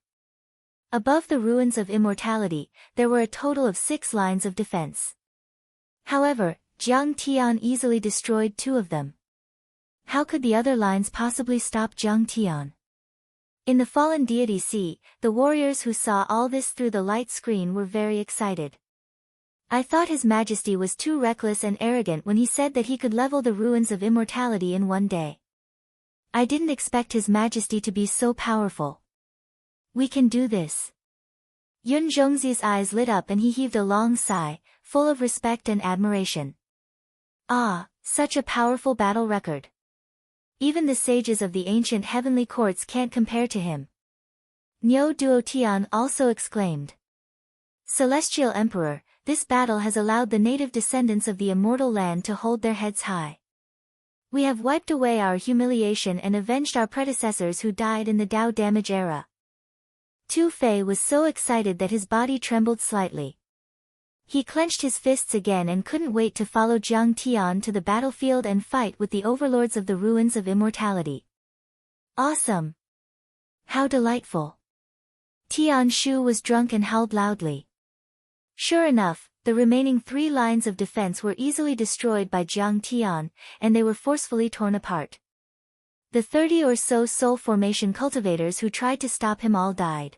Above the ruins of immortality, there were a total of 6 lines of defense. However, Jiang Tian easily destroyed 2 of them. How could the other lines possibly stop Jiang Tian? In the Fallen Deity Sea, the warriors who saw all this through the light screen were very excited. I thought His Majesty was too reckless and arrogant when he said that he could level the ruins of immortality in one day. I didn't expect His Majesty to be so powerful. We can do this. Yun Zhongzi's eyes lit up and he heaved a long sigh, full of respect and admiration. Ah, such a powerful battle record. Even the sages of the ancient heavenly courts can't compare to him. Niu Duotian also exclaimed. Celestial Emperor, this battle has allowed the native descendants of the immortal land to hold their heads high. We have wiped away our humiliation and avenged our predecessors who died in the Dao damage era. Tu Fei was so excited that his body trembled slightly. He clenched his fists again and couldn't wait to follow Jiang Tian to the battlefield and fight with the overlords of the ruins of immortality. Awesome! How delightful! Tian Shu was drunk and howled loudly. Sure enough, the remaining 3 lines of defense were easily destroyed by Jiang Tian, and they were forcefully torn apart. The 30 or so soul formation cultivators who tried to stop him all died.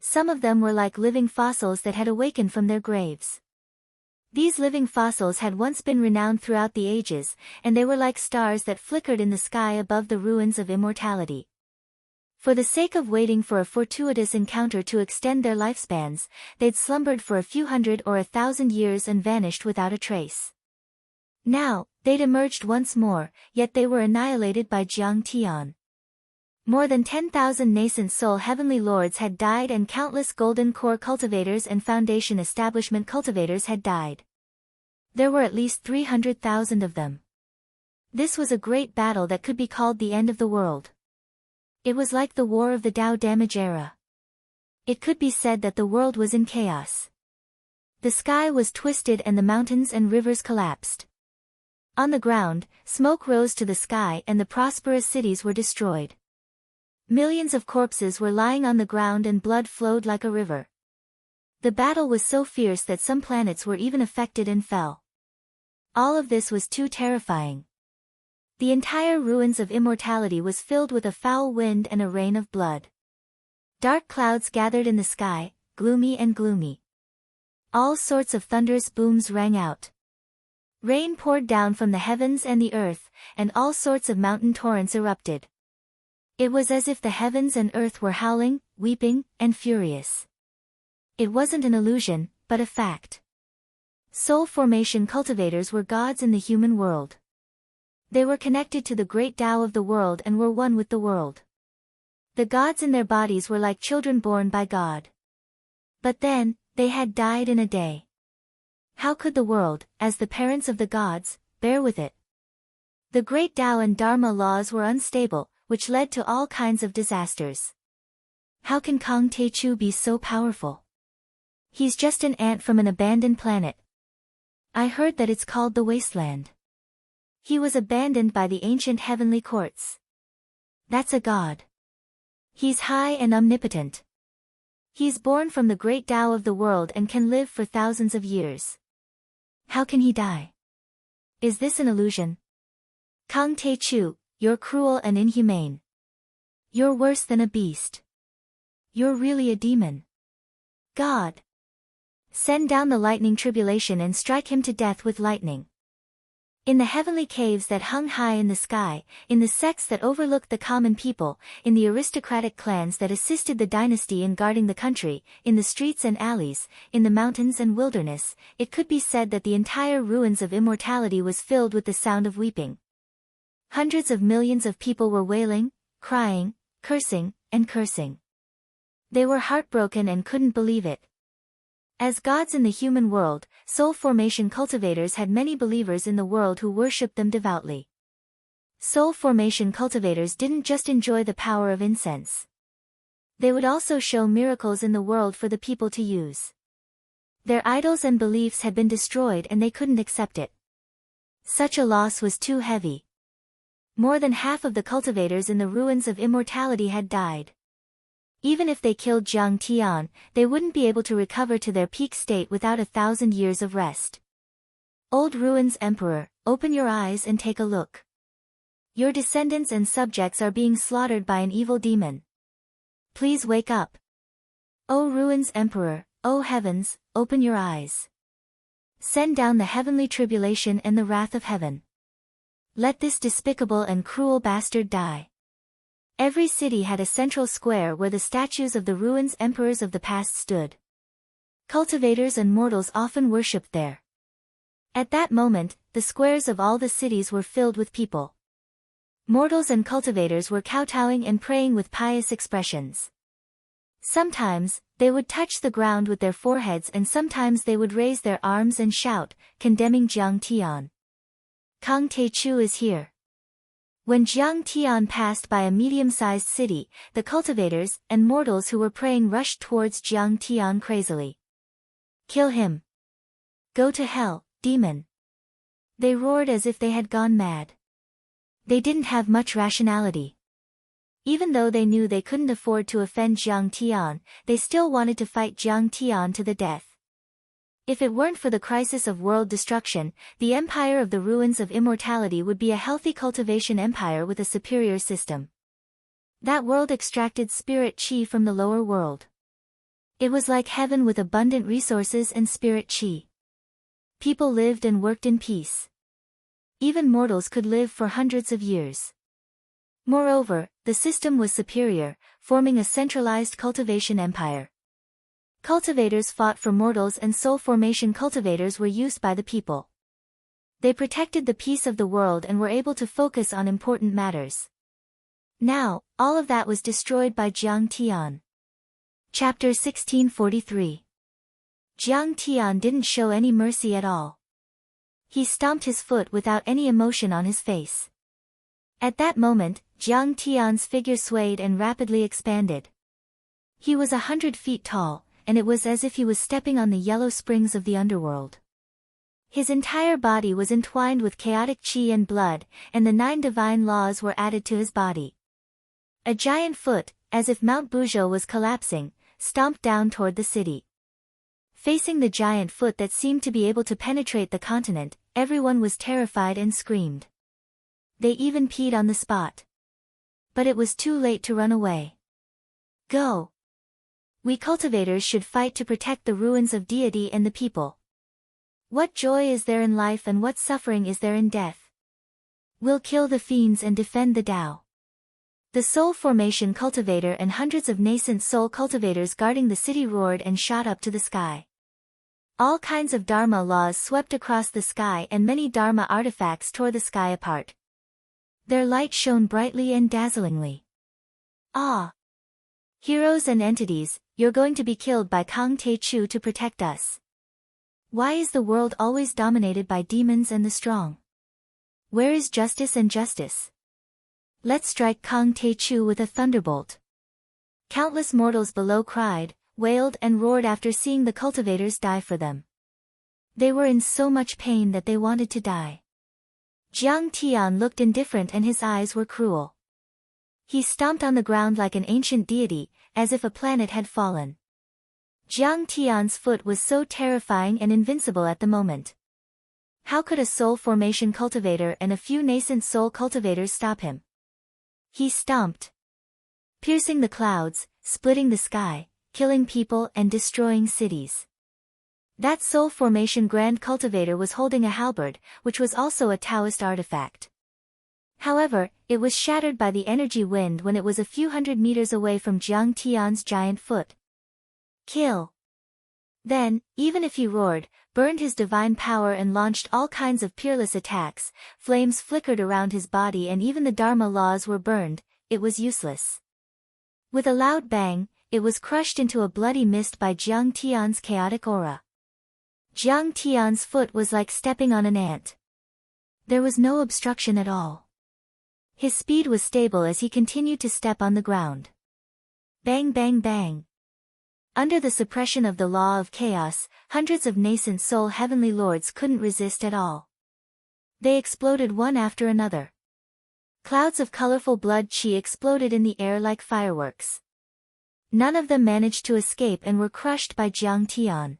Some of them were like living fossils that had awakened from their graves. These living fossils had once been renowned throughout the ages, and they were like stars that flickered in the sky above the ruins of immortality. For the sake of waiting for a fortuitous encounter to extend their lifespans, they'd slumbered for a few hundred or 1,000 years and vanished without a trace. Now, they'd emerged once more, yet they were annihilated by Jiang Tian. More than 10,000 nascent soul heavenly lords had died and countless golden core cultivators and foundation establishment cultivators had died. There were at least 300,000 of them. This was a great battle that could be called the end of the world. It was like the war of the Dao damage era. It could be said that the world was in chaos. The sky was twisted and the mountains and rivers collapsed. On the ground, smoke rose to the sky and the prosperous cities were destroyed. Millions of corpses were lying on the ground and blood flowed like a river. The battle was so fierce that some planets were even affected and fell. All of this was too terrifying. The entire ruins of immortality was filled with a foul wind and a rain of blood. Dark clouds gathered in the sky, gloomy and gloomy. All sorts of thunderous booms rang out. Rain poured down from the heavens and the earth, and all sorts of mountain torrents erupted. It was as if the heavens and earth were howling, weeping, and furious. It wasn't an illusion, but a fact. Soul formation cultivators were gods in the human world. They were connected to the great Tao of the world and were one with the world. The gods in their bodies were like children born by God. But then, they had died in a day. How could the world, as the parents of the gods, bear with it? The great Tao and Dharma laws were unstable, which led to all kinds of disasters. How can Kang Taechu be so powerful? He's just an ant from an abandoned planet. I heard that it's called the Wasteland. He was abandoned by the ancient heavenly courts. That's a god. He's high and omnipotent. He's born from the great Tao of the world and can live for thousands of years. How can he die? Is this an illusion? Kang Taechu, you're cruel and inhumane. You're worse than a beast. You're really a demon. God! Send down the lightning tribulation and strike him to death with lightning. In the heavenly caves that hung high in the sky, in the sects that overlooked the common people, in the aristocratic clans that assisted the dynasty in guarding the country, in the streets and alleys, in the mountains and wilderness, it could be said that the entire ruins of immortality was filled with the sound of weeping. Hundreds of millions of people were wailing, crying, cursing, and cursing. They were heartbroken and couldn't believe it. As gods in the human world, soul formation cultivators had many believers in the world who worshipped them devoutly. Soul formation cultivators didn't just enjoy the power of incense. They would also show miracles in the world for the people to use. Their idols and beliefs had been destroyed and they couldn't accept it. Such a loss was too heavy. More than half of the cultivators in the ruins of immortality had died. Even if they killed Jiang Tian, they wouldn't be able to recover to their peak state without 1,000 years of rest. Old Ruins Emperor, open your eyes and take a look. Your descendants and subjects are being slaughtered by an evil demon. Please wake up. O Ruins Emperor, O heavens, open your eyes. Send down the heavenly tribulation and the wrath of heaven. Let this despicable and cruel bastard die. Every city had a central square where the statues of the ruins emperors of the past stood. Cultivators and mortals often worshipped there. At that moment, the squares of all the cities were filled with people. Mortals and cultivators were kowtowing and praying with pious expressions. Sometimes, they would touch the ground with their foreheads and sometimes they would raise their arms and shout, condemning Jiang Tian. Kang Te-Chu is here. When Jiang Tian passed by a medium-sized city, the cultivators and mortals who were praying rushed towards Jiang Tian crazily. Kill him. Go to hell, demon. They roared as if they had gone mad. They didn't have much rationality. Even though they knew they couldn't afford to offend Jiang Tian, they still wanted to fight Jiang Tian to the death. If it weren't for the crisis of world destruction, the empire of the ruins of immortality would be a healthy cultivation empire with a superior system. That world extracted spirit chi from the lower world. It was like heaven with abundant resources and spirit chi. People lived and worked in peace. Even mortals could live for hundreds of years. Moreover, the system was superior, forming a centralized cultivation empire. Cultivators fought for mortals and soul formation cultivators were used by the people. They protected the peace of the world and were able to focus on important matters. Now, all of that was destroyed by Jiang Tian. Chapter 1643. Jiang Tian didn't show any mercy at all. He stomped his foot without any emotion on his face. At that moment, Jiang Tian's figure swayed and rapidly expanded. He was 100 feet tall, and it was as if he was stepping on the yellow springs of the underworld. His entire body was entwined with chaotic chi and blood, and the 9 divine laws were added to his body. A giant foot, as if Mount Buzhou was collapsing, stomped down toward the city. Facing the giant foot that seemed to be able to penetrate the continent, everyone was terrified and screamed. They even peed on the spot. But it was too late to run away. Go! We cultivators should fight to protect the ruins of deity and the people. What joy is there in life and what suffering is there in death? We'll kill the fiends and defend the Tao. The soul formation cultivator and hundreds of nascent soul cultivators guarding the city roared and shot up to the sky. All kinds of Dharma laws swept across the sky and many Dharma artifacts tore the sky apart. Their light shone brightly and dazzlingly. Ah! Heroes and entities, you're going to be killed by Kang Te-Chu to protect us. Why is the world always dominated by demons and the strong? Where is justice and justice? Let's strike Kang Te-Chu with a thunderbolt. Countless mortals below cried, wailed and roared after seeing the cultivators die for them. They were in so much pain that they wanted to die. Jiang Tian looked indifferent and his eyes were cruel. He stomped on the ground like an ancient deity, as if a planet had fallen. Jiang Tian's foot was so terrifying and invincible at the moment. How could a soul formation cultivator and a few nascent soul cultivators stop him? He stomped, piercing the clouds, splitting the sky, killing people and destroying cities. That soul formation Grand Cultivator was holding a halberd, which was also a Taoist artifact. However, it was shattered by the energy wind when it was a few hundred meters away from Jiang Tian's giant foot. Kill. Then, even if he roared, burned his divine power and launched all kinds of peerless attacks, flames flickered around his body and even the Dharma laws were burned, it was useless. With a loud bang, it was crushed into a bloody mist by Jiang Tian's chaotic aura. Jiang Tian's foot was like stepping on an ant. There was no obstruction at all. His speed was stable as he continued to step on the ground. Bang bang bang. Under the suppression of the law of chaos, hundreds of nascent soul heavenly lords couldn't resist at all. They exploded one after another. Clouds of colorful blood chi exploded in the air like fireworks. None of them managed to escape and were crushed by Jiang Tian.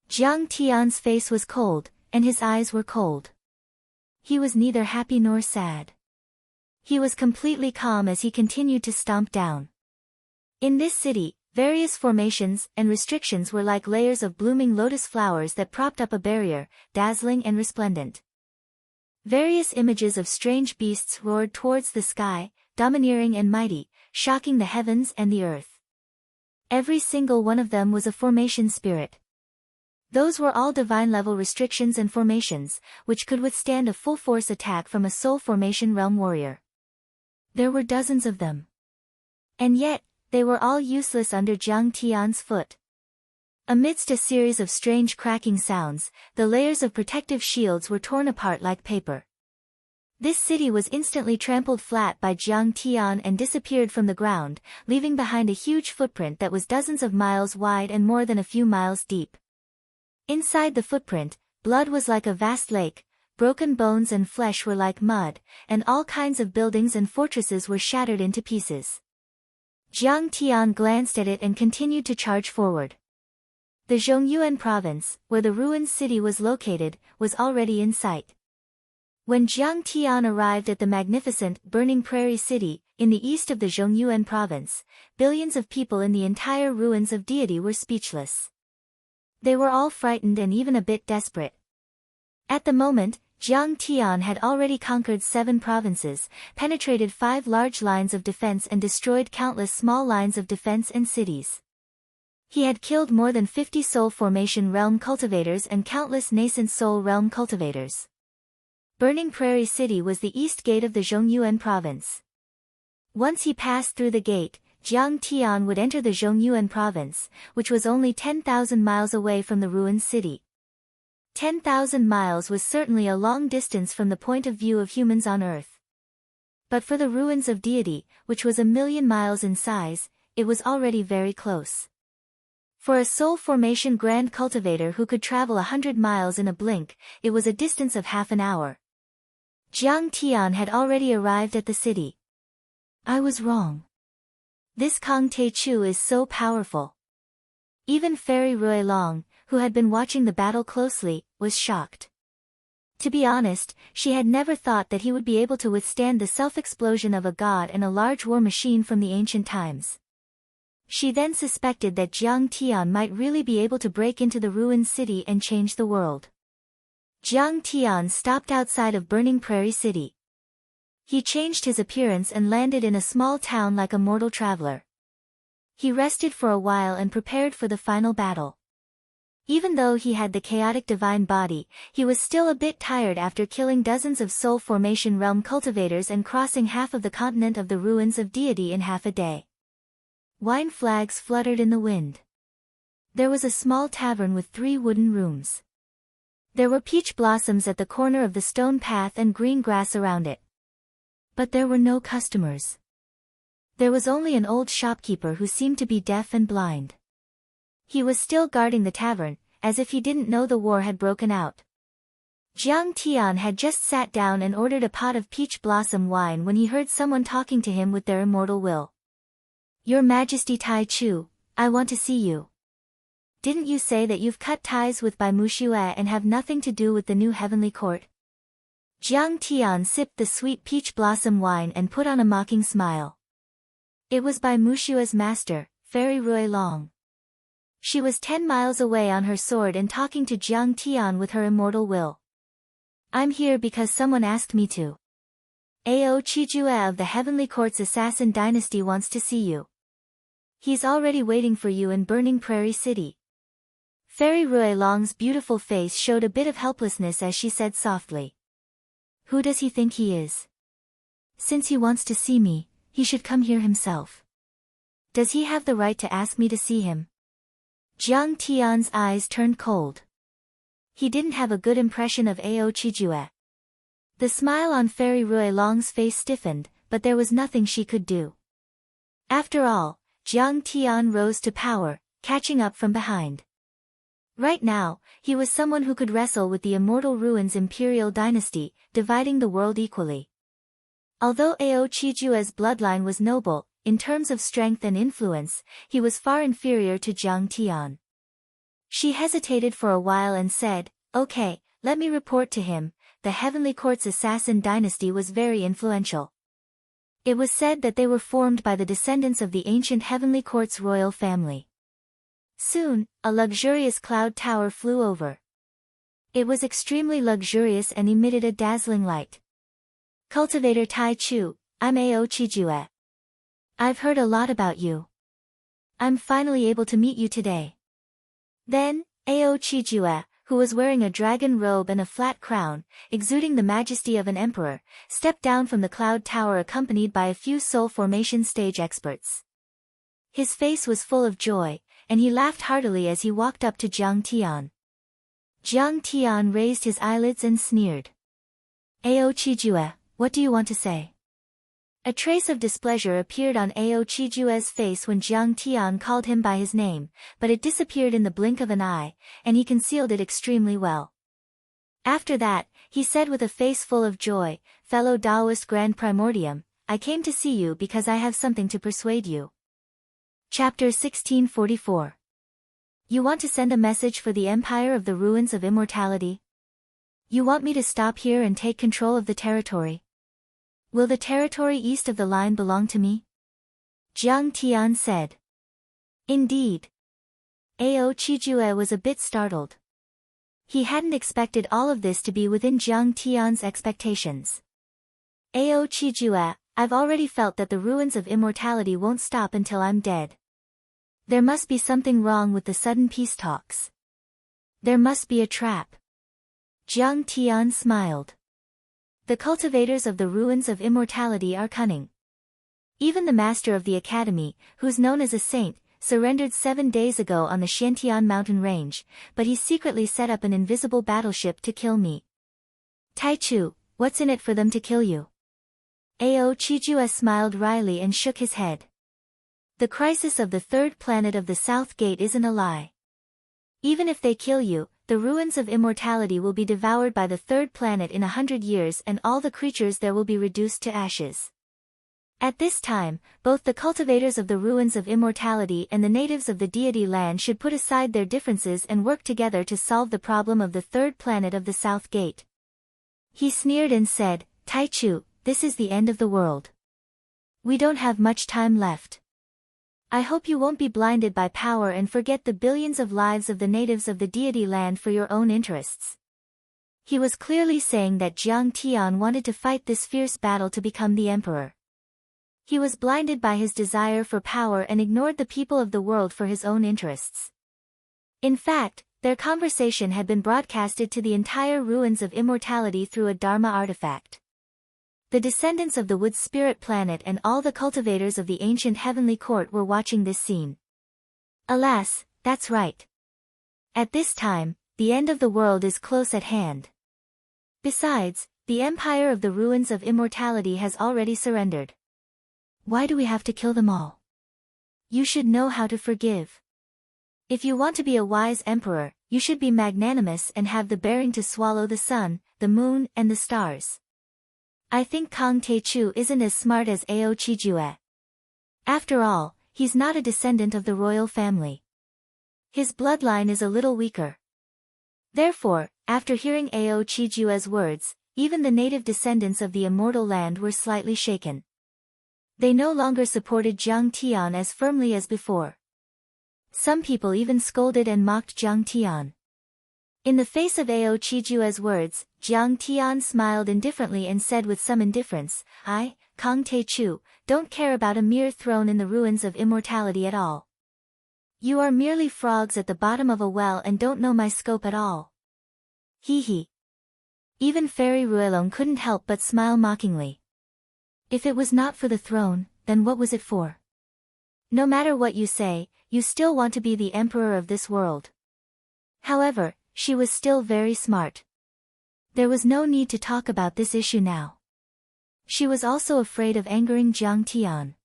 Jiang Tian's face was cold, and his eyes were cold. He was neither happy nor sad. He was completely calm as he continued to stomp down. In this city, various formations and restrictions were like layers of blooming lotus flowers that propped up a barrier, dazzling and resplendent. Various images of strange beasts roared towards the sky, domineering and mighty, shocking the heavens and the earth. Every single one of them was a formation spirit. Those were all divine-level restrictions and formations, which could withstand a full-force attack from a soul formation realm warrior. There were dozens of them. And yet, they were all useless under Jiang Tian's foot. Amidst a series of strange cracking sounds, the layers of protective shields were torn apart like paper. This city was instantly trampled flat by Jiang Tian and disappeared from the ground, leaving behind a huge footprint that was dozens of miles wide and more than a few miles deep. Inside the footprint, blood was like a vast lake, broken bones and flesh were like mud, and all kinds of buildings and fortresses were shattered into pieces. Jiang Tian glanced at it and continued to charge forward. The Zhongyuan province, where the ruined city was located, was already in sight. When Jiang Tian arrived at the magnificent, burning prairie city, in the east of the Zhongyuan province, billions of people in the entire ruins of deity were speechless. They were all frightened and even a bit desperate. At the moment, Jiang Tian had already conquered 7 provinces, penetrated 5 large lines of defense and destroyed countless small lines of defense and cities. He had killed more than 50 soul formation realm cultivators and countless nascent soul realm cultivators. Burning Prairie City was the east gate of the Zhongyuan province. Once he passed through the gate, Jiang Tian would enter the Zhongyuan province, which was only 10,000 miles away from the ruined city. 10,000 miles was certainly a long distance from the point of view of humans on Earth. But for the ruins of deity, which was 1,000,000 miles in size, it was already very close. For a soul formation grand cultivator who could travel 100 miles in a blink, it was a distance of half an hour. Jiang Tian had already arrived at the city. I was wrong. This Kong Te Chu is so powerful. Even Fairy Rui Long, who had been watching the battle closely, was shocked. To be honest, she had never thought that he would be able to withstand the self-explosion of a god and a large war machine from the ancient times. She then suspected that Jiang Tian might really be able to break into the ruined city and change the world. Jiang Tian stopped outside of Burning Prairie City. He changed his appearance and landed in a small town like a mortal traveler. He rested for a while and prepared for the final battle. Even though he had the chaotic divine body, he was still a bit tired after killing dozens of soul formation realm cultivators and crossing half of the continent of the ruins of deity in half a day. Wine flags fluttered in the wind. There was a small tavern with 3 wooden rooms. There were peach blossoms at the corner of the stone path and green grass around it. But there were no customers. There was only an old shopkeeper who seemed to be deaf and blind. He was still guarding the tavern, as if he didn't know the war had broken out. Jiang Tian had just sat down and ordered a pot of peach blossom wine when he heard someone talking to him with their immortal will. Your Majesty Tai Chu, I want to see you. Didn't you say that you've cut ties with Bai Muxue and have nothing to do with the new heavenly court? Jiang Tian sipped the sweet peach blossom wine and put on a mocking smile. It was Bai Muxue's master, Fairy Rui Long. She was 10 miles away on her sword and talking to Jiang Tian with her immortal will. I'm here because someone asked me to. Ao Qijue of the Heavenly Court's assassin dynasty wants to see you. He's already waiting for you in Burning Prairie City. Fairy Ruelong's beautiful face showed a bit of helplessness as she said softly. Who does he think he is? Since he wants to see me, he should come here himself. Does he have the right to ask me to see him? Jiang Tian's eyes turned cold. He didn't have a good impression of Ao Qijue. The smile on Fairy Ruelong's face stiffened, but there was nothing she could do. After all, Jiang Tian rose to power, catching up from behind. Right now, he was someone who could wrestle with the immortal Ruin's imperial dynasty, dividing the world equally. Although Ao Qijue's bloodline was noble, in terms of strength and influence, he was far inferior to Jiang Tian. She hesitated for a while and said, "Okay, let me report to him. The Heavenly Court's assassin dynasty was very influential. It was said that they were formed by the descendants of the ancient Heavenly Court's royal family." Soon, a luxurious cloud tower flew over. It was extremely luxurious and emitted a dazzling light. Cultivator Tai Chu, I'm Ao Qijue. I've heard a lot about you. I'm finally able to meet you today. Then, Ao Qijue, who was wearing a dragon robe and a flat crown, exuding the majesty of an emperor, stepped down from the cloud tower accompanied by a few soul formation stage experts. His face was full of joy, and he laughed heartily as he walked up to Jiang Tian. Jiang Tian raised his eyelids and sneered. Ao Qijue, what do you want to say? A trace of displeasure appeared on Ao Qijue's face when Jiang Tian called him by his name, but it disappeared in the blink of an eye, and he concealed it extremely well. After that, he said with a face full of joy, "Fellow Taoist Grand Primordium, I came to see you because I have something to persuade you." Chapter 1644. You want to send a message for the Empire of the Ruins of Immortality? You want me to stop here and take control of the territory? Will the territory east of the line belong to me? Jiang Tian said. Indeed. Ao Qijue was a bit startled. He hadn't expected all of this to be within Jiang Tian's expectations. Ao Qijue, I've already felt that the ruins of immortality won't stop until I'm dead. There must be something wrong with the sudden peace talks. There must be a trap. Jiang Tian smiled. The cultivators of the ruins of immortality are cunning. Even the master of the academy, who's known as a saint, surrendered 7 days ago on the Xiantian mountain range, but he secretly set up an invisible battleship to kill me. Tai Chu, what's in it for them to kill you? Ao Qijue smiled wryly and shook his head. The crisis of the third planet of the South Gate isn't a lie. Even if they kill you, the ruins of immortality will be devoured by the third planet in 100 years and all the creatures there will be reduced to ashes. At this time, both the cultivators of the ruins of immortality and the natives of the deity land should put aside their differences and work together to solve the problem of the third planet of the South Gate. He sneered and said, Tai Chu, this is the end of the world. We don't have much time left. I hope you won't be blinded by power and forget the billions of lives of the natives of the deity land for your own interests. He was clearly saying that Jiang Tian wanted to fight this fierce battle to become the emperor. He was blinded by his desire for power and ignored the people of the world for his own interests. In fact, their conversation had been broadcasted to the entire ruins of immortality through a Dharma artifact. The descendants of the wood spirit planet and all the cultivators of the ancient heavenly court were watching this scene. Alas, that's right. At this time, the end of the world is close at hand. Besides, the empire of the ruins of immortality has already surrendered. Why do we have to kill them all? You should know how to forgive. If you want to be a wise emperor, you should be magnanimous and have the bearing to swallow the sun, the moon, and the stars. I think Kang Taichu isn't as smart as Ao Qijue. After all, he's not a descendant of the royal family. His bloodline is a little weaker. Therefore, after hearing Ao Qijue's words, even the native descendants of the immortal land were slightly shaken. They no longer supported Jiang Tian as firmly as before. Some people even scolded and mocked Jiang Tian. In the face of Ao Qijue's words, Jiang Tian smiled indifferently and said with some indifference, I, Kang Te Chu, don't care about a mere throne in the ruins of immortality at all. You are merely frogs at the bottom of a well and don't know my scope at all. Hee hee. Even Fairy Ruelong couldn't help but smile mockingly. If it was not for the throne, then what was it for? No matter what you say, you still want to be the emperor of this world. However, she was still very smart. There was no need to talk about this issue now. She was also afraid of angering Jiang Tian.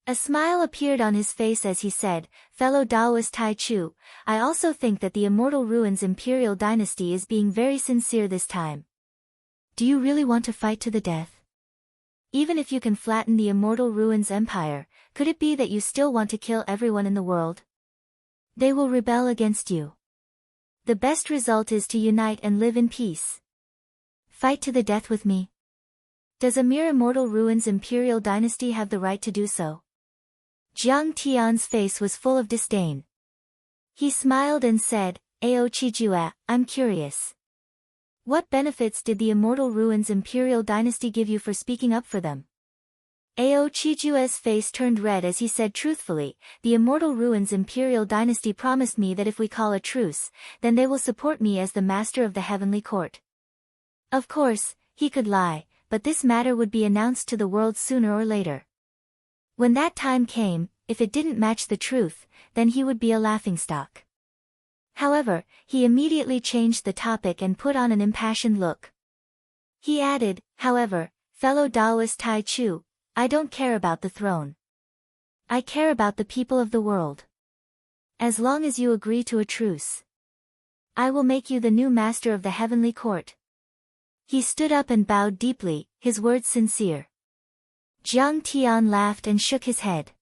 A smile appeared on his face as he said, fellow Taoist Tai Chu, I also think that the Immortal Ruins Imperial Dynasty is being very sincere this time. Do you really want to fight to the death? Even if you can flatten the Immortal Ruins Empire, could it be that you still want to kill everyone in the world? They will rebel against you. The best result is to unite and live in peace. Fight to the death with me. Does a mere Immortal Ruins Imperial Dynasty have the right to do so? Jiang Tian's face was full of disdain. He smiled and said, Ao Qijue, I'm curious. What benefits did the Immortal Ruins Imperial Dynasty give you for speaking up for them? Ao Qijue's face turned red as he said truthfully, the Immortal Ruins Imperial Dynasty promised me that if we call a truce, then they will support me as the master of the Heavenly Court. Of course, he could lie, but this matter would be announced to the world sooner or later. When that time came, if it didn't match the truth, then he would be a laughingstock. However, he immediately changed the topic and put on an impassioned look. He added, however, fellow Taoist Tai Chu, I don't care about the throne. I care about the people of the world. As long as you agree to a truce, I will make you the new master of the Heavenly Court. He stood up and bowed deeply, his words sincere. Jiang Tian laughed and shook his head.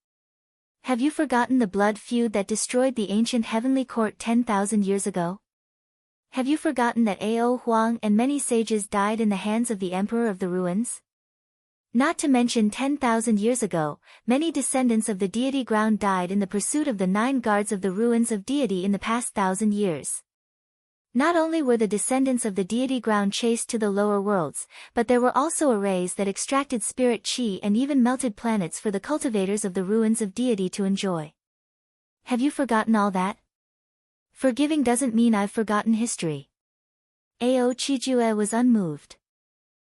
Have you forgotten the blood feud that destroyed the ancient Heavenly Court 10,000 years ago? Have you forgotten that Ao Huang and many sages died in the hands of the Emperor of the Ruins? Not to mention 10,000 years ago, many descendants of the deity ground died in the pursuit of the 9 guards of the ruins of deity in the past 1,000 years. Not only were the descendants of the deity ground chased to the lower worlds, but there were also arrays that extracted spirit chi and even melted planets for the cultivators of the ruins of deity to enjoy. Have you forgotten all that? Forgiving doesn't mean I've forgotten history. Ao Qijue was unmoved.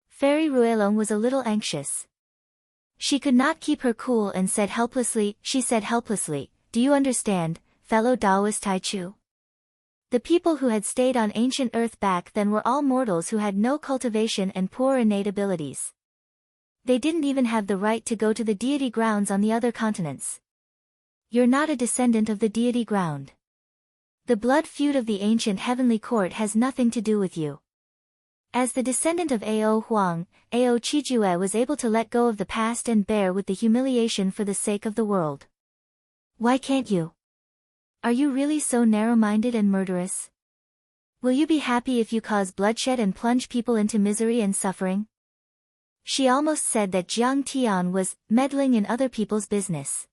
Fairy Ruelong was a little anxious. She could not keep her cool and said helplessly, do you understand, fellow Taoist Tai Chu? The people who had stayed on ancient Earth back then were all mortals who had no cultivation and poor innate abilities. They didn't even have the right to go to the deity grounds on the other continents. You're not a descendant of the deity ground. The blood feud of the ancient Heavenly Court has nothing to do with you. As the descendant of Ao Huang, Ao Qijue was able to let go of the past and bear with the humiliation for the sake of the world. Why can't you? Are you really so narrow-minded and murderous? Will you be happy if you cause bloodshed and plunge people into misery and suffering? She almost said that Jiang Tian was meddling in other people's business.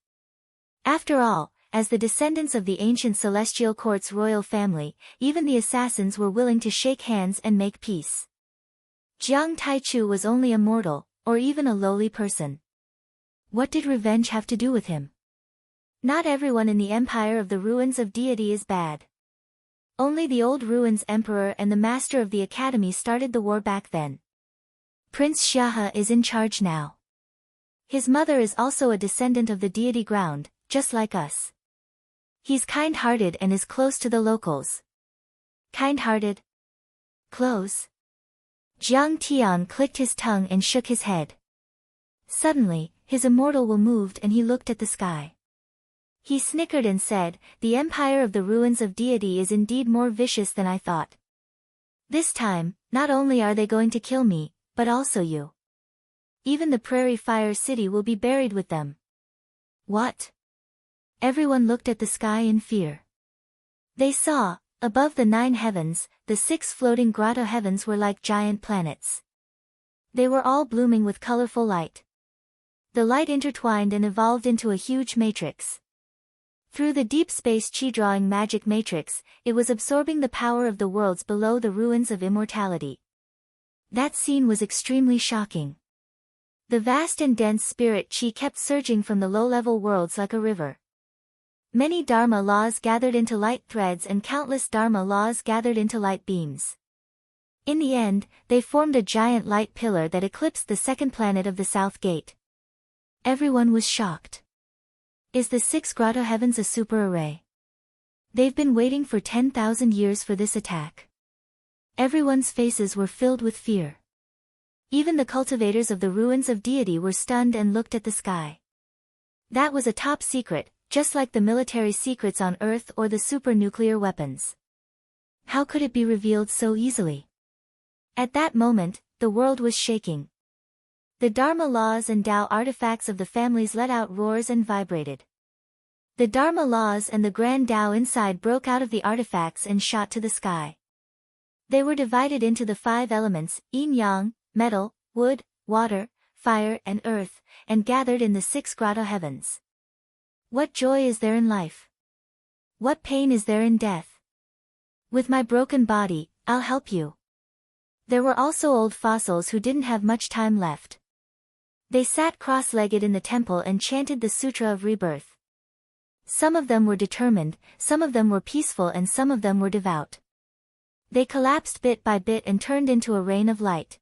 After all, as the descendants of the ancient Celestial Court's royal family, even the assassins were willing to shake hands and make peace. Jiang Taichu was only a mortal, or even a lowly person. What did revenge have to do with him? Not everyone in the Empire of the Ruins of Deity is bad. Only the old Ruins Emperor and the Master of the Academy started the war back then. Prince Shaha is in charge now. His mother is also a descendant of the deity ground, just like us. He's kind-hearted and is close to the locals. Kind-hearted? Close? Jiang Tian clicked his tongue and shook his head. Suddenly, his immortal will moved and he looked at the sky. He snickered and said, "The Empire of the Ruins of Deity is indeed more vicious than I thought. This time, not only are they going to kill me, but also you. Even the Prairie Fire City will be buried with them." What? Everyone looked at the sky in fear. They saw, above the 9 heavens, the 6 floating grotto heavens were like giant planets. They were all blooming with colorful light. The light intertwined and evolved into a huge matrix. Through the deep space chi drawing magic matrix, it was absorbing the power of the worlds below the ruins of immortality. That scene was extremely shocking. The vast and dense spirit chi kept surging from the low-level worlds like a river. Many Dharma laws gathered into light threads and countless Dharma laws gathered into light beams. In the end, they formed a giant light pillar that eclipsed the second planet of the South Gate. Everyone was shocked. Is the 6 grotto heavens a super array? They've been waiting for 10,000 years for this attack. Everyone's faces were filled with fear. Even the cultivators of the ruins of deity were stunned and looked at the sky. That was a top secret, just like the military secrets on Earth or the super-nuclear weapons. How could it be revealed so easily? At that moment, the world was shaking. The Dharma laws and Tao artifacts of the families let out roars and vibrated. The Dharma laws and the grand Tao inside broke out of the artifacts and shot to the sky. They were divided into the 5 elements, yin-yang, metal, wood, water, fire and earth, and gathered in the 6 grotto heavens. What joy is there in life? What pain is there in death? With my broken body, I'll help you. There were also old fossils who didn't have much time left. They sat cross-legged in the temple and chanted the Sutra of Rebirth. Some of them were determined, some of them were peaceful and some of them were devout. They collapsed bit by bit and turned into a rain of light.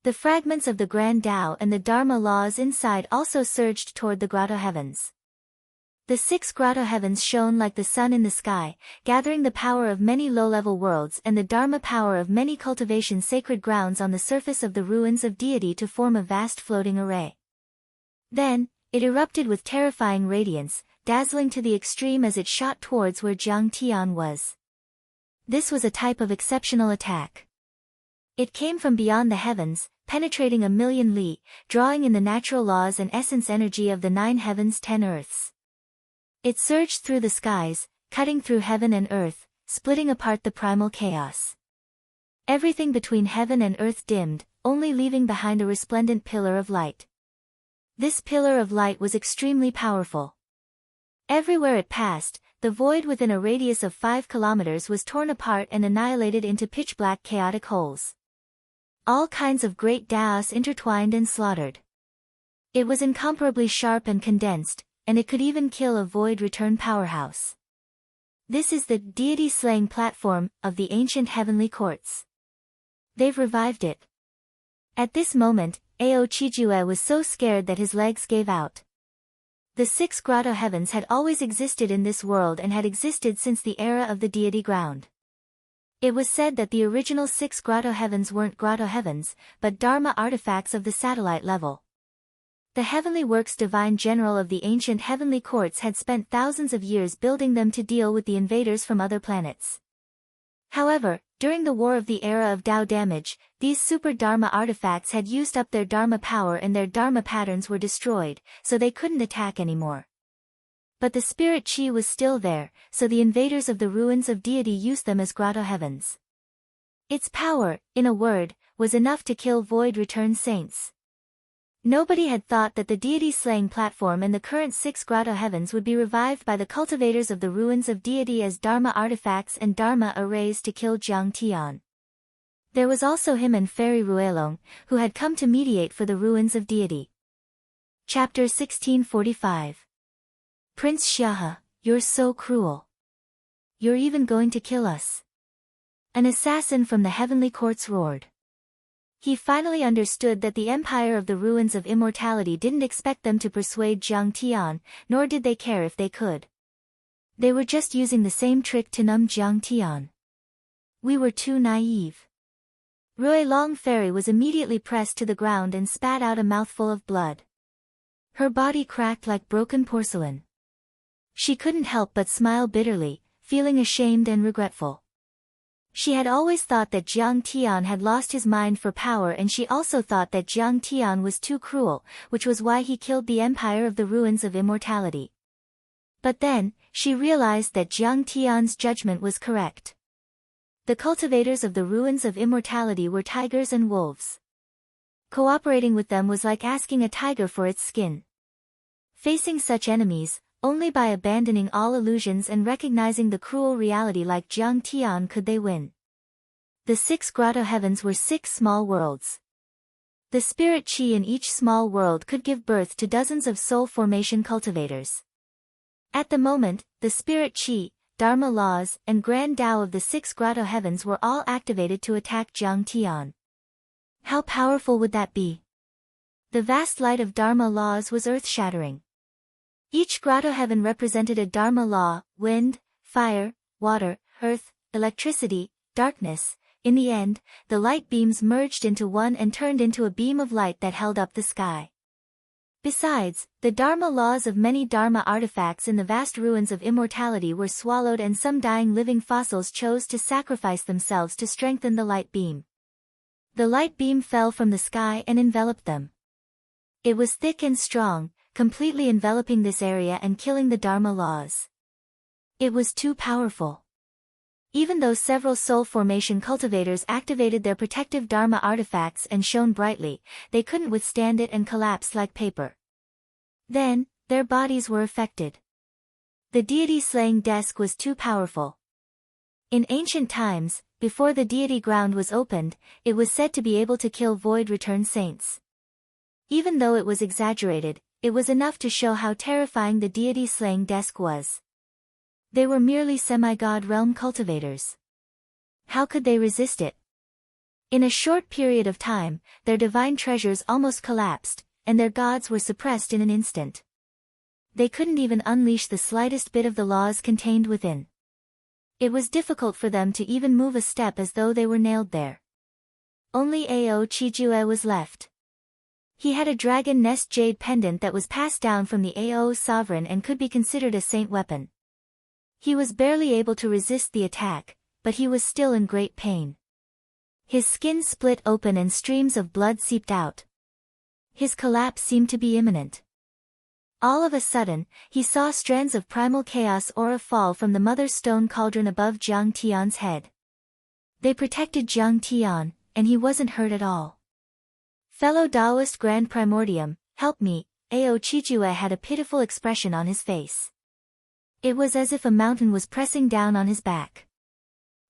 The fragments of the Grand Tao and the Dharma laws inside also surged toward the grotto heavens. The 6 grotto heavens shone like the sun in the sky, gathering the power of many low-level worlds and the Dharma power of many cultivation sacred grounds on the surface of the ruins of deity to form a vast floating array. Then, it erupted with terrifying radiance, dazzling to the extreme as it shot towards where Jiang Tian was. This was a type of exceptional attack. It came from beyond the heavens, penetrating 1,000,000 li, drawing in the natural laws and essence energy of the 9 heavens 10 earths. It surged through the skies, cutting through heaven and earth, splitting apart the primal chaos. Everything between heaven and earth dimmed, only leaving behind a resplendent pillar of light. This pillar of light was extremely powerful. Everywhere it passed, the void within a radius of 5 kilometers was torn apart and annihilated into pitch-black chaotic holes. All kinds of great Taos intertwined and slaughtered. It was incomparably sharp and condensed, and it could even kill a void return powerhouse. This is the deity-slaying platform of the ancient heavenly courts. They've revived it. At this moment, Ao Chijue was so scared that his legs gave out. The 6 grotto heavens had always existed in this world and had existed since the era of the deity ground. It was said that the original 6 grotto heavens weren't grotto heavens, but Dharma artifacts of the satellite level. The heavenly works divine general of the ancient heavenly courts had spent thousands of years building them to deal with the invaders from other planets. However, during the War of the Era of Tao damage, these super Dharma artifacts had used up their Dharma power and their Dharma patterns were destroyed, so they couldn't attack anymore. But the spirit chi was still there, so the invaders of the ruins of deity used them as grotto heavens. Its power, in a word, was enough to kill void return saints. Nobody had thought that the deity-slaying platform and the current 6 grotto heavens would be revived by the cultivators of the ruins of deity as Dharma artifacts and Dharma arrays to kill Jiang Tian. There was also him and Fairy Ruelong, who had come to mediate for the ruins of deity. Chapter 1645. Prince Xiahe, you're so cruel. You're even going to kill us. An assassin from the heavenly courts roared. He finally understood that the empire of the ruins of immortality didn't expect them to persuade Jiang Tian, nor did they care if they could. They were just using the same trick to numb Jiang Tian. We were too naive. Ruelong Fairy was immediately pressed to the ground and spat out a mouthful of blood. Her body cracked like broken porcelain. She couldn't help but smile bitterly, feeling ashamed and regretful. She had always thought that Jiang Tian had lost his mind for power, and she also thought that Jiang Tian was too cruel, which was why he killed the empire of the ruins of immortality. But then, she realized that Jiang Tian's judgment was correct. The cultivators of the ruins of immortality were tigers and wolves. Cooperating with them was like asking a tiger for its skin. Facing such enemies, only by abandoning all illusions and recognizing the cruel reality like Jiang Tian could they win. The 6 grotto heavens were 6 small worlds. The spirit qi in each small world could give birth to dozens of soul formation cultivators. At the moment, the spirit qi, Dharma laws, and grand Tao of the 6 grotto heavens were all activated to attack Jiang Tian. How powerful would that be? The vast light of Dharma laws was earth-shattering. Each grotto heaven represented a Dharma law: wind, fire, water, earth, electricity, darkness. In the end, the light beams merged into one and turned into a beam of light that held up the sky. Besides, the Dharma laws of many Dharma artifacts in the vast ruins of immortality were swallowed, and some dying living fossils chose to sacrifice themselves to strengthen the light beam. The light beam fell from the sky and enveloped them. It was thick and strong, completely enveloping this area and killing the Dharma laws. It was too powerful. Even though several soul formation cultivators activated their protective Dharma artifacts and shone brightly, they couldn't withstand it and collapsed like paper. Then, their bodies were affected. The deity-slaying desk was too powerful. In ancient times, before the deity ground was opened, it was said to be able to kill void-return saints. Even though it was exaggerated, it was enough to show how terrifying the deity-slaying desk was. They were merely semi-god realm cultivators. How could they resist it? In a short period of time, their divine treasures almost collapsed, and their gods were suppressed in an instant. They couldn't even unleash the slightest bit of the laws contained within. It was difficult for them to even move a step, as though they were nailed there. Only Ao Chijue was left. He had a dragon nest jade pendant that was passed down from the Ao sovereign and could be considered a saint weapon. He was barely able to resist the attack, but he was still in great pain. His skin split open and streams of blood seeped out. His collapse seemed to be imminent. All of a sudden, he saw strands of primal chaos aura fall from the mother's stone cauldron above Jiang Tian's head. They protected Jiang Tian, and he wasn't hurt at all. Fellow Taoist Grand Primordium, help me. Ao Chijue had a pitiful expression on his face. It was as if a mountain was pressing down on his back.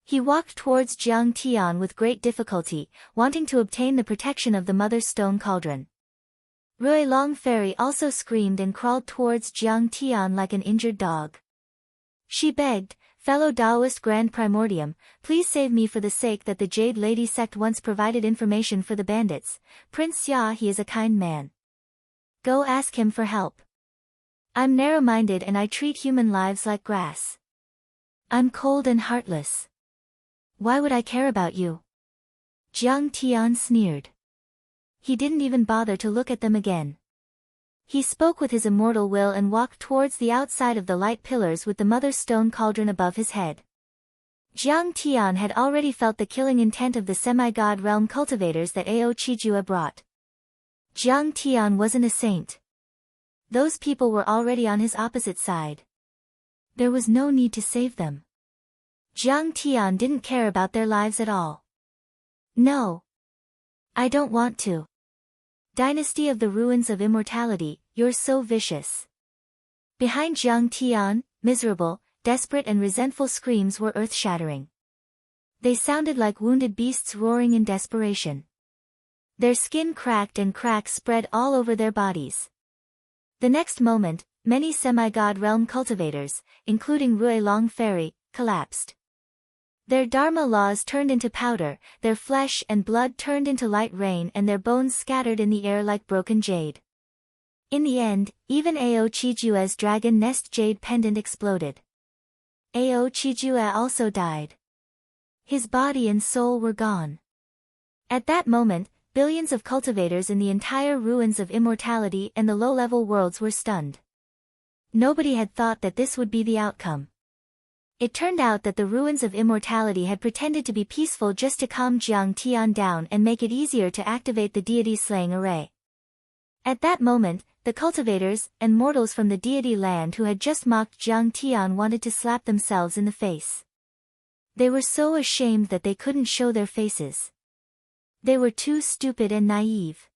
He walked towards Jiang Tian with great difficulty, wanting to obtain the protection of the mother's stone cauldron. Rui Long Fairy also screamed and crawled towards Jiang Tian like an injured dog. She begged, fellow Taoist Grand Primordium, please save me for the sake that the Jade Lady sect once provided information for the bandits. Prince Xia, he is a kind man. Go ask him for help. I'm narrow-minded and I treat human lives like grass. I'm cold and heartless. Why would I care about you? Jiang Tian sneered. He didn't even bother to look at them again. He spoke with his immortal will and walked towards the outside of the light pillars with the mother's stone cauldron above his head. Jiang Tian had already felt the killing intent of the semi-god realm cultivators that Ao Chijue brought. Jiang Tian wasn't a saint. Those people were already on his opposite side. There was no need to save them. Jiang Tian didn't care about their lives at all. No. I don't want to. Dynasty of the Ruins of Immortality, you're so vicious. Behind Jiang Tian, miserable, desperate and resentful screams were earth-shattering. They sounded like wounded beasts roaring in desperation. Their skin cracked and cracks spread all over their bodies. The next moment, many semi-god realm cultivators, including Rui Long Fairy, collapsed. Their Dharma laws turned into powder, their flesh and blood turned into light rain and their bones scattered in the air like broken jade. In the end, even Ao Chijue's dragon nest jade pendant exploded. Ao Chijue also died. His body and soul were gone. At that moment, billions of cultivators in the entire ruins of immortality and the low-level worlds were stunned. Nobody had thought that this would be the outcome. It turned out that the ruins of immortality had pretended to be peaceful just to calm Jiang Tian down and make it easier to activate the deity-slaying array. At that moment, the cultivators and mortals from the deity land who had just mocked Jiang Tian wanted to slap themselves in the face. They were so ashamed that they couldn't show their faces. They were too stupid and naive.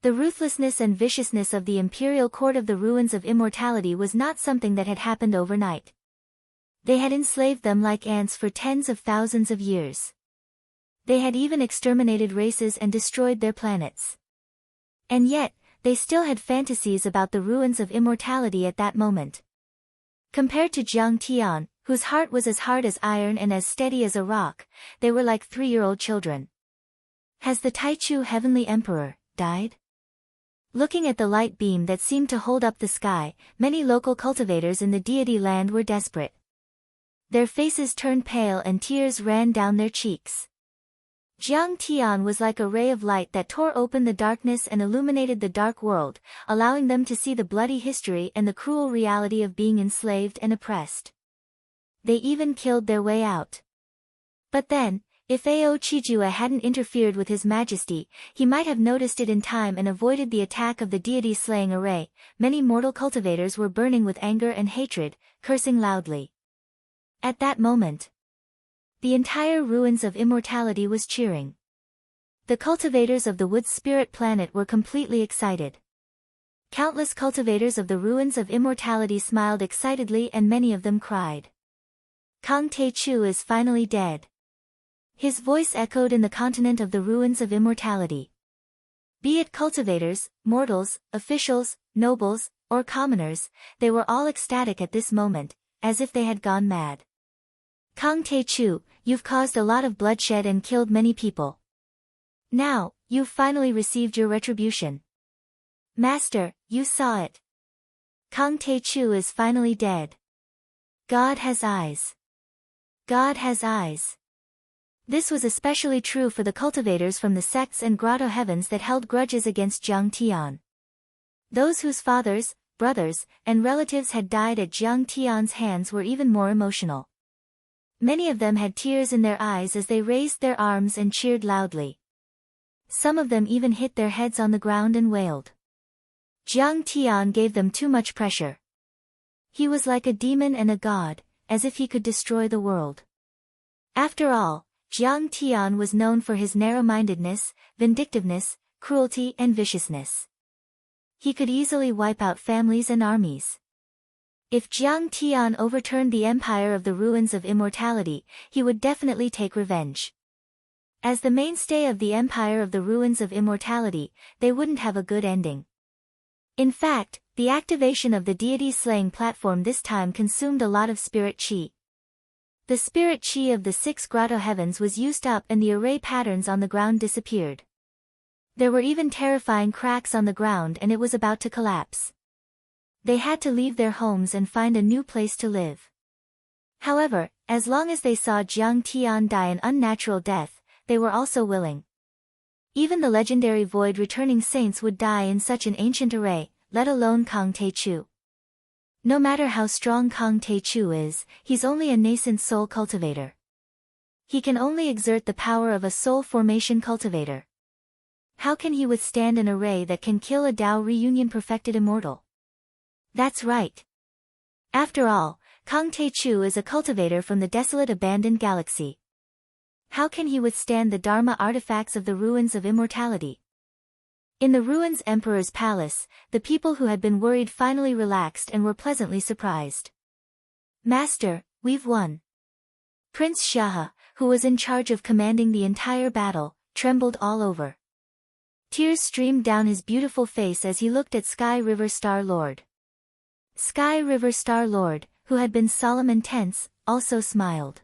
The ruthlessness and viciousness of the imperial court of the ruins of immortality was not something that had happened overnight. They had enslaved them like ants for tens of thousands of years. They had even exterminated races and destroyed their planets. And yet, they still had fantasies about the ruins of immortality at that moment. Compared to Jiang Tian, whose heart was as hard as iron and as steady as a rock, they were like 3-year-old children. Has the Taichu Heavenly Emperor died? Looking at the light beam that seemed to hold up the sky, many local cultivators in the deity land were desperate. Their faces turned pale and tears ran down their cheeks. Jiang Tian was like a ray of light that tore open the darkness and illuminated the dark world, allowing them to see the bloody history and the cruel reality of being enslaved and oppressed. They even killed their way out. But then, if Ao Chijua hadn't interfered with His Majesty, he might have noticed it in time and avoided the attack of the deity-slaying array. Many mortal cultivators were burning with anger and hatred, cursing loudly. At that moment, the entire ruins of immortality was cheering. The cultivators of the wood spirit planet were completely excited. Countless cultivators of the ruins of immortality smiled excitedly and many of them cried. Kang Te-Chu is finally dead. His voice echoed in the continent of the ruins of immortality. Be it cultivators, mortals, officials, nobles, or commoners, they were all ecstatic at this moment, as if they had gone mad. Kang Te-Chu, you've caused a lot of bloodshed and killed many people. Now, you've finally received your retribution. Master, you saw it. Kang Te-Chu is finally dead. God has eyes. God has eyes. This was especially true for the cultivators from the sects and grotto heavens that held grudges against Jiang Tian. Those whose fathers, brothers, and relatives had died at Jiang Tian's hands were even more emotional. Many of them had tears in their eyes as they raised their arms and cheered loudly. Some of them even hit their heads on the ground and wailed. Jiang Tian gave them too much pressure. He was like a demon and a god, as if he could destroy the world. After all, Jiang Tian was known for his narrow-mindedness, vindictiveness, cruelty and viciousness. He could easily wipe out families and armies. If Jiang Tian overturned the empire of the ruins of immortality, he would definitely take revenge. As the mainstay of the empire of the ruins of immortality, they wouldn't have a good ending. In fact, the activation of the deity-slaying platform this time consumed a lot of spirit chi. The spirit chi of the 6 grotto heavens was used up and the array patterns on the ground disappeared. There were even terrifying cracks on the ground and it was about to collapse. They had to leave their homes and find a new place to live. However, as long as they saw Jiang Tian die an unnatural death, they were also willing. Even the legendary void-returning saints would die in such an ancient array, let alone Kang Te-Chu. No matter how strong Kang Te-Chu is, he's only a nascent soul cultivator. He can only exert the power of a soul formation cultivator. How can he withstand an array that can kill a Tao reunion perfected immortal? That's right. After all, Kang Te-Chu is a cultivator from the desolate abandoned galaxy. How can he withstand the Dharma artifacts of the ruins of immortality? In the ruins Emperor's palace, the people who had been worried finally relaxed and were pleasantly surprised. Master, we've won. Prince Shaha, who was in charge of commanding the entire battle, trembled all over. Tears streamed down his beautiful face as he looked at Sky River Star Lord. Sky River Star Lord, who had been solemn and tense, also smiled.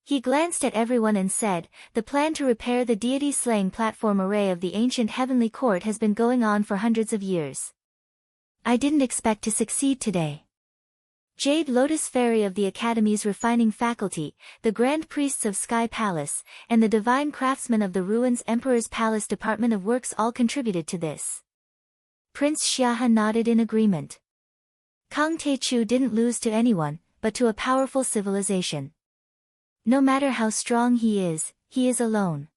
He glanced at everyone and said, the plan to repair the deity-slaying platform array of the ancient heavenly court has been going on for hundreds of years. I didn't expect to succeed today. Jade Lotus Fairy of the Academy's refining faculty, the Grand Priests of Sky Palace, and the Divine Craftsmen of the Ruins Emperor's Palace Department of Works all contributed to this. Prince Xiahe nodded in agreement. Kang Te-Chu didn't lose to anyone, but to a powerful civilization. No matter how strong he is alone.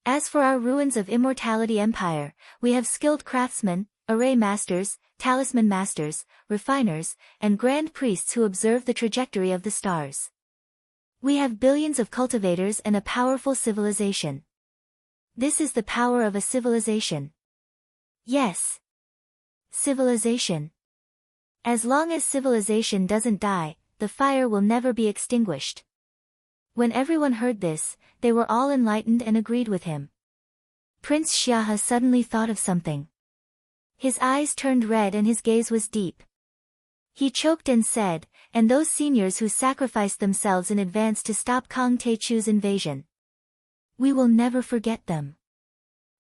As for our ruins of immortality empire, we have skilled craftsmen, array masters, talisman masters, refiners, and grand priests who observe the trajectory of the stars. We have billions of cultivators and a powerful civilization. This is the power of a civilization. Yes. Civilization. As long as civilization doesn't die, the fire will never be extinguished. When everyone heard this, they were all enlightened and agreed with him. Prince Xiahe suddenly thought of something. His eyes turned red and his gaze was deep. He choked and said, "And those seniors who sacrificed themselves in advance to stop Kang Techu's invasion. We will never forget them."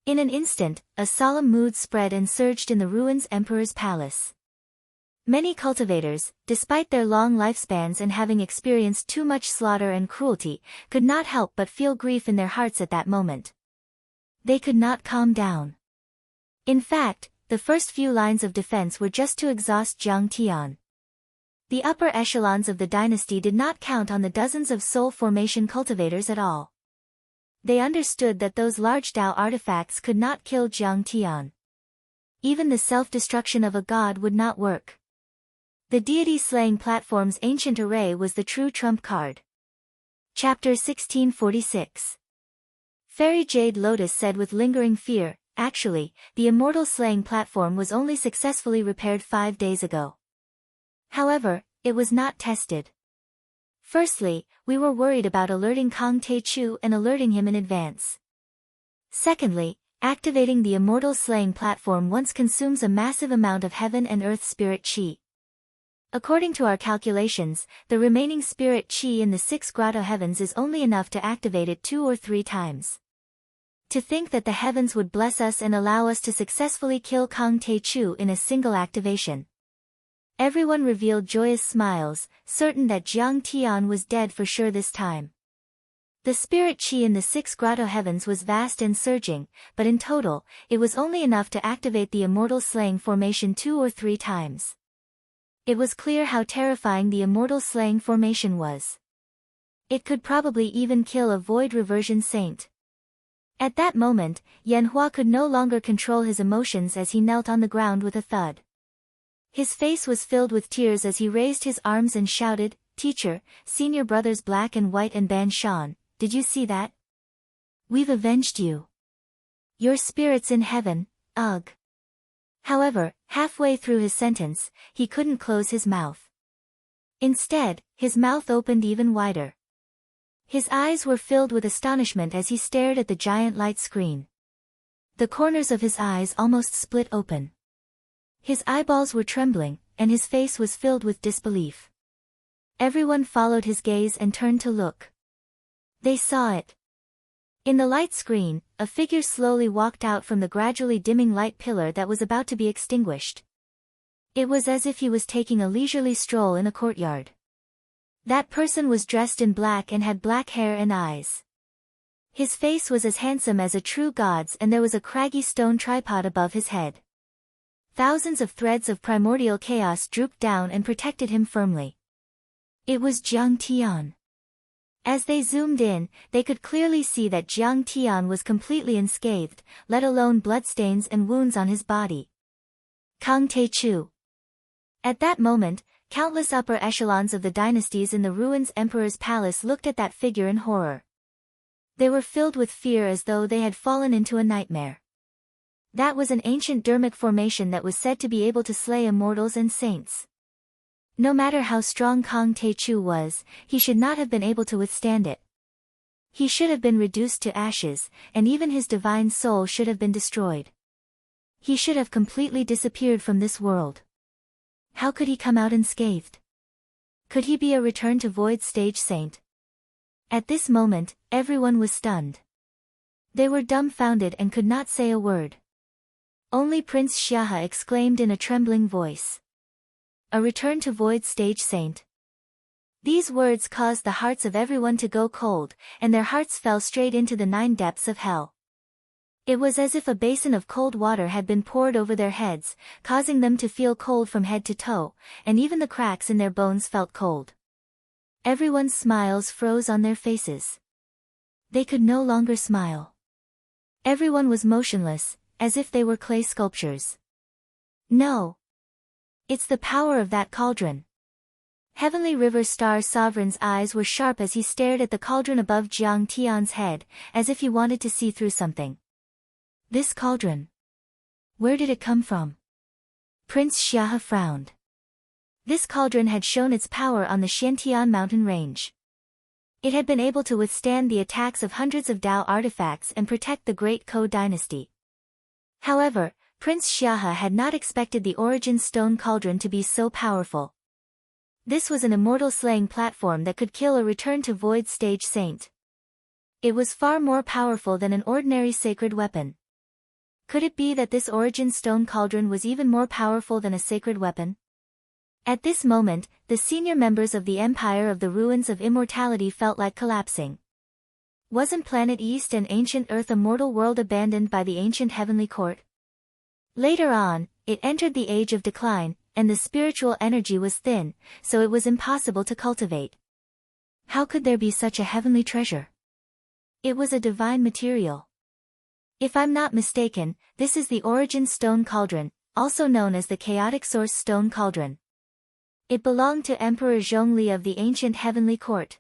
In an instant, a solemn mood spread and surged in the ruins' emperor's palace. Many cultivators, despite their long lifespans and having experienced too much slaughter and cruelty, could not help but feel grief in their hearts at that moment. They could not calm down. In fact, the first few lines of defense were just to exhaust Jiang Tian. The upper echelons of the dynasty did not count on the dozens of soul formation cultivators at all. They understood that those large Dao artifacts could not kill Jiang Tian. Even the self-destruction of a god would not work. The deity-slaying platform's ancient array was the true trump card. Chapter 1646. Fairy Jade Lotus said with lingering fear, "Actually, the immortal slaying platform was only successfully repaired 5 days ago. However, it was not tested. Firstly, we were worried about alerting Kang Techu and alerting him in advance. Secondly, activating the immortal slaying platform once consumes a massive amount of heaven and earth spirit chi. According to our calculations, the remaining spirit chi in the 6 grotto heavens is only enough to activate it 2 or 3 times. To think that the heavens would bless us and allow us to successfully kill Kang Techu in a single activation." Everyone revealed joyous smiles, certain that Jiang Tian was dead for sure this time. The spirit chi in the 6 grotto heavens was vast and surging, but in total, it was only enough to activate the immortal slaying formation 2 or 3 times. It was clear how terrifying the immortal slaying formation was. It could probably even kill a void reversion saint. At that moment, Yanhua could no longer control his emotions as he knelt on the ground with a thud. His face was filled with tears as he raised his arms and shouted, "Teacher, senior brothers Black and White and Ban Shan, did you see that? We've avenged you. Your spirit's in heaven, ugh." However, halfway through his sentence, he couldn't close his mouth. Instead, his mouth opened even wider. His eyes were filled with astonishment as he stared at the giant light screen. The corners of his eyes almost split open. His eyeballs were trembling, and his face was filled with disbelief. Everyone followed his gaze and turned to look. They saw it. In the light screen, a figure slowly walked out from the gradually dimming light pillar that was about to be extinguished. It was as if he was taking a leisurely stroll in a courtyard. That person was dressed in black and had black hair and eyes. His face was as handsome as a true god's and there was a craggy stone tripod above his head. Thousands of threads of primordial chaos drooped down and protected him firmly. It was Jiang Tian. As they zoomed in, they could clearly see that Jiang Tian was completely unscathed, let alone bloodstains and wounds on his body. Kang Techu. At that moment, countless upper echelons of the dynasties in the ruins' emperor's palace looked at that figure in horror. They were filled with fear as though they had fallen into a nightmare. That was an ancient dermic formation that was said to be able to slay immortals and saints. No matter how strong Kang Techu was, he should not have been able to withstand it. He should have been reduced to ashes, and even his divine soul should have been destroyed. He should have completely disappeared from this world. How could he come out unscathed? Could he be a return to void stage saint? At this moment, everyone was stunned. They were dumbfounded and could not say a word. Only Prince Xiahe exclaimed in a trembling voice. "A return to void stage saint." These words caused the hearts of everyone to go cold, and their hearts fell straight into the 9 depths of hell. It was as if a basin of cold water had been poured over their heads, causing them to feel cold from head to toe, and even the cracks in their bones felt cold. Everyone's smiles froze on their faces. They could no longer smile. Everyone was motionless, as if they were clay sculptures. No. It's the power of that cauldron. Heavenly River Star Sovereign's eyes were sharp as he stared at the cauldron above Jiang Tian's head, as if he wanted to see through something. This cauldron. Where did it come from? Prince Xiahe frowned. This cauldron had shown its power on the Xiantian mountain range. It had been able to withstand the attacks of hundreds of Dao artifacts and protect the great Ko dynasty. However, Prince Xiahe had not expected the origin stone cauldron to be so powerful. This was an immortal slaying platform that could kill a return to void stage saint. It was far more powerful than an ordinary sacred weapon. Could it be that this origin stone cauldron was even more powerful than a sacred weapon? At this moment, the senior members of the Empire of the Ruins of Immortality felt like collapsing. Wasn't Planet East and ancient Earth a mortal world abandoned by the ancient heavenly court? Later on, it entered the age of decline, and the spiritual energy was thin, so it was impossible to cultivate. How could there be such a heavenly treasure? It was a divine material. If I'm not mistaken, this is the origin stone cauldron, also known as the chaotic source stone cauldron. It belonged to Emperor Zhongli of the ancient heavenly court.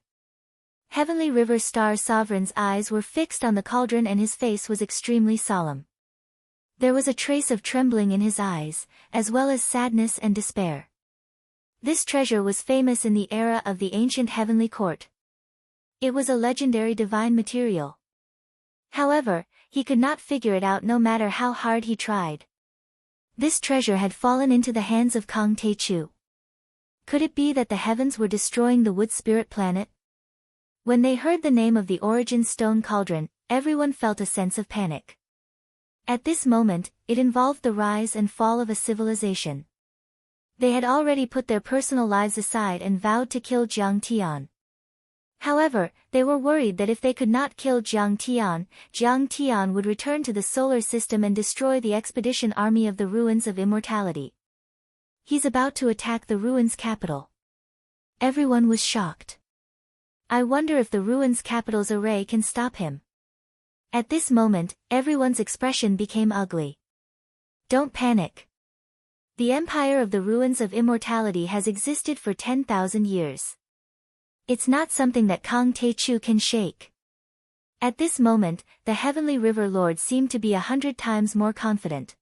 Heavenly River Star Sovereign's eyes were fixed on the cauldron and his face was extremely solemn. There was a trace of trembling in his eyes, as well as sadness and despair. This treasure was famous in the era of the ancient heavenly court. It was a legendary divine material. However, he could not figure it out no matter how hard he tried. This treasure had fallen into the hands of Kang Te-Chu. Could it be that the heavens were destroying the wood spirit planet? When they heard the name of the origin stone cauldron, everyone felt a sense of panic. At this moment, it involved the rise and fall of a civilization. They had already put their personal lives aside and vowed to kill Jiang Tian. However, they were worried that if they could not kill Jiang Tian would return to the solar system and destroy the expedition army of the Ruins of Immortality. He's about to attack the Ruins' capital. Everyone was shocked. I wonder if the Ruins' capital's array can stop him. At this moment, everyone's expression became ugly. Don't panic. The Empire of the Ruins of Immortality has existed for 10,000 years. It's not something that Kang Te-Chu can shake. At this moment, the Heavenly River Lord seemed to be 100 times more confident.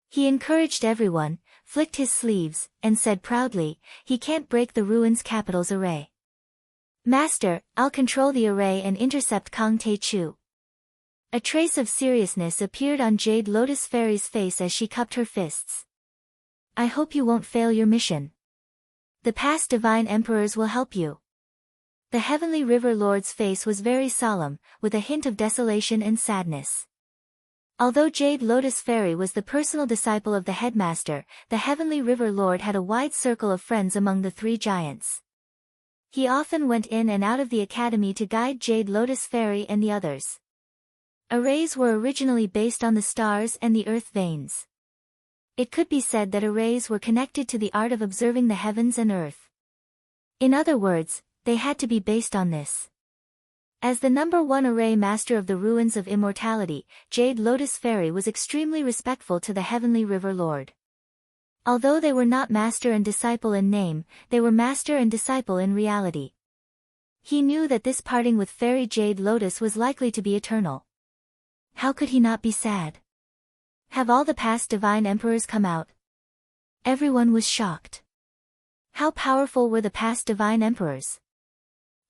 He encouraged everyone, flicked his sleeves, and said proudly, he can't break the Ruins' capital's array. Master, I'll control the array and intercept Kang Te-Chu. A trace of seriousness appeared on Jade Lotus Fairy's face as she cupped her fists. I hope you won't fail your mission. The past divine emperors will help you. The Heavenly River Lord's face was very solemn, with a hint of desolation and sadness. Although Jade Lotus Fairy was the personal disciple of the headmaster, the Heavenly River Lord had a wide circle of friends among the three giants. He often went in and out of the academy to guide Jade Lotus Fairy and the others. Arrays were originally based on the stars and the earth veins. It could be said that arrays were connected to the art of observing the heavens and earth. In other words, they had to be based on this. As the number one array master of the Ruins of Immortality, Jade Lotus Fairy was extremely respectful to the Heavenly River Lord. Although they were not master and disciple in name, they were master and disciple in reality. He knew that this parting with Fairy Jade Lotus was likely to be eternal. How could he not be sad? Have all the past divine emperors come out? Everyone was shocked. How powerful were the past divine emperors?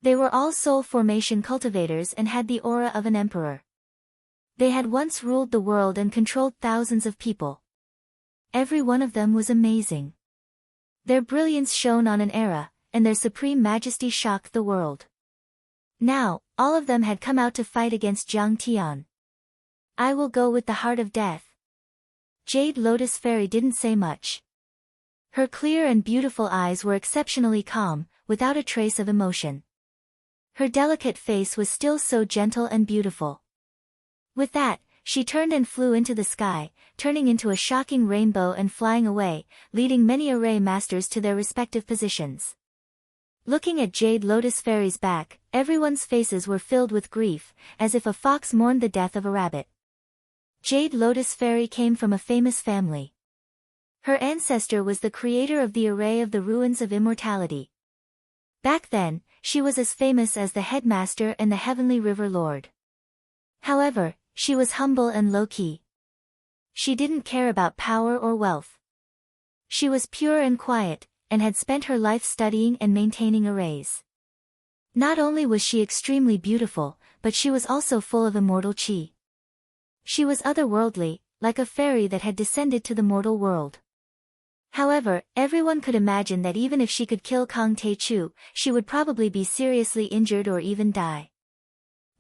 They were all soul formation cultivators and had the aura of an emperor. They had once ruled the world and controlled thousands of people. Every one of them was amazing. Their brilliance shone on an era, and their supreme majesty shocked the world. Now, all of them had come out to fight against Jiang Tian. I will go with the heart of death. Jade Lotus Fairy didn't say much. Her clear and beautiful eyes were exceptionally calm, without a trace of emotion. Her delicate face was still so gentle and beautiful. With that, she turned and flew into the sky, turning into a shocking rainbow and flying away, leading many array masters to their respective positions. Looking at Jade Lotus Fairy's back, everyone's faces were filled with grief, as if a fox mourned the death of a rabbit. Jade Lotus Fairy came from a famous family. Her ancestor was the creator of the array of the Ruins of Immortality. Back then, she was as famous as the headmaster and the Heavenly River Lord. However, she was humble and low-key. She didn't care about power or wealth. She was pure and quiet, and had spent her life studying and maintaining arrays. Not only was she extremely beautiful, but she was also full of immortal chi. She was otherworldly, like a fairy that had descended to the mortal world. However, everyone could imagine that even if she could kill Kang Tae-chu, she would probably be seriously injured or even die.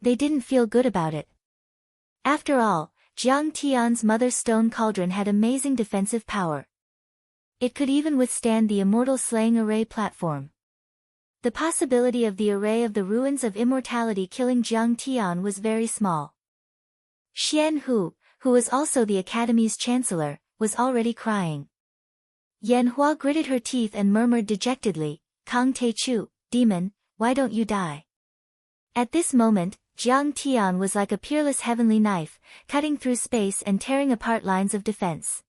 They didn't feel good about it. After all, Jiang Tian's mother's stone cauldron had amazing defensive power. It could even withstand the immortal slaying array platform. The possibility of the array of the ruins of immortality killing Jiang Tian was very small. Xian Hu, who was also the academy's chancellor, was already crying. Yan Hua gritted her teeth and murmured dejectedly, "Kang Tae-chu, demon, why don't you die?" At this moment, Jiang Tian was like a peerless heavenly knife, cutting through space and tearing apart lines of defense.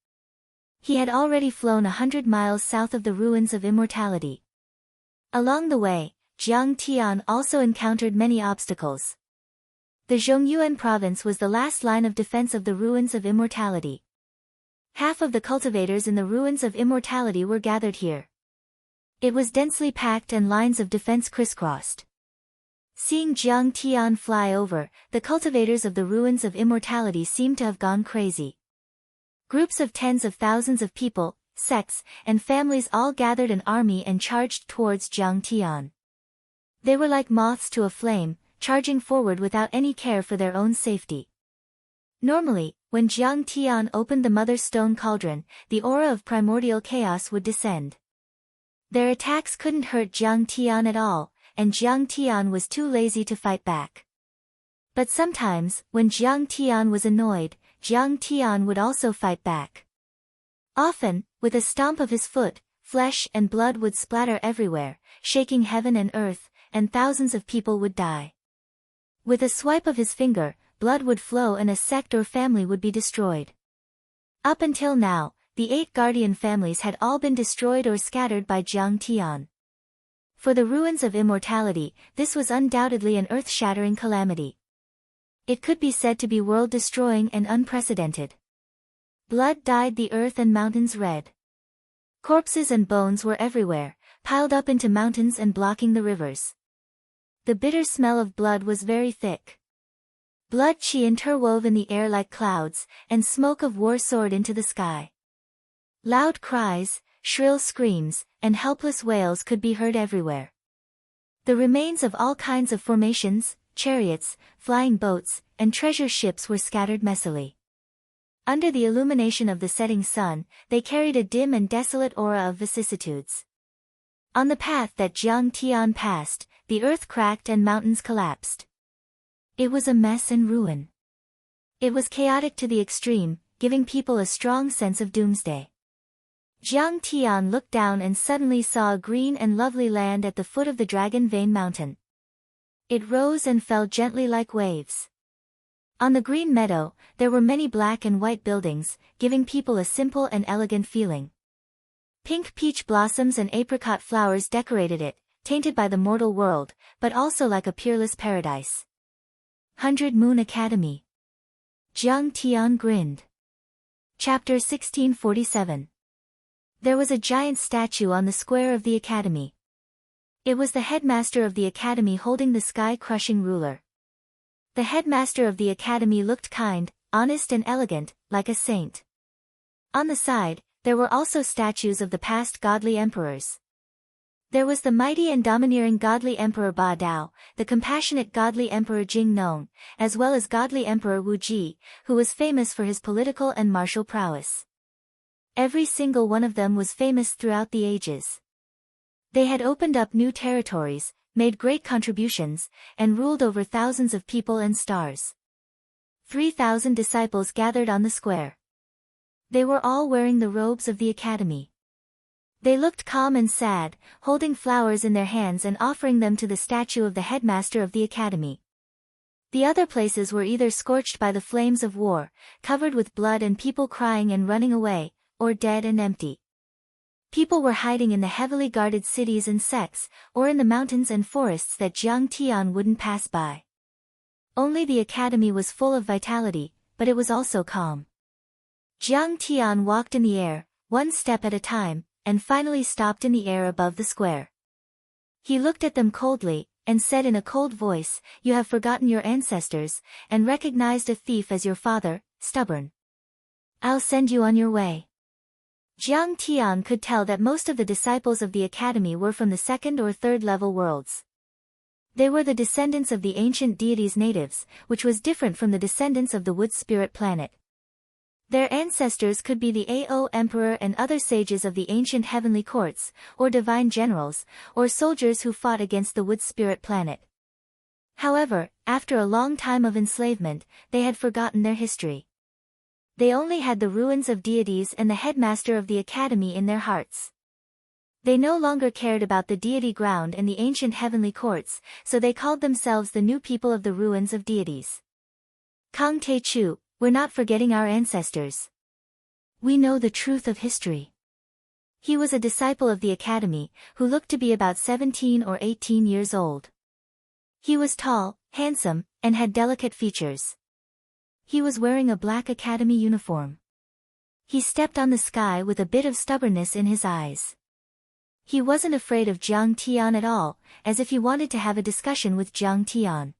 He had already flown 100 miles south of the ruins of immortality. Along the way, Jiang Tian also encountered many obstacles. The Zhongyuan province was the last line of defense of the ruins of immortality. Half of the cultivators in the ruins of immortality were gathered here. It was densely packed and lines of defense crisscrossed. Seeing Jiang Tian fly over, the cultivators of the ruins of immortality seemed to have gone crazy. Groups of tens of thousands of people, sects, and families all gathered an army and charged towards Jiang Tian. They were like moths to a flame, charging forward without any care for their own safety. Normally, when Jiang Tian opened the mother stone cauldron, the aura of primordial chaos would descend. Their attacks couldn't hurt Jiang Tian at all, and Jiang Tian was too lazy to fight back. But sometimes, when Jiang Tian was annoyed, Jiang Tian would also fight back. Often, with a stomp of his foot, flesh and blood would splatter everywhere, shaking heaven and earth, and thousands of people would die. With a swipe of his finger, blood would flow and a sect or family would be destroyed. Up until now, the 8 guardian families had all been destroyed or scattered by Jiang Tian. For the ruins of immortality, this was undoubtedly an earth-shattering calamity. It could be said to be world-destroying and unprecedented. Blood dyed the earth and mountains red. Corpses and bones were everywhere, piled up into mountains and blocking the rivers. The bitter smell of blood was very thick. Blood chi interwove in the air like clouds, and smoke of war soared into the sky. Loud cries, shrill screams, and helpless wails could be heard everywhere. The remains of all kinds of formations, chariots, flying boats, and treasure ships were scattered messily. Under the illumination of the setting sun, they carried a dim and desolate aura of vicissitudes. On the path that Jiang Tian passed, the earth cracked and mountains collapsed. It was a mess and ruin. It was chaotic to the extreme, giving people a strong sense of doomsday. Jiang Tian looked down and suddenly saw a green and lovely land at the foot of the Dragon Vein Mountain. It rose and fell gently like waves. On the green meadow, there were many black and white buildings, giving people a simple and elegant feeling. Pink peach blossoms and apricot flowers decorated it, tainted by the mortal world, but also like a peerless paradise. 100 Moon Academy. Jiang Tian grinned. Chapter 1647. There was a giant statue on the square of the academy. It was the headmaster of the academy holding the sky-crushing ruler. The headmaster of the academy looked kind, honest and elegant, like a saint. On the side, there were also statues of the past godly emperors. There was the mighty and domineering godly emperor Ba Dao, the compassionate godly emperor Jing Nong, as well as godly emperor Wu Ji, who was famous for his political and martial prowess. Every single one of them was famous throughout the ages. They had opened up new territories, made great contributions, and ruled over thousands of people and stars. 3,000 disciples gathered on the square. They were all wearing the robes of the academy. They looked calm and sad, holding flowers in their hands and offering them to the statue of the headmaster of the academy. The other places were either scorched by the flames of war, covered with blood and people crying and running away, or dead and empty. People were hiding in the heavily guarded cities and sects, or in the mountains and forests that Jiang Tian wouldn't pass by. Only the academy was full of vitality, but it was also calm. Jiang Tian walked in the air, one step at a time, and finally stopped in the air above the square. He looked at them coldly, and said in a cold voice, "You have forgotten your ancestors, and recognized a thief as your father, stubborn. I'll send you on your way." Jiang Tian could tell that most of the disciples of the academy were from the second or third level worlds. They were the descendants of the ancient deities natives, which was different from the descendants of the wood spirit planet. Their ancestors could be the Ao Emperor and other sages of the ancient heavenly courts, or divine generals, or soldiers who fought against the wood spirit planet. However, after a long time of enslavement, they had forgotten their history. They only had the ruins of deities and the headmaster of the academy in their hearts. They no longer cared about the deity ground and the ancient heavenly courts, so they called themselves the new people of the ruins of deities. Kang Te Chu, we're not forgetting our ancestors. We know the truth of history. He was a disciple of the academy, who looked to be about 17 or 18 years old. He was tall, handsome, and had delicate features. He was wearing a black academy uniform. He stepped on the sky with a bit of stubbornness in his eyes. He wasn't afraid of Jiang Tian at all, as if he wanted to have a discussion with Jiang Tian.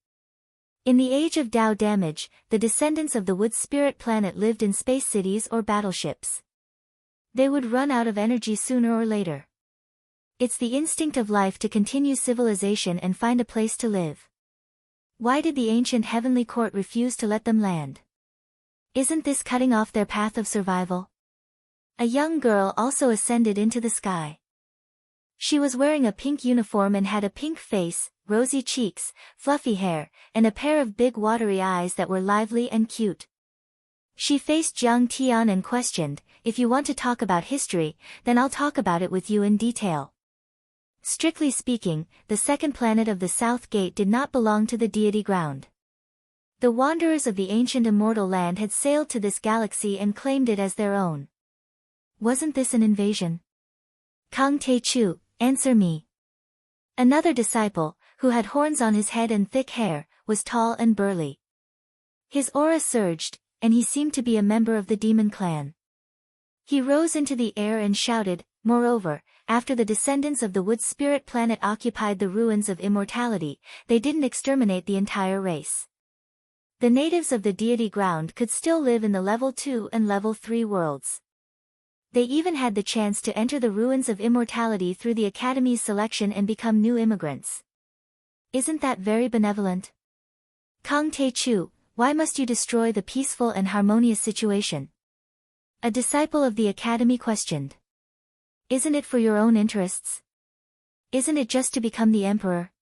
In the age of Tao damage, the descendants of the wood spirit planet lived in space cities or battleships. They would run out of energy sooner or later. It's the instinct of life to continue civilization and find a place to live. Why did the ancient heavenly court refuse to let them land? Isn't this cutting off their path of survival? A young girl also ascended into the sky. She was wearing a pink uniform and had a pink face, rosy cheeks, fluffy hair, and a pair of big watery eyes that were lively and cute. She faced Jiang Tian and questioned, "If you want to talk about history, then I'll talk about it with you in detail." Strictly speaking, the second planet of the South Gate did not belong to the deity ground. The wanderers of the ancient immortal land had sailed to this galaxy and claimed it as their own. Wasn't this an invasion? Kang Te Chu, answer me. Another disciple, who had horns on his head and thick hair, was tall and burly. His aura surged, and he seemed to be a member of the demon clan. He rose into the air and shouted, "Moreover, after the descendants of the wood spirit planet occupied the ruins of immortality, they didn't exterminate the entire race. The natives of the deity ground could still live in the level 2 and level 3 worlds. They even had the chance to enter the ruins of immortality through the academy's selection and become new immigrants. Isn't that very benevolent? Kang Te Chu, why must you destroy the peaceful and harmonious situation?" A disciple of the academy questioned. "Isn't it for your own interests? Isn't it just to become the emperor?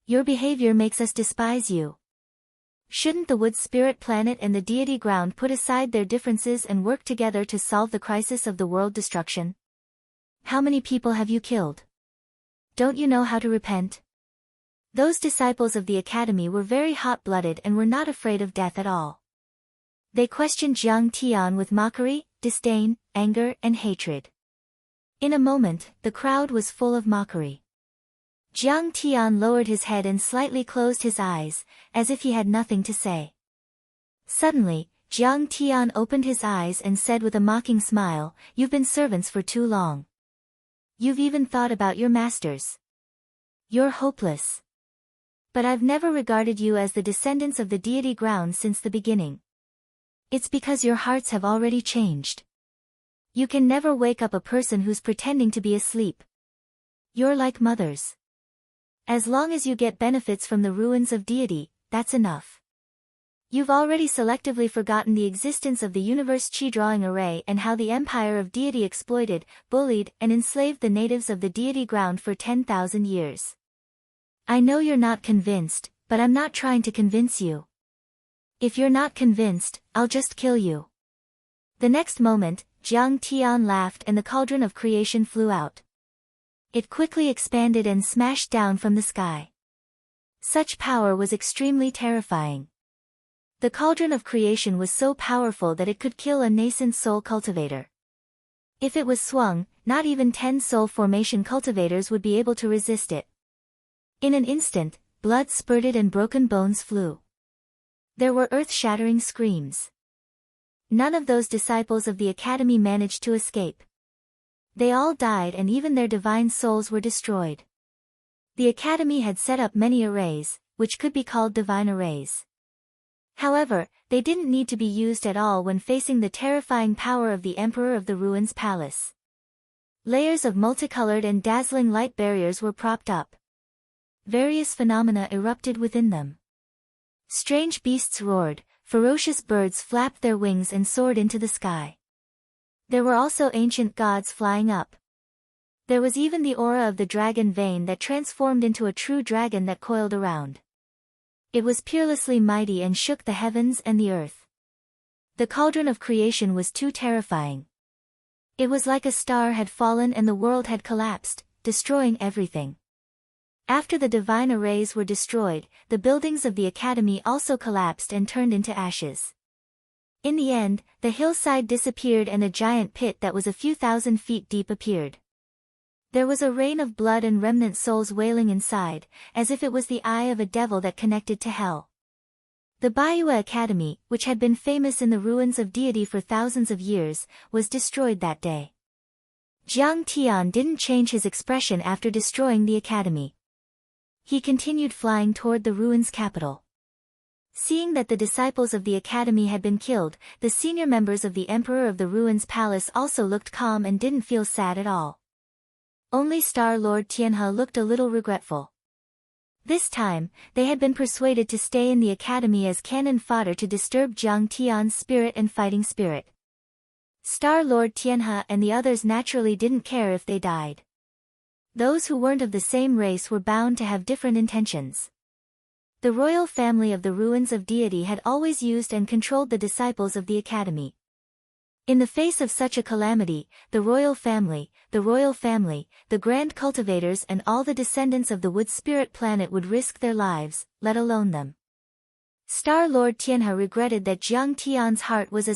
Your behavior makes us despise you. Shouldn't the wood spirit planet and the deity ground put aside their differences and work together to solve the crisis of the world destruction? How many people have you killed? Don't you know how to repent?" Those disciples of the academy were very hot-blooded and were not afraid of death at all. They questioned Jiang Tian with mockery, disdain, anger, and hatred. In a moment, the crowd was full of mockery. Jiang Tian lowered his head and slightly closed his eyes, as if he had nothing to say. Suddenly, Jiang Tian opened his eyes and said with a mocking smile, "You've been servants for too long. You've even thought about your masters. You're hopeless. But I've never regarded you as the descendants of the deity ground since the beginning. It's because your hearts have already changed. You can never wake up a person who's pretending to be asleep. You're like mothers. As long as you get benefits from the ruins of deity, that's enough. You've already selectively forgotten the existence of the universe chi drawing array and how the empire of deity exploited, bullied, and enslaved the natives of the deity ground for 10,000 years. I know you're not convinced, but I'm not trying to convince you. If you're not convinced, I'll just kill you." The next moment, Jiang Tian laughed and the cauldron of creation flew out. It quickly expanded and smashed down from the sky. Such power was extremely terrifying. The cauldron of creation was so powerful that it could kill a nascent soul cultivator. If it was swung, not even 10 soul formation cultivators would be able to resist it. In an instant, blood spurted and broken bones flew. There were earth-shattering screams. None of those disciples of the Academy managed to escape. They all died, and even their divine souls were destroyed. The Academy had set up many arrays, which could be called divine arrays. However, they didn't need to be used at all when facing the terrifying power of the Emperor of the Ruins Palace. Layers of multicolored and dazzling light barriers were propped up. Various phenomena erupted within them. Strange beasts roared, ferocious birds flapped their wings and soared into the sky. There were also ancient gods flying up. There was even the aura of the dragon vein that transformed into a true dragon that coiled around. It was peerlessly mighty and shook the heavens and the earth. The cauldron of creation was too terrifying. It was like a star had fallen and the world had collapsed, destroying everything. After the divine arrays were destroyed, the buildings of the Academy also collapsed and turned into ashes. In the end, the hillside disappeared and a giant pit that was a few thousand feet deep appeared. There was a rain of blood and remnant souls wailing inside, as if it was the eye of a devil that connected to hell. The Baiyu Academy, which had been famous in the ruins of deity for thousands of years, was destroyed that day. Jiang Tian didn't change his expression after destroying the Academy. He continued flying toward the ruins' capital. Seeing that the disciples of the Academy had been killed, the senior members of the Emperor of the Ruins Palace also looked calm and didn't feel sad at all. Only Star Lord Tianhe looked a little regretful. This time, they had been persuaded to stay in the Academy as cannon fodder to disturb Jiang Tian's spirit and fighting spirit. Star Lord Tianhe and the others naturally didn't care if they died. Those who weren't of the same race were bound to have different intentions. The royal family of the ruins of deity had always used and controlled the disciples of the Academy. In the face of such a calamity, the royal family, the grand cultivators and all the descendants of the wood spirit planet would risk their lives, let alone them. Star Lord Tianhe regretted that Jiang Tian's heart was as